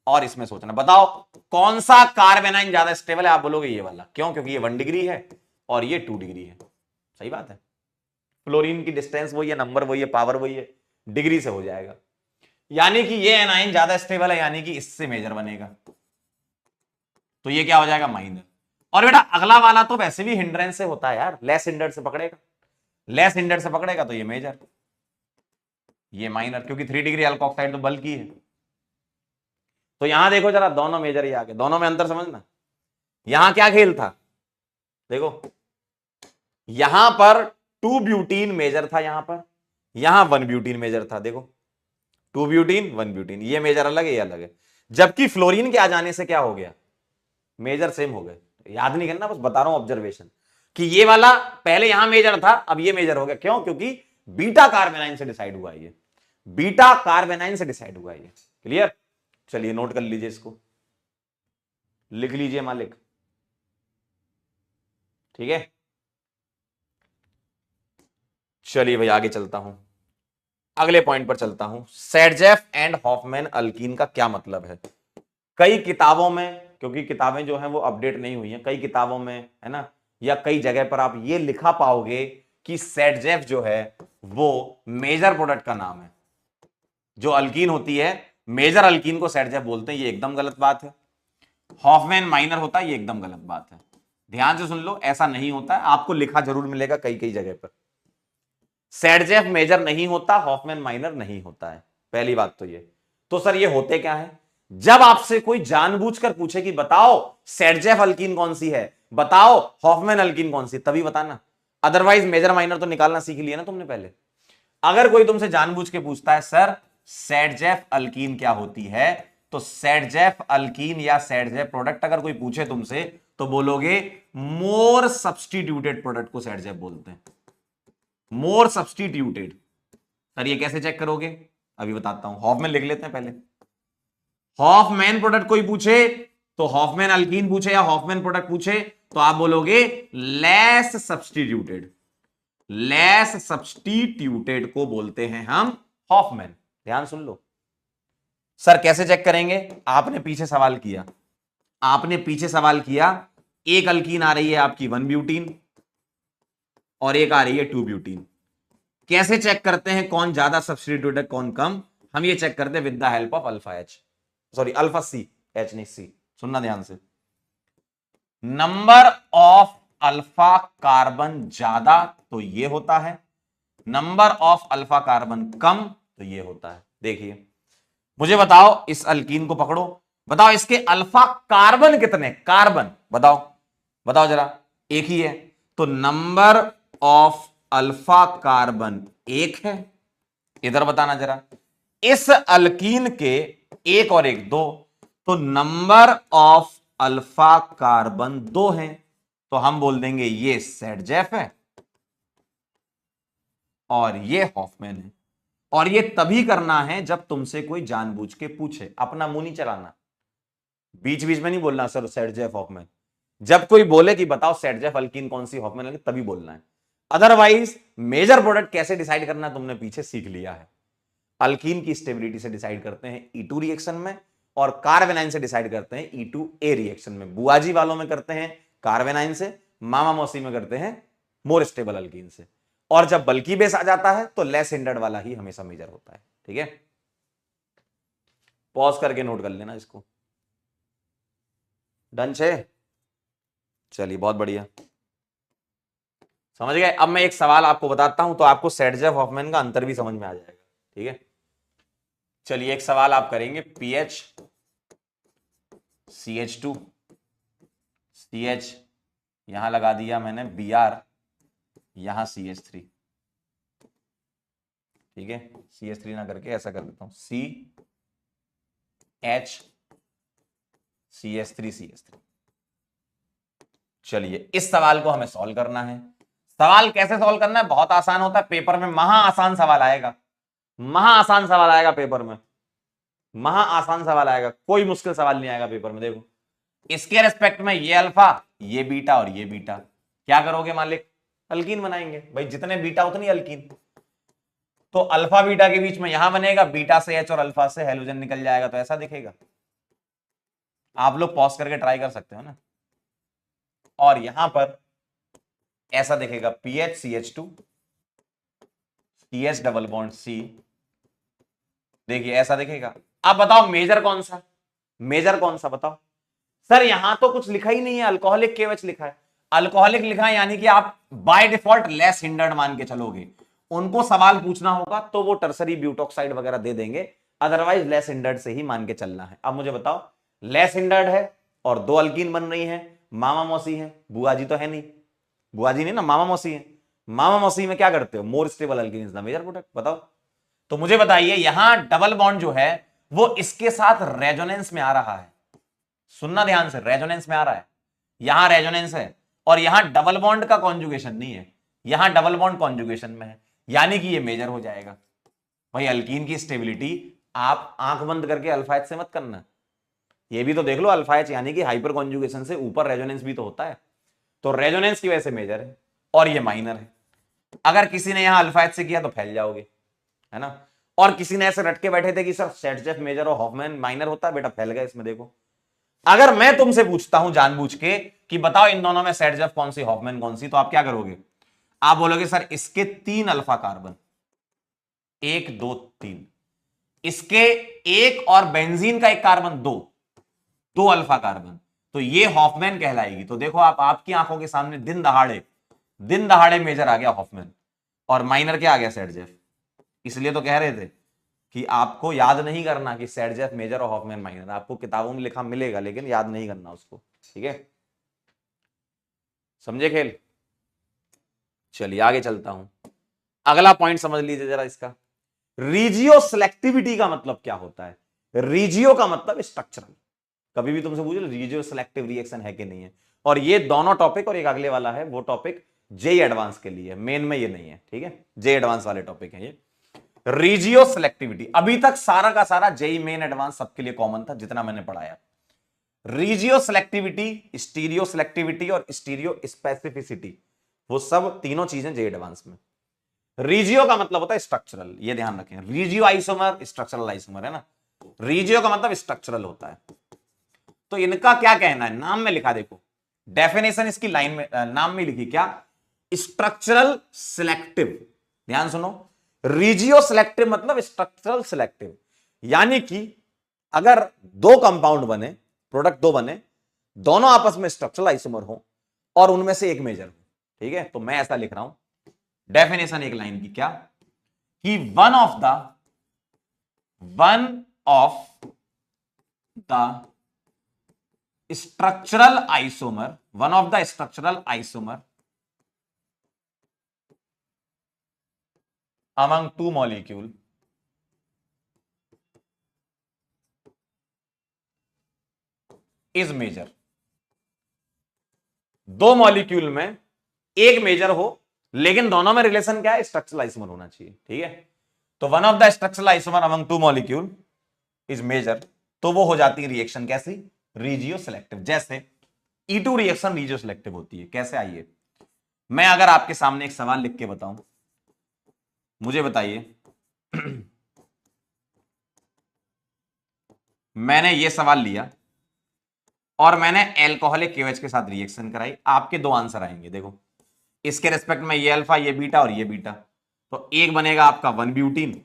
और इसमें सोचना, बताओ कौन सा कार्ब एनायन ज्यादा स्टेबल है? आप बोलोगे ये वाला, क्यों? क्योंकि ये 1 डिग्री है और ये 2 डिग्री है। सही बात है, फ्लोरीन की डिस्टेंस वही है, नंबर वही है, पावर वही है, डिग्री से हो जाएगा, यानी कि ये एनायन ज्यादा स्टेबल है, यानी कि इससे मेजर बनेगा, तो ये क्या हो जाएगा, माइनर। और बेटा अगला वाला तो वैसे भी हिंड्रेंस से होता है यार, लेस हिंडर्ड से पकड़ेगा, लेस हिंडर्ड से पकड़ेगा तो ये मेजर, ये माइनर, क्योंकि 3 डिग्री अल्कोक्साइड तो बल्कि है। तो यहां देखो जरा, दोनों मेजर ही आ गए, दोनों में अंतर समझना। यहां क्या खेल था, देखो यहां पर 2 ब्यूटीन मेजर था, यहां 1 ब्यूटीन मेजर था, देखो 2 ब्यूटीन 1 ब्यूटीन, ये मेजर अलग है ये अलग है। जबकि फ्लोरीन के आ जाने से क्या हो गया, मेजर सेम हो गए। याद नहीं करना, बस बता रहा हूं ऑब्जर्वेशन, कि ये वाला पहले यहां मेजर था, अब ये मेजर हो गया, क्यों? क्योंकि बीटा कार्ब एनायन से डिसाइड हुआ है, ये बीटा कार्ब एनायन से डिसाइड हुआ है ये। क्लियर? चलिए नोट कर लीजिए, इसको लिख लीजिए मालिक, ठीक है। चलिए भाई आगे चलता हूं, अगले पॉइंट पर चलता हूं। सैडजेफ एंड हॉफमैन अल्कीन का क्या मतलब है? कई किताबों में, क्योंकि किताबें जो हैं वो अपडेट नहीं हुई हैं, कई किताबों में, है ना, या कई जगह पर आप ये लिखा पाओगे कि सैडजेफ जो है वो मेजर प्रोडक्ट का नाम है। जो अल्कीन होती है, मेजर अल्कीन को सैडजेफ बोलते हैं, ये एकदम गलत बात है। हॉफमैन माइनर होता है, ये एकदम गलत बात है। ध्यान से सुन लो, ऐसा नहीं होता है, आपको लिखा जरूर मिलेगा कई कई जगह पर। सैडजेफ मेजर नहीं होता, हॉफमैन माइनर नहीं होता है, पहली बात तो ये। तो सर ये होते क्या है? जब आपसे कोई जानबूझकर पूछे कि बताओ सैडजेफ अल्कीन कौन सी है, बताओ हॉफमैन अल्कीन कौन सी, तभी बताना, अदरवाइज मेजर माइनर तो निकालना सीख लिया ना तुमने पहले। अगर कोई तुमसे जानबूझ के पूछता है सर सैडजेफ अल्कीन क्या होती है, तो सैडजेफ अल्कीन या सैडजेफ प्रोडक्ट अगर कोई पूछे तुमसे, तो बोलोगे मोर सब्सटीट्यूटेड प्रोडक्ट को सैडजेफ बोलते हैं, मोर सब्सटीट्यूटेड। सर ये कैसे चेक करोगे? अभी बताता हूं, हॉफमैन लिख लेते हैं पहले। हॉफमैन प्रोडक्ट कोई पूछे, तो हॉफमैन अल्कीन पूछे या हॉफमैन प्रोडक्ट पूछे, तो आप बोलोगे लेस सब्सटीट्यूटेड, लेस सब्सटीट्यूटेड को बोलते हैं हम हॉफमैन। ध्यान सुन लो। सर कैसे चेक करेंगे? आपने पीछे सवाल किया, आपने पीछे सवाल किया, एक अल्कीन आ रही है आपकी 1 ब्यूटीन और एक आ रही है 2 ब्यूटीन। कैसे चेक करते हैं कौन ज्यादा सब्स्टिट्यूट है कौन कम? हम ये चेक करते हैं with the help of alpha H, sorry alpha C, H नहीं सी, सुनना ध्यान से। नंबर ऑफ अल्फा कार्बन ज्यादा तो ये होता है, नंबर ऑफ अल्फा कार्बन कम तो ये होता है। देखिए मुझे बताओ, इस अल्कीन को पकड़ो, बताओ इसके अल्फा कार्बन कितने, कार्बन बताओ, बताओ जरा, एक ही है, तो नंबर ऑफ अल्फा कार्बन एक है। इधर बताना जरा, इस अल्कीन के एक और एक दो, तो नंबर ऑफ अल्फा कार्बन दो हैं, तो हम बोल देंगे ये सैडजेफ है और ये हॉफमैन है। और ये तभी करना है जब तुमसे कोई जानबूझ के पूछे, अपना मुंह नहीं चलाना, बीच बीच में नहीं बोलना सर सैडजेफ हॉफमैन। जब कोई बोले कि बताओ सैडजेफ अल्कीन कौन सी हॉफमैन अल्कीन, तभी बोलना है। अदरवाइज मेजर प्रोडक्ट कैसे डिसाइड करना तुमने पीछे सीख लिया है। अल्कीन की स्टेबिलिटी से डिसाइड करते हैं E2 रिएक्शन में, और कार्बेनाइन से डिसाइड करते हैं E2A रिएक्शन में। बुआजी वालों में करते हैं कार्बेनाइन से, मामा मौसी में करते हैं मोर स्टेबल अल्कीन से। और जब बल्कि बेस आ जाता है तो लेस हिंडर्ड वाला ही हमेशा मेजर होता है। ठीक है, पॉज करके नोट कर लेना इसको। डन छे? चलिए बहुत बढ़िया। समझ गए? अब मैं एक सवाल आपको बताता हूं तो आपको सेटजेफ हॉफमैन का अंतर भी समझ में आ जाएगा। ठीक है, चलिए एक सवाल आप करेंगे, पीएच CH2 CH यहां लगा दिया मैंने Br, यहां CH3। ठीक है, CH3 ना करके ऐसा कर देता हूं, CH CH3 चलिए इस सवाल को हमें सॉल्व करना है। सवाल कैसे सॉल्व करना है? बहुत आसान होता है, पेपर में महा आसान सवाल आएगा, महा आसान सवाल आएगा पेपर में, महा आसान सवाल आएगा, कोई मुश्किल सवाल नहीं आएगा पेपर में। देखो इसके रेस्पेक्ट में ये अल्फा, ये बीटा और ये बीटा, क्या करोगे मालिक? अल्कीन बनाएंगे भाई, जितने बीटा उतनी अल्कीन। तो अल्फा बीटा के बीच में यहां बनेगा, बीटा से H और अल्फा से हेलोजन निकल जाएगा, तो ऐसा दिखेगा। आप लोग पॉज करके ट्राई कर सकते हो ना। और यहां पर ऐसा दिखेगा, PH CH2 CH double bond C, देखिए ऐसा दिखेगा। अब बताओ मेजर कौन सा, मेजर कौन सा बताओ? सर यहां तो कुछ लिखा ही नहीं है, अल्कोहलिक केवच लिखा है। अल्कोहलिक लिखा है यानी कि आप बाय डिफॉल्ट लेस हिंडर्ड मान के चलोगे। उनको सवाल पूछना होगा तो वो टर्सरी ब्यूटॉक्साइड वगैरह दे देंगे, अदरवाइज लेस हिंडर्ड से ही मान के चलना है। अब मुझे बताओ, लेस हिंडर्ड है और दो अल्कीन बन रही है, मामा मौसी है, बुआ जी तो है नहीं, बुआ जी नहीं ना, मामा मौसी है। मामा मौसी में क्या करते हो? More stable alkene is the major product. बताओ तो मुझे बताइए, यहां डबल बॉन्ड जो है वो इसके साथ रेजोनेंस में आ रहा है। सुनना ध्यान से, रेजोनेंस में आ रहा है, यहां रेजोनेंस है, और यहां डबल बॉन्ड का कॉन्जुगेशन नहीं है, यहां डबल बॉन्ड कॉन्जुगेशन में है, यानी कि ये मेजर हो जाएगा। भाई अल्कीन की स्टेबिलिटी आप आंख बंद करके अल्फा H से मत करना, ये भी तो देख लो, अल्फा H यानी कि हाइपर कॉन्जुगेशन से ऊपर रेजोनेंस भी तो होता है, तो रेजोनेंस की वजह से मेजर है और ये माइनर है। अगर किसी ने यहां अल्फा H से किया तो फैल जाओगे, है ना। और किसी ने ऐसे रटके बैठे थे कि सर सेटजेफ मेजर और हॉफमैन माइनर होता है, बेटा फैल गया इसमें। देखो अगर मैं तुमसे पूछता हूं जानबूझ के कि बताओ इन दोनों में सेटजेफ कौन सी, हॉफमैन कौन सी, तो आप क्या करोगे? आप बोलोगे सर इसके 3 अल्फा कार्बन, 1 2 3, इसके एक और बेंजीन का एक कार्बन 2, 2 अल्फा कार्बन, तो ये हॉफमैन कहलाएगी। तो देखो आप, आपकी आंखों के सामने दिन दहाड़े मेजर आ गया हॉफमैन, और माइनर क्या आ गया? सेटजेफ। इसलिए तो कह रहे थे कि आपको याद नहीं करना कि सेटजेफ मेजर और हॉफमैन माइनर, आपको किताबों में लिखा मिलेगा लेकिन याद नहीं करना उसको। ठीक है, समझे खेल? चलिए आगे चलता हूं, अगला पॉइंट समझ लीजिए जरा इसका। रीजियो सिलेक्टिविटी का मतलब क्या होता है? रीजियो का मतलब स्ट्रक्चरल। कभी भी तुमसे पूछे रीजियो सिलेक्टिव रिएक्शन है कि नहीं है, और ये दोनों टॉपिक और एक अगले वाला है वो टॉपिक जेई एडवांस के लिए, मेन में ये नहीं है। ठीक है, जेई एडवांस वाले टॉपिक है ये। रीजियो सिलेक्टिविटी अभी तक सारा का सारा जेई मेन एडवांस सबके लिए कॉमन था जितना मैंने पढ़ाया। रीजियो सिलेक्टिविटी, स्टीरियो सिलेक्टिविटी और स्टीरियो स्पेसिफिसिटी, वो सब तीनों चीजें जेई एडवांस में। रीजियो का मतलब होता है स्ट्रक्चरल, ये ध्यान रखें, रीजियो आइसोमर स्ट्रक्चरल आइसोमर है ना, रीजियो का मतलब स्ट्रक्चरल होता है। तो इनका क्या कहना है, नाम में लिखा, देखो डेफिनेशन इसकी लाइन में, नाम में लिखी क्या? Structural selective. ध्यान सुनो, रीजियो सिलेक्टिव मतलब स्ट्रक्चरल सिलेक्टिव, यानी कि अगर दो कंपाउंड बने, प्रोडक्ट दो बने, दोनों आपस में स्ट्रक्चरल आइसोमर हो और उनमें से एक मेजर हो। ठीक है, तो मैं ऐसा लिख रहा हूं डेफिनेशन एक लाइन की, क्या कि one of the structural isomer, one of the structural isomer among two molecule is major. दो मॉलिक्यूल में एक मेजर हो लेकिन दोनों में रिलेशन क्या है? स्ट्रक्चरल आइसोमर होना चाहिए। ठीक है, तो one of the structural isomer among two molecule is major, तो वो हो जाती है रिएक्शन कैसी? Regioselective. जैसे E2 रिएक्शन रीजियो सिलेक्टिव होती है, कैसे? आइए मैं अगर आपके सामने एक सवाल लिख के बताऊं, मुझे बताइए मैंने ये सवाल लिया और मैंने एल्कोहलिक केवेज के साथ रिएक्शन कराई, आपके दो आंसर आएंगे। देखो इसके रेस्पेक्ट में ये अल्फा, ये बीटा और ये बीटा, तो एक बनेगा आपका 1 ब्यूटीन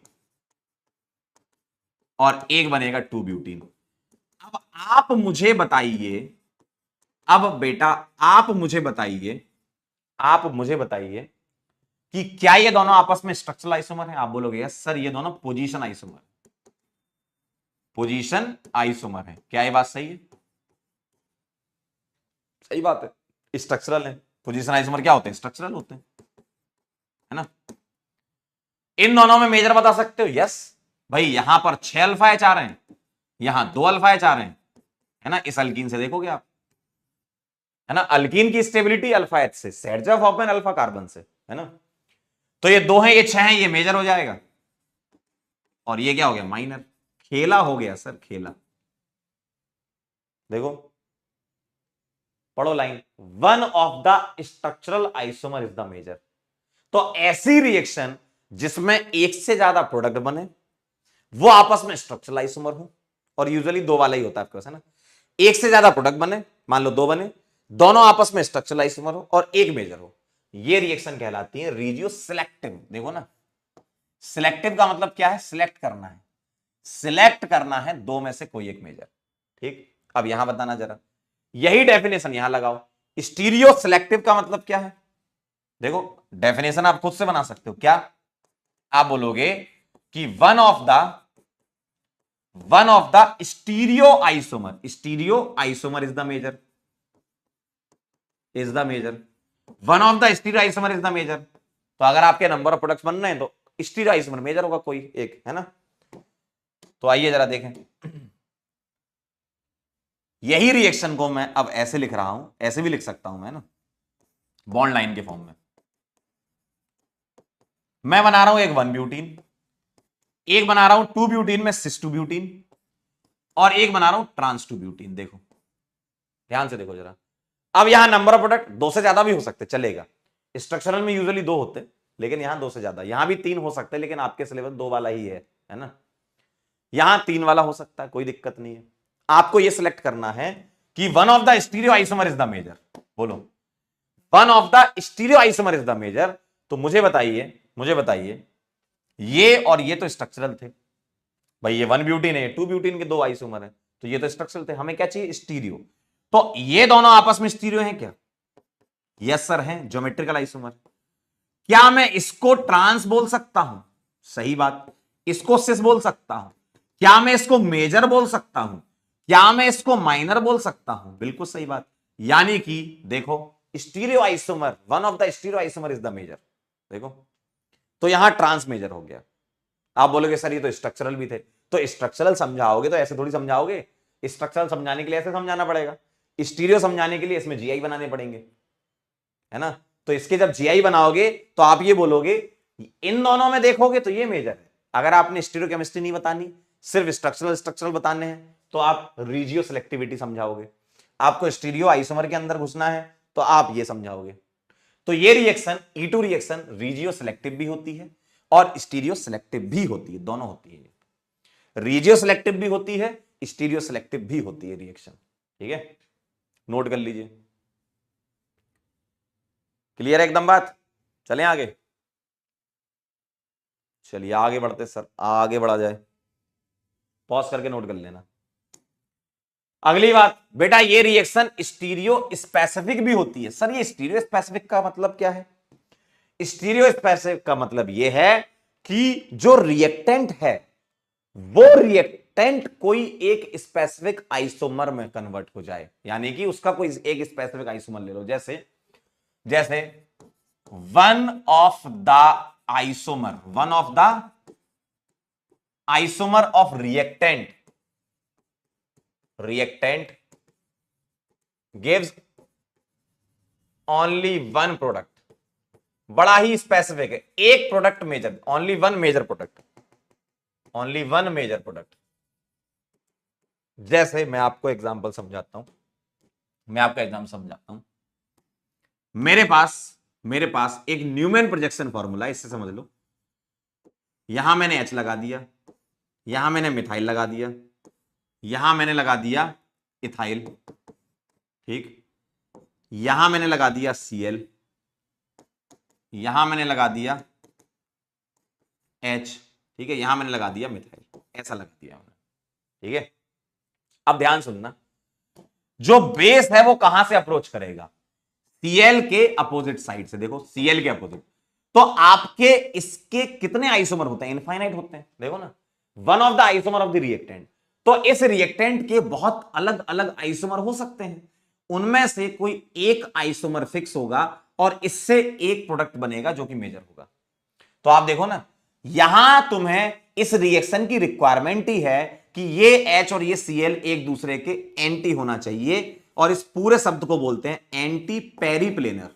और एक बनेगा 2 ब्यूटीन। अब आप मुझे बताइए, अब बेटा आप मुझे बताइए, आप मुझे बताइए कि क्या ये दोनों आपस में स्ट्रक्चरल आइसोमर हैं? आप बोलोगे यस सर ये दोनों पोजीशन आइसोमर, पोजीशन आइसोमर है। क्या ये बात सही है? सही बात है, स्ट्रक्चरल है। पोजीशन आइसोमर क्या होते हैं? स्ट्रक्चरल होते हैं, है ना। इन दोनों में मेजर बता सकते हो? यस भाई, यहां पर 6 अल्फा एच आ रहे हैं, यहां 2 अल्फा एच आ रहे हैं, है ना। इस अल्कीन से देखोगे आप, है ना, अल्कीन की स्टेबिलिटी अल्फा एच से, set of open alpha carbon से, है ना। तो ये 2 हैं, ये 6 हैं, ये मेजर हो जाएगा। और ये क्या हो गया? माइनर। खेला हो गया सर, खेला। देखो पढ़ो line, one of the structural isomer is the major. तो ऐसी रिएक्शन जिसमें एक से ज्यादा प्रोडक्ट बने, वो आपस में स्ट्रक्चरल आइसोमर हो, और यूजुअली 2 वाला ही होता है आपके पास, है ना। एक से ज्यादा प्रोडक्ट बने, मान लो 2 बने, दोनों आपस में स्ट्रक्चरल आइसोमर हो और एक मेजर हो, ये रिएक्शन कहलाती है रिजियो सिलेक्टिव। देखो ना, सिलेक्टिव का मतलब क्या है? सिलेक्ट करना है, सिलेक्ट करना है 2 में से कोई एक मेजर। ठीक, अब यहां बताना जरा, यही डेफिनेशन यहां लगाओ। स्टीरियो सिलेक्टिव का मतलब क्या है? देखो डेफिनेशन आप खुद से बना सकते हो। क्या आप बोलोगे कि one of the stereo isomer, stereo isomer is the major, is the major, one of the stereo isomer is the major. तो अगर आपके नंबर ऑफ प्रोडक्ट्स बन रहे हैं तो स्टीरियो आइसोमर मेजर होगा कोई एक, है ना। तो आइए जरा देखें, यही रिएक्शन को मैं अब ऐसे लिख रहा हूं, ऐसे भी लिख सकता हूं मैं ना, बॉन्ड लाइन के फॉर्म में। मैं बना रहा हूं एक 1 ब्यूटीन, एक बना रहा हूं 2 ब्यूटीन में सिस 2 ब्यूटीन, और एक बना रहा हूं ट्रांस 2 ब्यूटीन। देखो ध्यान से देखो जरा, अब यहां नंबर ऑफ प्रोडक्ट 2 से ज्यादा भी हो सकते, चलेगा। स्ट्रक्चरल में यूजुअली 2 होते, लेकिन यहां 2 से ज्यादा, यहां भी 3 हो सकते, लेकिन आपके सिलेबस 2 वाला ही है ना। यहां 3 वाला हो सकता है, कोई दिक्कत नहीं है। आपको यह सिलेक्ट करना है कि one of the stereo isomer is the major. बोलो, one of the stereo isomer is the major. तो मुझे बताइए ये और ये तो स्ट्रक्चरल थे भाई, ये 1 ब्यूटीन है, 2 ब्यूटीन के 2 आइसोमर है, तो ये तो स्ट्रक्चरल थे। हमें क्या चाहिए? स्टीरियो। तो ये दोनों आपस में स्टीरियो हैं क्या? यस सर हैं, ज्योमेट्रिकल आइसोमर। क्या मैं इसको ट्रांस बोल सकता हूं? सही बात। इसको सिस बोल सकता हूं? क्या मैं इसको मेजर बोल सकता हूं? क्या मैं इसको माइनर बोल सकता हूं? बिल्कुल सही बात। यानी कि देखो, stereoisomer, one of the stereo isomer is the major. देखो, तो यहां ट्रांस मेजर हो गया। आप बोलोगे सर ये तो स्ट्रक्चरल भी थे, तो स्ट्रक्चरल समझाओगे तो ऐसे थोड़ी समझाओगे, स्ट्रक्चरल समझाने के लिए ऐसे समझाना पड़ेगा, स्टीरियो समझाने के लिए इसमें जीआई बनाने पड़ेंगे, है ना। तो इसके जब जीआई बनाओगे तो आप ये बोलोगे, इन दोनों में देखोगे तो ये मेजर है। अगर आपने स्टीरियो केमिस्ट्री नहीं बतानी, सिर्फ स्ट्रक्चरल बताने हैं, तो आप रिजियो सिलेक्टिविटी समझाओगे। आपको स्टीरियो आइसोमर के अंदर घुसना है तो आप ये समझाओगे। तो ये reaction E2 reaction regio selective भी होती है और स्टीरियो सिलेक्टिव भी होती है, दोनों होती है। रिजियो सिलेक्टिव भी होती है, स्टीरियो सिलेक्टिव भी होती है रिएक्शन। ठीक है, नोट कर लीजिए। क्लियर है एकदम बात? चलें आगे, चलिए आगे बढ़ते सर, आगे बढ़ा जाए, पॉज करके नोट कर लेना। अगली बात बेटा, ये रिएक्शन स्टीरियो स्पेसिफिक भी होती है। सर ये स्टीरियो स्पेसिफिक का मतलब क्या है? स्टीरियो स्पेसिफिक का मतलब यह है कि जो रिएक्टेंट है वो रिएक्टेंट कोई एक स्पेसिफिक आइसोमर में कन्वर्ट हो जाए, यानी कि उसका कोई एक स्पेसिफिक आइसोमर ले लो। जैसे one of the isomer of reactant gives only 1 product. बड़ा ही स्पेसिफिक है, एक product major, only 1 major product, only 1 major product. जैसे मैं आपको एग्जांपल समझाता हूं, मेरे पास एक न्यूमैन प्रोजेक्शन फॉर्मूला, इससे समझ लो। यहां मैंने H लगा दिया, यहां मैंने मिथाइल लगा दिया, यहां मैंने लगा दिया इथाइल, ठीक, यहां मैंने लगा दिया Cl, यहां मैंने लगा दिया H, ठीक है, यहां मैंने लगा दिया मिथाइल, ऐसा लगा दिया मैंने। ठीक है, अब ध्यान सुनना, जो बेस है वो कहां से अप्रोच करेगा? Cl के अपोजिट साइड से, देखो Cl के अपोजिट, तो आपके इसके कितने आइसोमर होते हैं? इनफाइनाइट होते हैं, देखो ना, one of the isomer of the reactant. तो इस रिएक्टेंट के बहुत अलग अलग आइसोमर हो सकते हैं, उनमें से कोई एक आइसोमर फिक्स होगा और इससे एक प्रोडक्ट बनेगा जो कि मेजर होगा। तो आप देखो ना, यहां तुम्हें इस रिएक्शन की रिक्वायरमेंट ही है कि ये H और ये Cl एक दूसरे के एंटी होना चाहिए, और इस पूरे शब्द को बोलते हैं एंटी पेरीप्लेनर।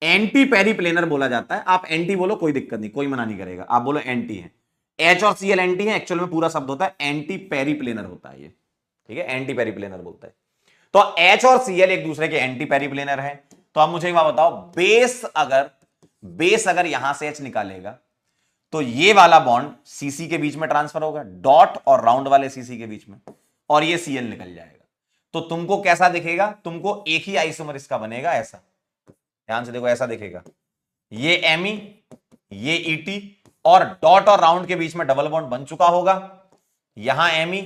एंटी पेरीप्लेनर बोला जाता है। आप एंटी बोलो, कोई दिक्कत नहीं, कोई मना नहीं करेगा, आप बोलो एंटी है। H और Cl एंटी है, एक्चुअल में पूरा शब्द होता है एंटी पेरीप्लेनर होता है ये, ठीक है, एंटी पेरीप्लेनर बोलता है। तो H और Cl एक दूसरे के एंटी पेरीप्लेनर है। तो आप मुझे एक बात बताओ, बेस अगर यहां से H निकालेगा तो ये वाला बॉन्ड सीसी के बीच में ट्रांसफर होगा, डॉट और राउंड वाले सीसी के बीच में, और ये Cl निकल जाएगा। तो तुमको कैसा दिखेगा? तुमको एक ही आइसोमर इसका बनेगा, ऐसा, ध्यान से देखो, ऐसा दिखेगा, ये Me, ये Et, और डॉट और राउंड के बीच में डबल बॉन्ड बन चुका होगा, यहां Me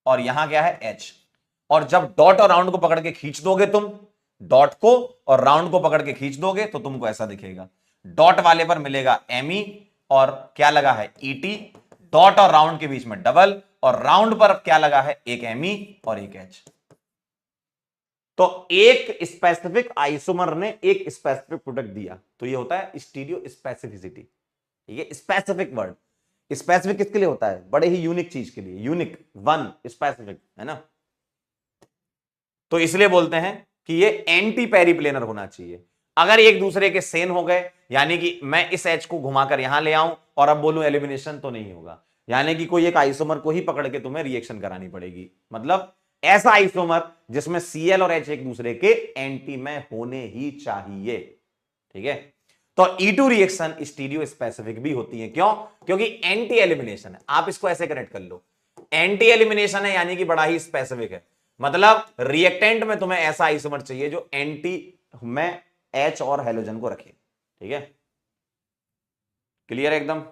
और यहां क्या है H। और जब डॉट और राउंड को पकड़ के खींच दोगे तुम, डॉट को और राउंड को पकड़ के खींच दोगे तो तुमको ऐसा दिखेगा, डॉट वाले पर मिलेगा Me और क्या लगा है Et, डॉट और राउंड के बीच में डबल, और राउंड पर क्या लगा है, एक Me और एक H। तो एक स्पेसिफिक आइसोमर ने एक स्पेसिफिक प्रोडक्ट दिया, तो ये होता है स्टीरियो स्पेसिफिसिटी, ठीक है, स्पेसिफिक वर्ड। स्पेसिफिक किसके लिए होता है? बड़े ही यूनिक चीज के लिए, यूनिक, वन, स्पेसिफिक, है ना। तो इसलिए बोलते हैं कि ये एंटी पेरीप्लेनर होना चाहिए। अगर एक दूसरे के सेम हो गए, यानी कि मैं इस H को घुमाकर यहां ले आऊं और अब बोलूं एलिमिनेशन, तो नहीं होगा। यानी कि कोई एक आइसोमर को ही पकड़ के तुम्हें रिएक्शन करानी पड़ेगी, मतलब ऐसा आइसोमर जिसमें Cl और H एक दूसरे के एंटी में होने ही चाहिए, ठीक है। तो E2 रिएक्शन स्टीरियो स्पेसिफिक भी होती है, क्यों? क्योंकि एंटी एलिमिनेशन है। आप इसको ऐसे कनेक्ट कर लो, एंटी एलिमिनेशन है यानी कि बड़ा ही स्पेसिफिक है, मतलब रिएक्टेंट में तुम्हें ऐसा आइसोमर चाहिए जो एंटी में H और हेलोजन को रखे, ठीक है, क्लियर एकदम।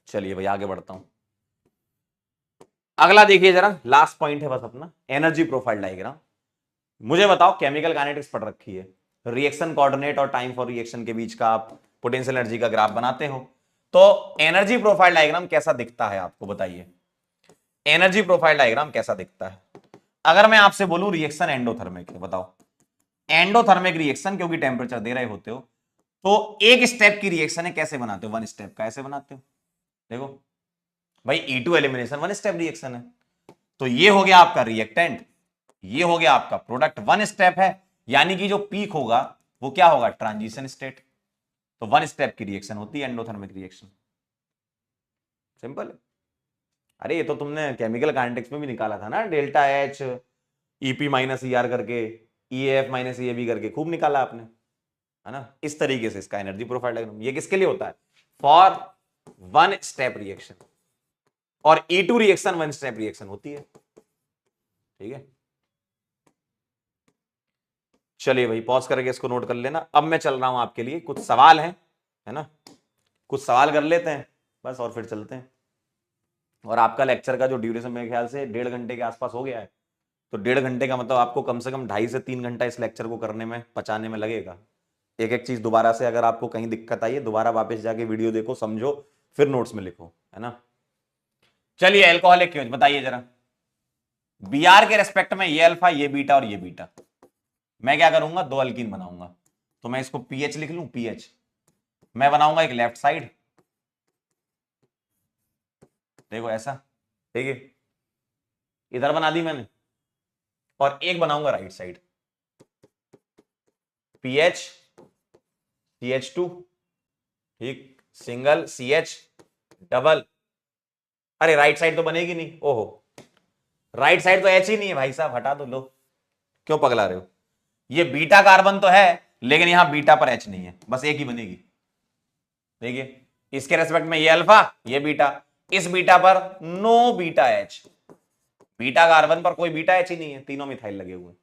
चलिए भाई आगे बढ़ता हूं। अगला देखिए जरा, लास्ट पॉइंट है बस अपना, एनर्जी प्रोफाइल डायग्राम। मुझे बताओ, केमिकल काइनेटिक्स पढ़ रखी है, रिएक्शन कोऑर्डिनेट और टाइम फॉर रिएक्शन के बीच का आप पोटेंशियल एनर्जी का ग्राफ बनाते हो, तो एनर्जी प्रोफाइल डायग्राम कैसा दिखता है आपको बताइए। एनर्जी प्रोफाइल डायग्राम कैसा दिखता है? अगर मैं आपसे बोलूं रिएक्शन एंडोथर्मिक है, बताओ एंडोथर्मिक रिएक्शन, क्योंकि टेम्परेचर दे रहे होते हो, तो एक स्टेप की रिएक्शन है, कैसे बनाते हो? वन स्टेप का ऐसे बनाते हो, देखो भाई E2 elimination one step reaction है, तो ये हो गया आपका रिएक्टेंट, ये हो गया आपका प्रोडक्ट, वन स्टेप है, यानी कि जो पीक होगा वो क्या होगा? Transition state. तो वन स्टेप की रिएक्शन होती है एंडोथर्मिक रिएक्शन, सिंपल है। अरे ये तो तुमने केमिकल काइनेटिक्स में भी निकाला था ना, delta H EP minus ER करके, EAF माइनस EAB करके, खूब निकाला आपने, है ना। इस तरीके से इसका एनर्जी प्रोफाइल डायग्राम, ये किसके लिए होता है? फॉर वन स्टेप रिएक्शन, और E2 reaction one step reaction होती है, ठीक है। चलिए भाई पॉज करके इसको नोट कर लेना। अब मैं चल रहा हूं आपके लिए, कुछ सवाल हैं, है ना, कुछ सवाल कर लेते हैं बस, और फिर चलते हैं। और आपका लेक्चर का जो ड्यूरेशन मेरे ख्याल से 1.5 घंटे के आसपास हो गया है, तो 1.5 घंटे का मतलब आपको कम से कम 2.5 से 3 घंटा इस लेक्चर को करने में, पचाने में लगेगा। एक एक चीज दोबारा से, अगर आपको कहीं दिक्कत आई है दोबारा वापस जाके वीडियो देखो, समझो, फिर नोट्स में लिखो, है ना। चलिए एल्कोहलिक क्यों, बताइए जरा। Br के रेस्पेक्ट में ये अल्फा, ये बीटा और ये बीटा, मैं क्या करूंगा? दो अल्कीन बनाऊंगा, तो मैं इसको पीएच लिख लूं, पीएच। मैं बनाऊंगा एक लेफ्ट साइड, देखो ऐसा, ठीक है, इधर बना दी मैंने, और एक बनाऊंगा राइट साइड, पीएच CH2, ठीक, सिंगल CH डबल। अरे राइट साइड तो बनेगी नहीं, ओहो, राइट साइड तो H ही नहीं है भाई साहब, हटा दो, लो, क्यों पगला रहे हो? ये बीटा कार्बन तो है, लेकिन यहां बीटा पर H नहीं है, बस एक ही बनेगी। देखिए इसके रेस्पेक्ट में ये अल्फा, ये बीटा, इस बीटा पर no beta H, beta carbon पर कोई बीटा H ही नहीं है, तीनों मिथाइल लगे हुए,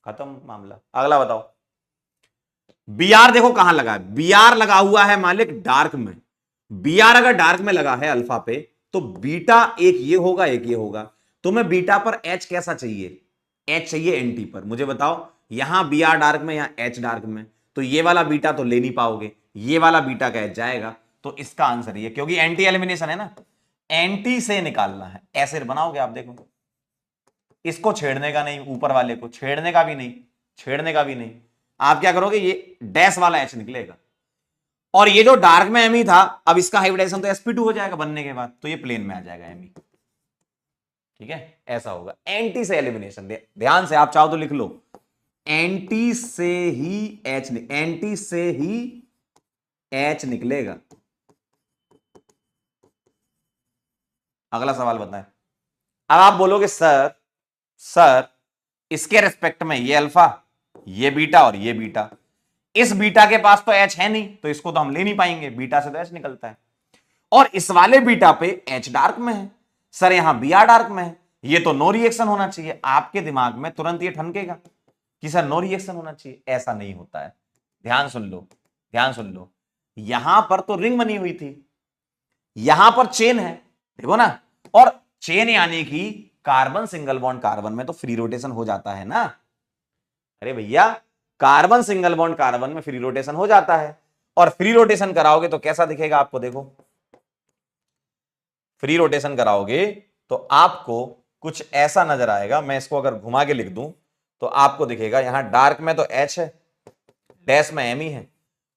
खत्म मामला। अगला बताओ, Br देखो कहां लगा है, Br लगा हुआ है मालिक डार्क में। Br अगर डार्क में लगा है अल्फा पे, तो बीटा एक ये होगा, एक ये होगा। तुम्हें बीटा पर H कैसा चाहिए? H चाहिए एंटी पर। मुझे बताओ यहां बी आर डार्क में, यहां एच डार्क में, तो ये वाला बीटा तो ले नहीं पाओगे, ये वाला बीटा का एच जाएगा। तो इसका आंसर ये, क्योंकि एंटी एलिमिनेशन है ना, एंटी से निकालना है। ऐसे बनाओगे आप, देखो इसको छेड़ने का नहीं, ऊपर वाले को छेड़ने का भी नहीं, छेड़ने का भी नहीं। आप क्या करोगे, ये डैश वाला एच निकलेगा, और ये जो डार्क में एमी था, अब इसका हाइब्रिडाइजेशन तो sp2 हो जाएगा बनने के बाद, तो ये प्लेन में आ जाएगा एमी। ठीक है, ऐसा होगा एंटी से एलिमिनेशन। ध्यान से आप चाहो तो लिख लो, एंटी से ही एच, एंटी से ही एच निकलेगा। अगला सवाल बताएं। अब आप बोलोगे सर इसके रेस्पेक्ट में ये अल्फा, ये बीटा और ये बीटा, इस बीटा के पास तो एच है नहीं, तो इसको तो हम ले नहीं पाएंगे, बीटा से तो एच निकलता है। और इस वाले बीटा पे एच डार्क में है, सर यहां बी आर डार्क में है, ये तो नो रिएक्शन होना चाहिए। आपके दिमाग में तुरंत ये ठनकेगा कि सर नो रिएक्शन होना चाहिए, ऐसा नहीं होता है। ध्यान सुन लो, ध्यान सुन लो, यहां पर तो रिंग बनी हुई थी, यहां पर चेन है, देखो ना, और चेन यानी कि कार्बन सिंगल बॉन्ड कार्बन में तो फ्री रोटेशन हो जाता है ना। अरे भैया, कार्बन सिंगल बॉन्ड कार्बन में फ्री रोटेशन हो जाता है, और फ्री रोटेशन कराओगे तो कैसा दिखेगा आपको, देखो फ्री रोटेशन कराओगे तो आपको कुछ ऐसा नजर आएगा। मैं इसको अगर घुमा के लिख दूं तो आपको दिखेगा, यहां डार्क में तो एच है, डैश में एम ही है,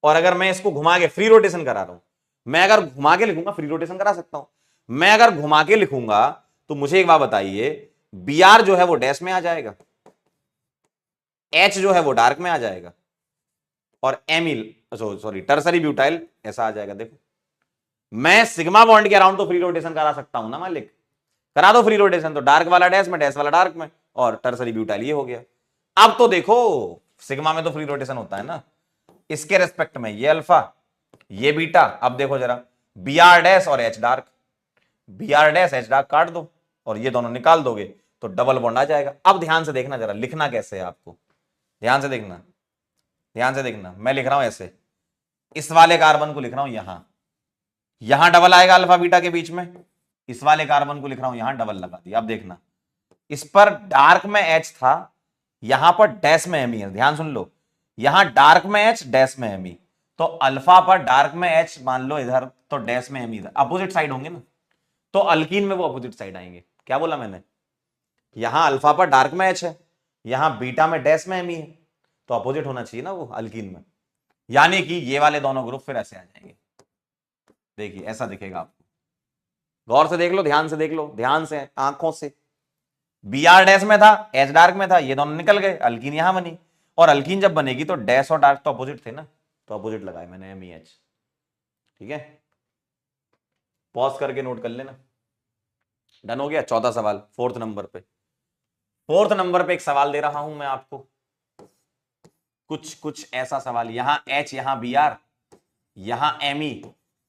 और अगर मैं इसको घुमा के फ्री रोटेशन करा रहा हूं, मैं अगर घुमा के लिखूंगा फ्री रोटेशन करा सकता हूं, मैं अगर घुमा के लिखूंगा तो मुझे एक बात बताइए, बी आर जो है वो डैश में आ जाएगा, एच जो है वो डार्क में आ जाएगा, और एमिल सॉरी टर्सरी ब्यूटाइल ऐसा आ जाएगा। देखो मैं सिग्मा बॉन्ड के अराउंड तो फ्री रोटेशन करा सकता हूं ना मालिक, करा दो फ्री रोटेशन, तो डार्क वाला डैश में, डैश वाला डार्क में, और टर्सरी ब्यूटाइल ये हो गया। अब तो देखो सिग्मा में तो फ्री रोटेशन होता है ना, इसके रेस्पेक्ट में ये अल्फा, ये बीटा। अब देखो जरा, बी आर डैश और H dark, B R dash H dark काट दो और ये दोनों निकाल दोगे तो डबल बॉन्ड आ जाएगा। अब ध्यान से देखना जरा, लिखना कैसे है आपको, ध्यान से देखना, ध्यान से देखना। मैं लिख रहा हूं ऐसे, इस वाले कार्बन को लिख रहा हूं यहां, यहां डबल आएगा अल्फा बीटा के बीच में, इस वाले कार्बन को लिख रहा हूं यहां डबल लगा दिया। अब देखना, इस पर डार्क में एच था, यहां पर डैश में एमी है, ध्यान सुन लो, यहां डार्क में एच डैश में एमी, तो अल्फा पर डार्क में एच मान लो इधर, तो डैश में एमी इधर, अपोजिट साइड होंगे ना, तो अल्कीन में वो अपोजिट साइड आएंगे। क्या बोला मैंने, यहां अल्फा पर डार्क में एच है, यहां बीटा में डैश में एमी है, तो अपोजिट होना चाहिए ना वो अल्कीन में, यानी कि ये वाले दोनों ग्रुप फिर ऐसे आ जाएंगे। देखिए ऐसा दिखेगा आपको, गौर से देख लो, ध्यान से देख लो, ध्यान से, आंखों से। बी आर डैश में था, एच डार्क में था, ये दोनों निकल गए, अल्कीन यहां बनी, और अल्कीन जब बनेगी तो डैश और डार्क तो अपोजिट थे ना, तो अपोजिट लगाए मैंने एम ई एच। ठीक है, पॉज करके नोट कर लेना। डन हो गया। चौथा सवाल, फोर्थ नंबर पे, फोर्थ नंबर पे एक सवाल दे रहा हूं मैं आपको, कुछ ऐसा सवाल, यहां एच, यहां बी आर, यहां एमी,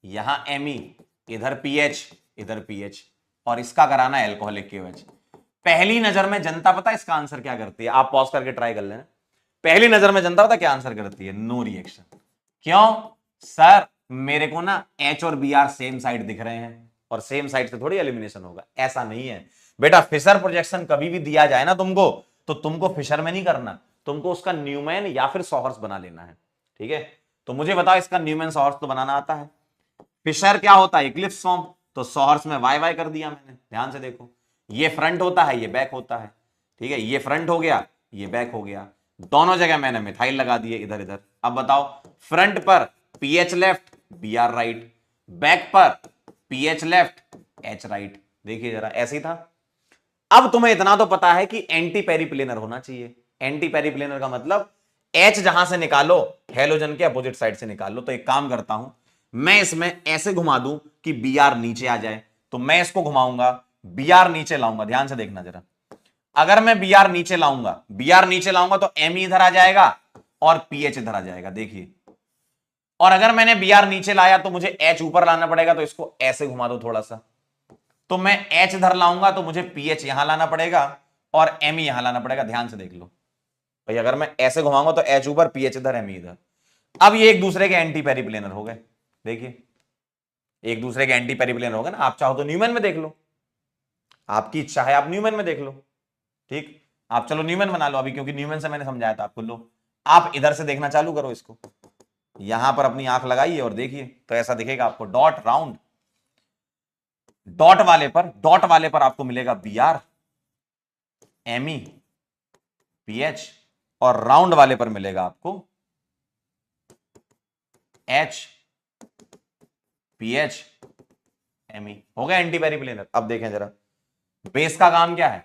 यहां एमी, इधर पीएच, इधर पीएच, और इसका कराना है एल्कोहलिक केओएच। पहली नजर में जनता पता है इसका आंसर क्या करती है, आप पॉज करके ट्राई कर लेना। पहली नजर में जनता पता क्या आंसर करती है, नो रिएक्शन। क्यों सर, मेरे को ना एच और बी आर सेम साइड दिख रहे हैं, और सेम साइड से थोड़ी एलिमिनेशन होगा, ऐसा नहीं है बेटा। फिशर प्रोजेक्शन कभी भी दिया जाए ना तुमको, तो तुमको फिशर में नहीं करना, तुमको उसका न्यूमैन या फिर सॉहर्स बना लेना है। ठीक है, तो मुझे बताओ इसका न्यूमैन सॉहर्स तो बनाना आता है। फिशर क्या होता है, इक्लिप्स फॉर्म, तो सॉहर्स में वाई वाई कर दिया मैंने। ध्यान से देखो, ये फ्रंट होता है, ये बैक होता है। ठीक है, ये फ्रंट हो गया, ये बैक हो गया, दोनों जगह मैंने मिथाइल लगा दिए इधर इधर। अब बताओ, फ्रंट पर PH left, B R right, back पर पीएच लेफ्ट, एच राइट। देखिए जरा, ऐसे ही था। अब तुम्हें इतना तो पता है कि एंटी पेरिप्लेनर होना चाहिए। एंटी पेरिप्लेनर का मतलब एच जहां से निकालो, हेलोजन के अपोजिट साइड से निकाल लो। तो एक काम करता हूं, मैं इसमें ऐसे घुमा दूं कि बी आर नीचे आ जाए, तो मैं इसको घुमाऊंगा, बी आर नीचे लाऊंगा। ध्यान से देखना जरा, अगर मैं बी आर नीचे लाऊंगा, बी आर नीचे लाऊंगा तो एम इधर आ जाएगा और पीएच इधर आ जाएगा। देखिए, और अगर मैंने बी आर नीचे लाया तो मुझे एच ऊपर लाना पड़ेगा, तो इसको ऐसे घुमा दो थोड़ा सा, तो मैं एच इधर लाऊंगा तो मुझे पीएच यहां लाना पड़ेगा और एम यहां लाना पड़ेगा। ध्यान से देख लो भाई, अगर मैं ऐसे घुमाऊंगा तो एच ऊपर, पीएच इधर, एम इधर। अब ये एक दूसरे के एंटी पेरिप्लेनर हो गए। देखिए, एक दूसरे के एंटी पेरिप्लेनर हो गए ना। आप चाहो तो न्यूमैन में देख लो, आपकी इच्छा है आप न्यूमैन में देख लो। ठीक, आप चलो न्यूमन बना लो अभी, क्योंकि न्यूमन से मैंने समझाया था आपको। लो आप इधर से देखना चालू करो इसको, यहां पर अपनी आंख लगाइए और देखिए, तो ऐसा दिखेगा आपको डॉट राउंड। डॉट वाले पर आपको मिलेगा B R M E P H, और राउंड वाले पर मिलेगा आपको H P H M E. हो गया एंटी पेरिप्लेनर। अब देखें जरा, बेस का काम क्या है,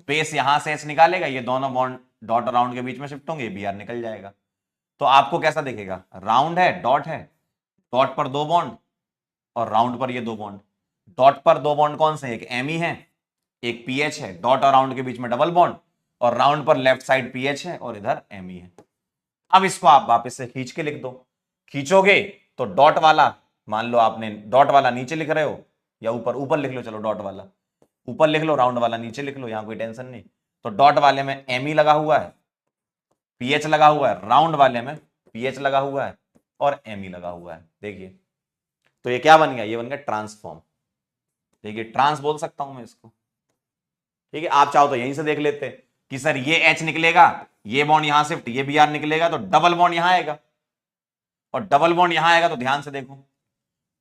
बेस यहां से एच निकालेगा, ये दोनों बॉन्ड डॉट राउंड के बीच में शिफ्ट होंगे, बी आर निकल जाएगा। तो आपको कैसा दिखेगा, राउंड है, डॉट पर दो बॉन्ड और राउंड पर ये दो बॉन्ड। डॉट पर दो बॉन्ड कौन से, एक एम ई है, एक पी एच है, डॉट और राउंड के बीच में डबल बॉन्ड, और राउंड पर लेफ्ट साइड पी एच है और इधर एम ई है। अब इसको आप वापस से खींच के लिख दो। खींचोगे तो डॉट वाला, मान लो आपने डॉट वाला नीचे लिख रहे हो या ऊपर, ऊपर लिख लो, चलो डॉट वाला ऊपर लिख लो, राउंड वाला नीचे लिख लो, यहां कोई टेंशन नहीं। तो डॉट वाले में एम ई लगा हुआ है, पीएच लगा हुआ है, राउंड वाले में पीएच लगा हुआ है और एम ई लगा हुआ है। देखिए तो ये क्या बन गया, ये बन गया ट्रांसफॉर्म। देखिए ट्रांस बोल सकता हूं मैं इसको, ठीक है। आप चाहो तो यहीं से देख लेते कि सर ये एच निकलेगा, ये बॉन्ड यहां शिफ्ट, ये बी आर निकलेगा, तो डबल बॉन्ड यहां आएगा, और डबल बॉन्ड यहां आएगा तो ध्यान से देखो,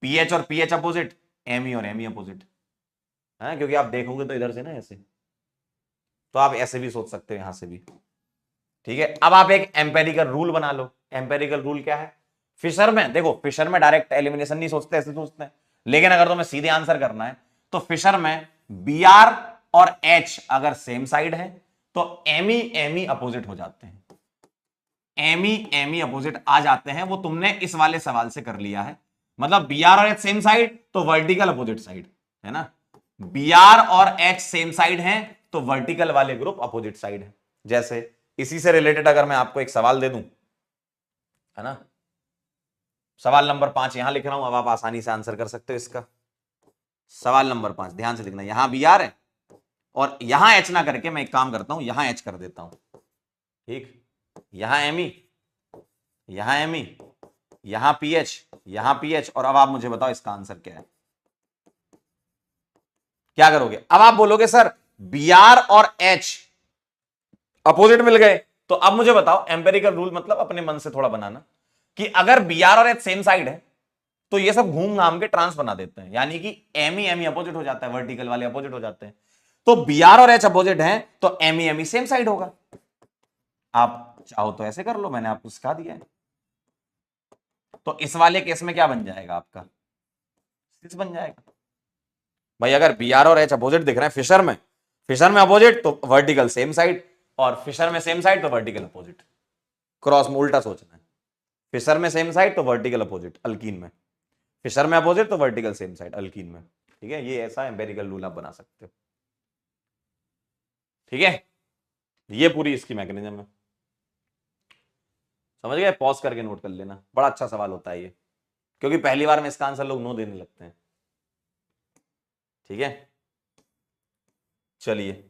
पीएच और पीएच अपोजिट, एमई और एमई अपोजिट है, क्योंकि आप देखोगे तो इधर से ना ऐसे, तो आप ऐसे भी सोच सकते हो, यहां से भी, ठीक है। अब आप एक एम्पेरिकल रूल बना लो। एम्पेरिकल रूल क्या है, फिशर में देखो, फिशर में डायरेक्ट एलिमिनेशन नहीं सोचते, ऐसे सोचते हैं, लेकिन अगर तुम्हें सीधे आंसर करना है तो फिशर में बी आर और एच अगर सेम साइड है तो एमई एमई अपोजिट हो जाते हैं, एमई एमई अपोजिट आ जाते हैं। वो तुमने इस वाले सवाल से कर लिया है, मतलब बी आर और एच सेम साइड तो वर्टिकल अपोजिट साइड है ना, बी आर और एच सेम साइड है तो वर्टिकल वाले ग्रुप अपोजिट साइड है। जैसे इसी से रिलेटेड अगर मैं आपको एक सवाल दे दूं, है ना, सवाल नंबर 5 यहां लिख रहा हूं, अब आप आसानी से आंसर कर सकते हो इसका। सवाल नंबर 5 ध्यान से लिखना, यहां बी आर है और यहां एच ना करके मैं एक काम करता हूं, यहां एच कर देता हूं, ठीक, यहां एमई, यहां एमई, यहां पीएच, यहां पीएच, और अब आप मुझे बताओ इसका आंसर क्या है। क्या करोगे, अब आप बोलोगे सर बी आर और एच अपोजिट मिल गए, तो अब मुझे बताओ एम्पेरिकल रूल मतलब अपने मन से थोड़ा बनाना, कि अगर बी आर और एच सेम साइड है तो ये सब घूम घाम के ट्रांस बना देते हैं, यानी कि एमई एमई अपोजिट हो जाता है, वर्टिकल वाले अपोजिट हो जाते हैं। तो बी आर और एच अपोजिट है तो एमई एमई सेम साइड होगा। आप चाहो तो ऐसे कर लो, मैंने आपको सिखा दिया है। तो इस वाले केस में क्या बन जाएगा आपका, सिक्स बन जाएगा भाई। अगर बी आर और एच अपोजिट दिख रहे हैं फिशर में अपोजिट तो वर्टिकल सेम साइड, और फिशर में सेम साइड तो वर्टिकल अपोजिट, क्रॉस में उल्टा सोचना है, फिशर में सेम साइड तो वर्टिकल अपोजिट अल्कीन में, फिशर में अपोजिट तो वर्टिकल सेम साइड अल्कीन में, ठीक है। ये ऐसा एम्पेरिकल रूल आप बना सकते हो, ठीक है। ये पूरी इसकी मैकेनिज्म है, समझ गए, पॉज करके नोट कर लेना, बड़ा अच्छा सवाल होता है ये, क्योंकि पहली बार में इसका आंसर लोग नो देने लगते हैं, ठीक है। चलिए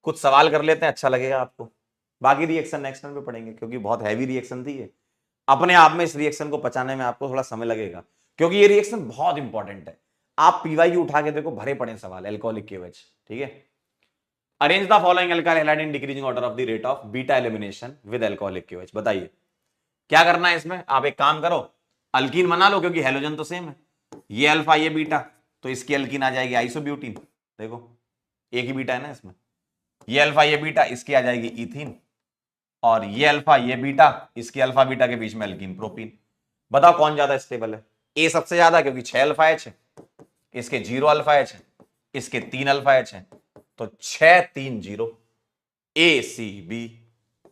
कुछ सवाल कर लेते हैं, अच्छा लगेगा आपको, बाकी रिएक्शन नेक्स्ट टाइम पे पढ़ेंगे, क्योंकि बहुत हैवी रिएक्शन थी ये, अपने आप में इस रिएक्शन को पचाने में आपको थोड़ा समय लगेगा, क्योंकि ये रिएक्शन बहुत इंपॉर्टेंट है। आप पीवाई उठा के देखो, भरे पड़े सवाल एल्कोहलिक केवेज, ठीक है। Arrange the following alkyl halide in decreasing order of the rate of beta elimination with alcoholic केवेज। बताइए क्या करना है इसमें, आप एक काम करो, अल्कीन बना लो, क्योंकि हेलोजन तो सेम है, ये अल्फा ये बीटा, तो इसकी अल्कीन आ जाएगी आइसोब्यूटीन, देखो एक ही बीटा है ना इसमें, ये अल्फा ये बीटा, इसकी आ जाएगी इथीन, और ये अल्फा ये बीटा, इसकी अल्फा बीटा के बीच में अल्कीन प्रोपीन। बताओ कौन ज्यादा स्टेबल है, ए सबसे ज्यादा, क्योंकि 6 अल्फा एच है, इसके 0 अल्फा एच है, इसके 3 अल्फा एच है, तो 6 3 0, ए सी बी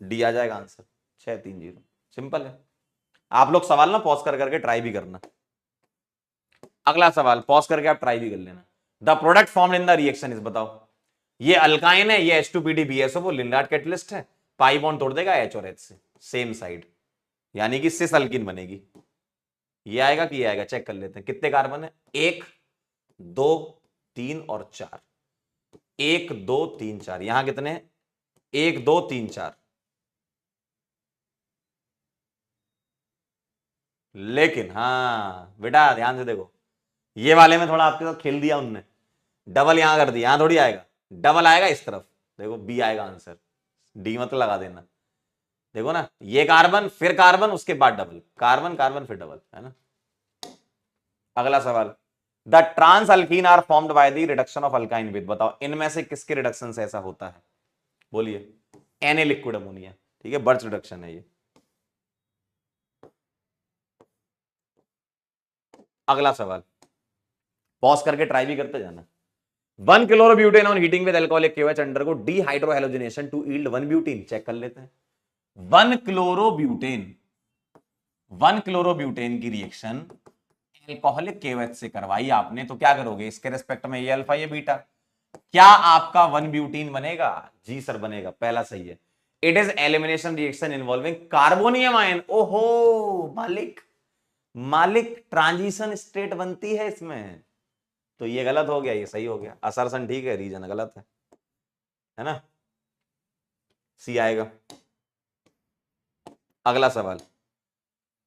डी आ जाएगा आंसर, 6 3 0, सिंपल है। आप लोग सवाल ना पॉज कर करके ट्राई भी करना, अगला सवाल पॉज करके आप ट्राई भी कर लेना। The product form in the reaction is, बताओ ये अल्काइन है, ये H2PD BSO, वो लिंडार्ड कैटलिस्ट है, पाई बॉन्ड तोड़ देगा H और H से सेम साइड, यानी कि सिस अल्कीन बनेगी। ये आएगा कि ये आएगा, चेक कर लेते हैं कितने कार्बन है, 1 2 3 और 4, 1 2 3 4, यहां कितने हैं 1 2 3 4, लेकिन हाँ बेटा ध्यान से देखो, ये वाले में थोड़ा आपके साथ खेल दिया उनने, डबल यहां कर दिया, यहां थोड़ी आएगा, डबल आएगा इस तरफ, देखो बी आएगा आंसर, डी मत लगा देना। देखो ना, ये कार्बन फिर कार्बन उसके बाद डबल, कार्बन कार्बन फिर डबल, है ना। अगला सवाल, the trans alkene are formed by the reduction of alkyne with, बताओ इनमें से किसके रिडक्शन से ऐसा होता है, बोलिए। Na लिक्विड अमोनिया, ठीक है, बर्च रिडक्शन है ये। अगला सवाल, पॉज करके ट्राई भी करते जाना। 1 chlorobutane on heating with alcoholic KOH undergo dehydrohalogenation to yield 1 butene, check कर लेते हैं। 1 क्लोरोब्यूटेन की रिएक्शन अल्कोहलिक KOH से करवाई आपने, तो क्या करोगे, इसके रेस्पेक्ट में ये अल्फा ये बीटा, क्या आपका 1 ब्यूटीन बनेगा? जी सर बनेगा, पहला सही है। It is elimination reaction involving carbonium ion, ओहो मालिक, मालिक ट्रांजिशन स्टेट बनती है इसमें, तो ये गलत हो गया, ये सही हो गया। असर्शन ठीक है, रीजन गलत है ना, सी आएगा। अगला सवाल,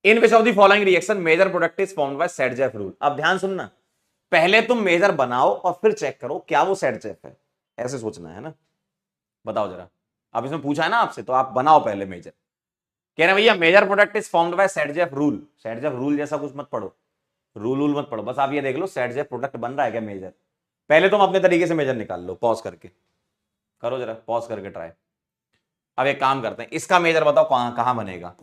in which of the following reaction major product is formed by Saytzeff rule. अब ध्यान सुनना, पहले तुम मेजर बनाओ और फिर चेक करो क्या वो सेटजेफ है, ऐसे सोचना है ना। बताओ जरा, अब इसमें पूछा है ना आपसे, तो आप बनाओ पहले मेजर। कह रहे भैया major product is formed by Saytzeff rule, Saytzeff rule जैसा कुछ मत पढ़ो, रूल मत पढ़ो, बस आप ये देख लो सेटजेफ प्रोडक्ट बन रहा है क्या मेजर। पहले तुम अपने तरीके से मेजर निकाल लो, पॉज करके करो जरा, पॉज करके ट्राई। अब एक काम करते हैं, इसका मेजर बताओ कहां बनेगा।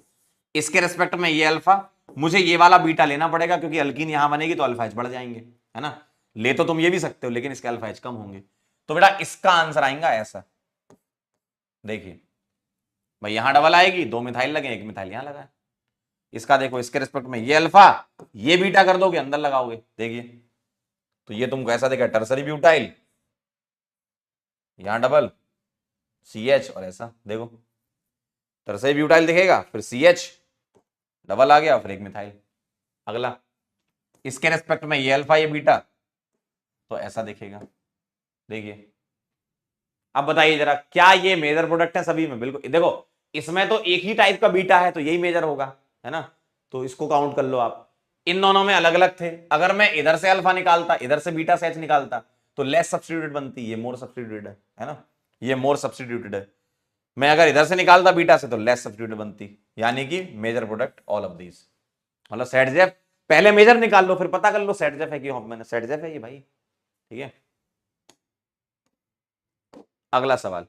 इसके रेस्पेक्ट में ये अल्फा, मुझे ये वाला बीटा लेना पड़ेगा क्योंकि अल्कीन यहां बनेगी तो अल्फा एच बढ़ जाएंगे, है ना। ले तो तुम ये भी सकते हो लेकिन इसके अल्फा एच कम होंगे, तो बेटा इसका आंसर आएगा ऐसा। देखिए भाई यहां डबल आएगी, 2 मिथाइल लगे, 1 मिथाइल यहां लगा है। इसका देखो, इसके रेस्पेक्ट में ये अल्फा ये बीटा कर दोगे, अंदर लगाओगे, देखिए तो ये तुमको ऐसा देखा, टर्सरी ब्यूटाइल, यहां डबल CH और ऐसा देखो टर्सरी ब्यूटाइल दिखेगा, फिर CH डबल आ गया, फिर 1 मिथाइल। अगला, इसके रेस्पेक्ट में ये अल्फा ये बीटा, तो ऐसा दिखेगा, देखिए। अब बताइए जरा, क्या ये मेजर प्रोडक्ट है सभी में? बिल्कुल, देखो इसमें तो एक ही टाइप का बीटा है तो यही मेजर होगा, है ना, तो इसको काउंट कर लो आप। इन दोनों में अलग अलग थे, अगर मैं इधर से अल्फा निकालता इधर से बीटा से एच निकालता तो लेस सब्स्टिट्यूटेड बनती, ये मोर सब्स्टिट्यूटेड है ना, ये मोर सब्स्टिट्यूटेड है। मैं अगर इधर से निकालता बीटा से तो लेस सब्स्टिट्यूटेड बनती, यानी कि major product all of these. मतलब सेटजेफ पहले मेजर निकाल लो फिर पता कर लो सेटजेफ है कि मैंने सेटजेफ है ये भाई, ठीक है। अगला सवाल,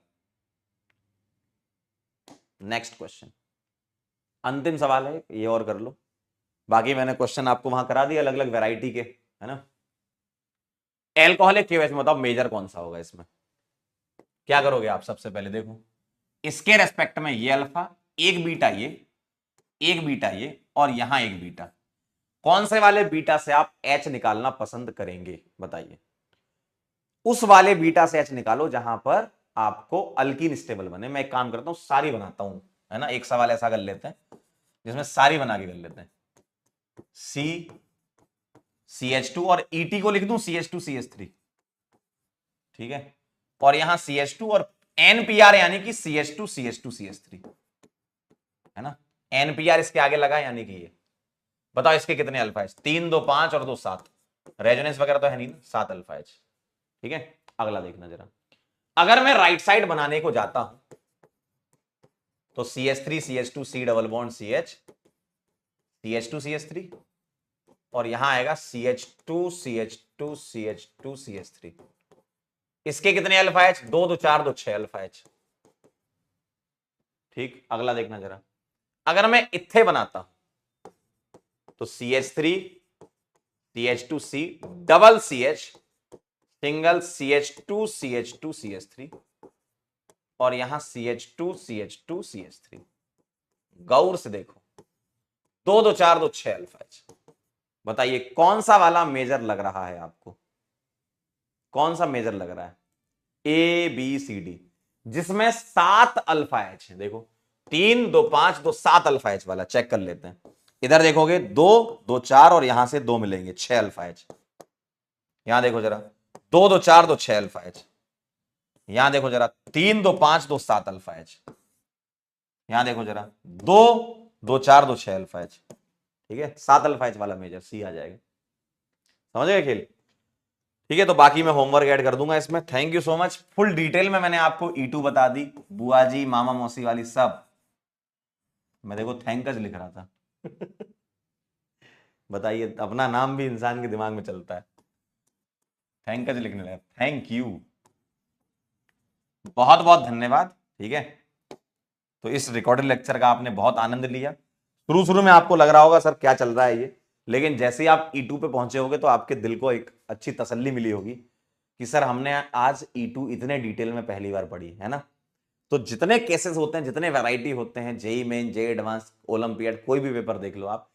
नेक्स्ट क्वेश्चन, अंतिम सवाल है ये, और कर लो, बाकी मैंने क्वेश्चन आपको वहां करा दिए अलग अलग वैरायटी के, है ना। एल्कोहलिक KOH में बताओ मेजर कौन सा होगा इसमें, क्या करोगे आप? सबसे पहले देखो, इसके रेस्पेक्ट में ये अल्फा, एक बीटा ये, एक बीटा ये, और यहां एक बीटा, कौन से वाले बीटा से आप H निकालना पसंद करेंगे बताइए। उस वाले बीटा से H निकालो जहां पर आपको अल्कीन स्टेबल बने। मैं एक काम करता हूं, सारी बनाता हूं, है ना, एक सवाल ऐसा कर लेते हैं जिसमें सारी बना के कर लेते हैं। CH2 और ET को लिख दूं CH2CH3, ठीक है, और यहां CH2 और NPR यानी कि CH2CH2CH3, है ना। NPR इसके आगे लगा यानी कि ये, बताओ इसके कितने अल्फा एच? 3 2 5 और 2 7, रेजोनेंस वगैरह तो है नहीं, 7 अल्फा एच, ठीक है। अगला देखना जरा, अगर मैं राइट साइड बनाने को जाता हूं तो CH3 CH2 C double bond CH CH2 CH3, और यहां आएगा CH2 CH2 CH2 CH3। इसके कितने अल्फा एच? 2 2 4 2 6 अल्फा एच, ठीक। अगला देखना जरा, अगर मैं इत्थे बनाता हूं तो CH3 CH2C double CH single CH2 CH2 CH3, और यहां CH2 CH2 CH3। गौर से देखो, 2 2 4 2 6 अल्फा एच, बताइए कौन सा वाला मेजर लग रहा है आपको, कौन सा मेजर लग रहा है? ABCD, जिसमें 7 अल्फा एच है। देखो 3 2 5 2 7 अल्फा एच वाला चेक कर लेते हैं। इधर देखोगे 2 2 4 और यहां से 2 मिलेंगे, 6 अल्फा एच। यहां देखो जरा, 2 2 4 2 6 अल्फा एच। यहां देखो जरा, 3 2 5 2 7 अल्फा एच। यहां देखो जरा, 2 2 4 2 6 अल्फा एच, ठीक है। 7 अल्फा एच वाला मेजर सी आ जाएगा, समझ गए खेल। ठीक है, तो बाकी मैं होमवर्क ऐड कर दूंगा इसमें। Thank you so much. Full detail में मैंने आपको E2 बता दी, बुआ जी मामा मौसी वाली सब। मैं देखो थैंकस लिख रहा था। बताइए, अपना नाम भी इंसान के दिमाग में चलता है, थैंकस लिखने लगा। थैंक यू, बहुत बहुत धन्यवाद। ठीक है, तो इस रिकॉर्डेड लेक्चर का आपने बहुत आनंद लिया। शुरू शुरू में आपको लग रहा होगा सर क्या चल रहा है ये, लेकिन जैसे ही आप E2 पे पहुंचे होगे तो आपके दिल को एक अच्छी तसल्ली मिली होगी कि सर हमने आज E2 इतने डिटेल में पहली बार पढ़ी है ना। तो जितने केसेस होते हैं, जितने वैरायटी होते हैं, जेई मेन, जे एडवांस, ओलंपियाड, कोई भी पेपर देख लो आप,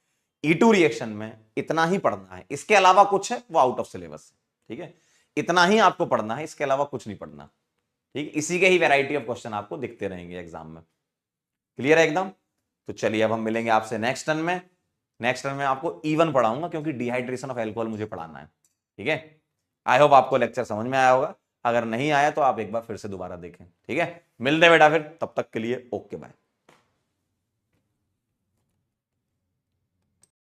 E2 रिएक्शन में इतना ही पढ़ना है। इसके अलावा कुछ है वो आउट ऑफ सिलेबस है। ठीक है, इतना ही आपको पढ़ना है, इसके अलावा कुछ नहीं पढ़ना। ठीक, इसी के ही वैरायटी ऑफ क्वेश्चन आपको दिखते रहेंगे एग्जाम में। क्लियर है एकदम? तो चलिए अब हम मिलेंगे आपसे नेक्स्ट टर्न में। नेक्स्ट टर्न में आपको E1 पढ़ाऊंगा क्योंकि डिहाइड्रेशन ऑफ एल्कोहल मुझे पढ़ाना है। ठीक है, आई होप आपको लेक्चर समझ में आया होगा। अगर नहीं आया तो आप एक बार फिर से दोबारा देखें। ठीक है, मिलते हैं बेटा फिर, तब तक के लिए ओके बाय।